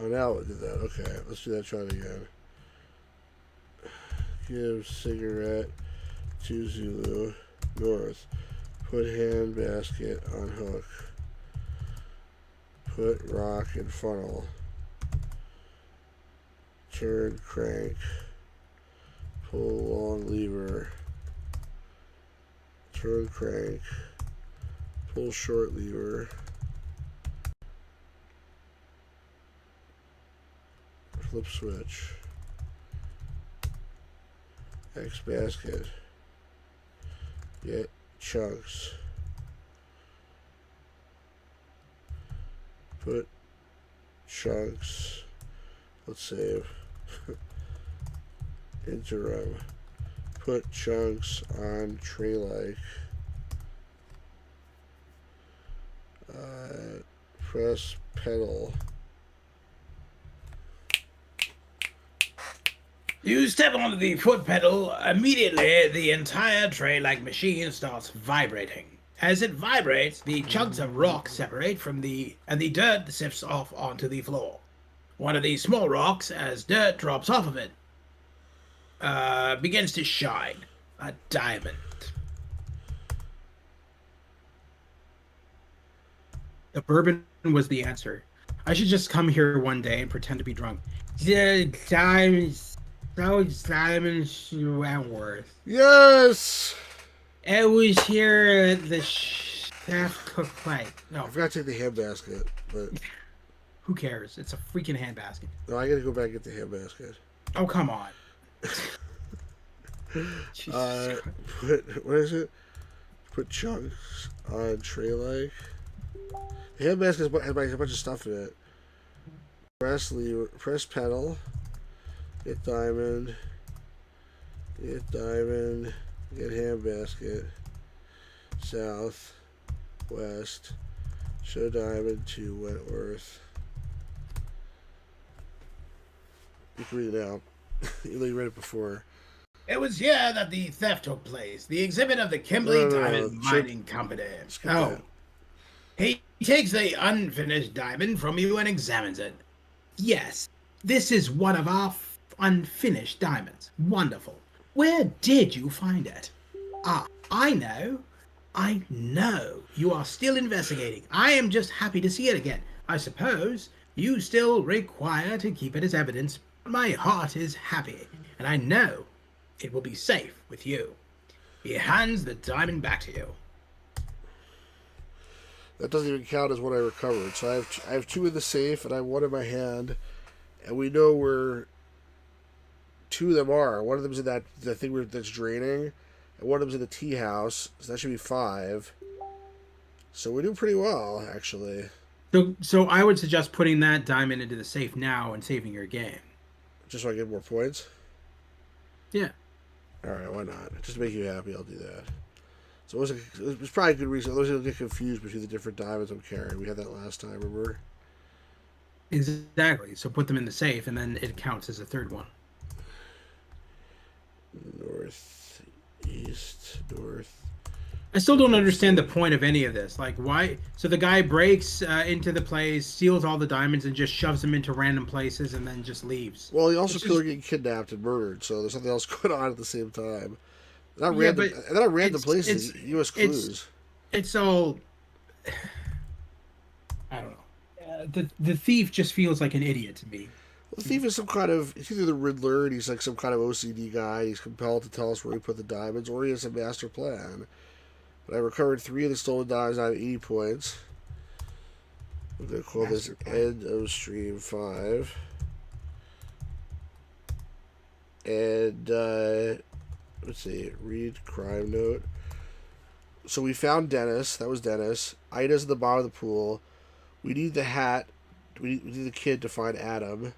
Oh, now it did that. Okay, let's do that shot again. Give cigarette to Zulu. North. Put hand basket on hook. Put rock in funnel. Turn crank. Pull long lever. Turn crank. Pull short lever. Flip switch. X basket. Get chunks. Put chunks. Let's save. Interim. Put chunks on tray like. Press pedal. You step onto the foot pedal, immediately the entire tray-like machine starts vibrating. As it vibrates, the chunks of rock separate from and the dirt sifts off onto the floor. One of these small rocks, as dirt drops off of it, begins to shine. A diamond. The bourbon was the answer. I should just come here one day and pretend to be drunk. The diamonds, those diamonds Wentworth. Yes! It was here at the chef cook plate. I No, forgot to take the handbasket, but who cares? It's a freaking handbasket. no, I gotta go back and get the handbasket. Oh, come on. Jesus what is it? Put chunks on tray like. The handbasket has a bunch of stuff in it. Press lever, press pedal. Get diamond. Get diamond. Get handbasket. South. West. Show diamond to Wentworth. You can read it out. You read it before. It was here that the theft took place. The exhibit of the Kimberley Diamond Mining Company. Oh. He takes the unfinished diamond from you and examines it. Yes, this is one of our unfinished diamonds. Wonderful. Where did you find it? Ah, I know. I know. You are still investigating. I am just happy to see it again. I suppose you still require to keep it as evidence. My heart is happy, and I know it will be safe with you. He hands the diamond back to you. That doesn't even count as what I recovered. So I have two in the safe, and I have one in my hand, and we know where two of them are. One of them's in the thing that's draining, and one of them's in the tea house. So that should be 5. So we're doing pretty well, actually. So I would suggest putting that diamond into the safe now and saving your game. Just so I get more points? Yeah. Alright, why not? Just to make you happy, I'll do that. So it was probably a good reason. Otherwise, you'll get confused between the different diamonds I'm carrying. We had that last time, remember? Exactly. So put them in the safe, and then it counts as a third one. North, east, north. I still don't understand the point of any of this. Like, why? So the guy breaks into the place, steals all the diamonds, and just shoves them into random places, and then just leaves. Well, he also could get kidnapped and murdered, so there's something else going on at the same time. Not random places. U.S. clues. It's all. I don't know. The thief just feels like an idiot to me. Well, the thief is some kind of. He's either the Riddler, and he's like some kind of OCD guy. He's compelled to tell us where he put the diamonds, or he has a master plan. But I recovered 3 of the stolen diamonds out of 80 points. I'm going to call this end of stream 5. And, let's see, read crime note. So we found Dennis. That was Dennis. Ida's at the bottom of the pool. We need the hat. We need the kid to find Adam.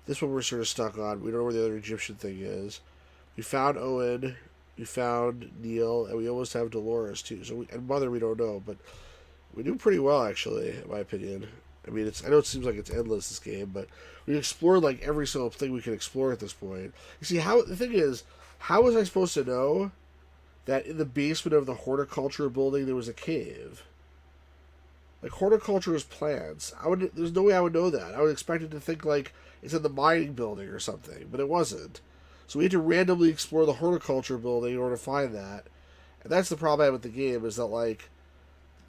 This one we're sort of stuck on. We don't know where the other Egyptian thing is. We found Owen. We found Neil, and we almost have Dolores too. So and Mother we don't know, but we do pretty well actually, in my opinion. I mean, I know it seems like it's endless this game, but we explored like every single thing we can explore at this point. You see, the thing is, how was I supposed to know that in the basement of the horticulture building there was a cave? Like horticulture is plants. There's no way I would know that. I would expect it to think like it's in the mining building or something, but it wasn't. So we had to randomly explore the horticulture building in order to find that. And that's the problem I have with the game, is that, like,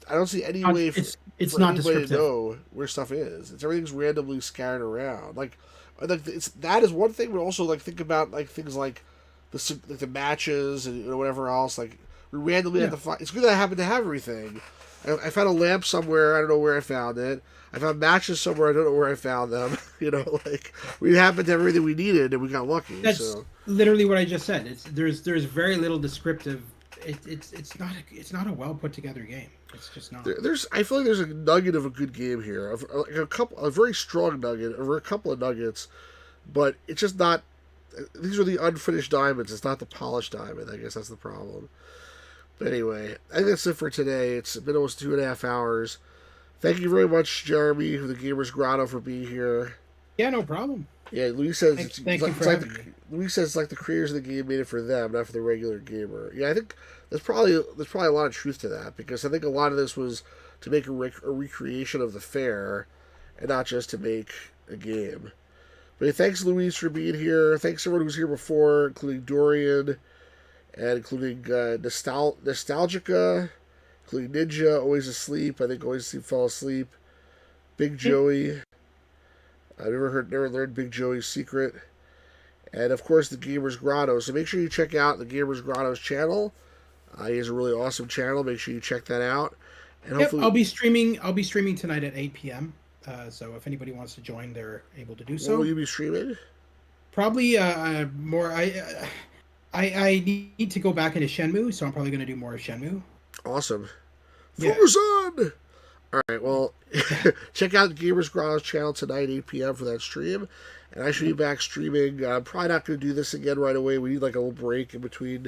I don't see any way for anybody to know where stuff is. Everything's randomly scattered around. Like that is one thing, but also, like, think about, like, things like the matches and whatever else. Like, we randomly have to find. It's good that I happen to have everything. I found a lamp somewhere. I don't know where I found it. I found matches somewhere. I don't know where I found them. Like we happened to have everything we needed, and we got lucky. That's literally what I just said. There's very little descriptive. It's not a well put together game. It's just not. I feel like there's a nugget of a good game here, a very strong nugget, or a couple of nuggets, but it's just not. These are the unfinished diamonds. It's not the polished diamond. I guess that's the problem. But anyway, I think that's it for today. It's been almost 2.5 hours. Thank you very much, Jeremy, from the Gamers Grotto, for being here. Yeah, no problem. Yeah, Louis says Louis says it's like the creators of the game made it for them, not for the regular gamer. Yeah, I think there's probably a lot of truth to that, because I think a lot of this was to make a recreation of the fair, and not just to make a game. But thanks, Louise, for being here. Thanks everyone who was here before, including Dorian, and including Nostalgica, including Ninja, Always Asleep. I think Always Asleep fell asleep. Big Joey. I've never learned Big Joey's secret. And of course, the Gamers Grotto. So make sure you check out the Gamers Grotto's channel. He has a really awesome channel. Make sure you check that out. And hopefully, I'll be streaming tonight at 8 p.m. So if anybody wants to join, they're able to do so. What will you be streaming? Probably more. I need to go back into Shenmue, so I'm probably going to do more of Shenmue. Awesome. Yeah. Focus on! All right, well, check out Gamers Grotto's channel tonight, 8 p.m. for that stream. And I should be back streaming. I'm probably not going to do this again right away. We need like a little break in between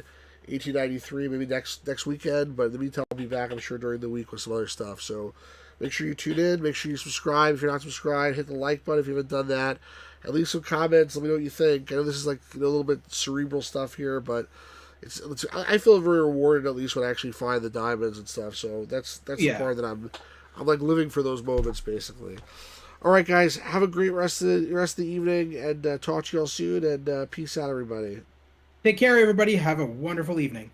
1893, maybe next weekend. But in the meantime, I'll be back, I'm sure, during the week with some other stuff. So make sure you tune in. Make sure you subscribe. If you're not subscribed, hit the like button if you haven't done that. And leave some comments. Let me know what you think. I know this is like a little bit cerebral stuff here, but I feel very rewarded at least when I actually find the diamonds and stuff. So that's the part that I'm like living for those moments basically. All right, guys, have a great rest of the evening, and talk to you all soon. And peace out, everybody. Take care, everybody. Have a wonderful evening.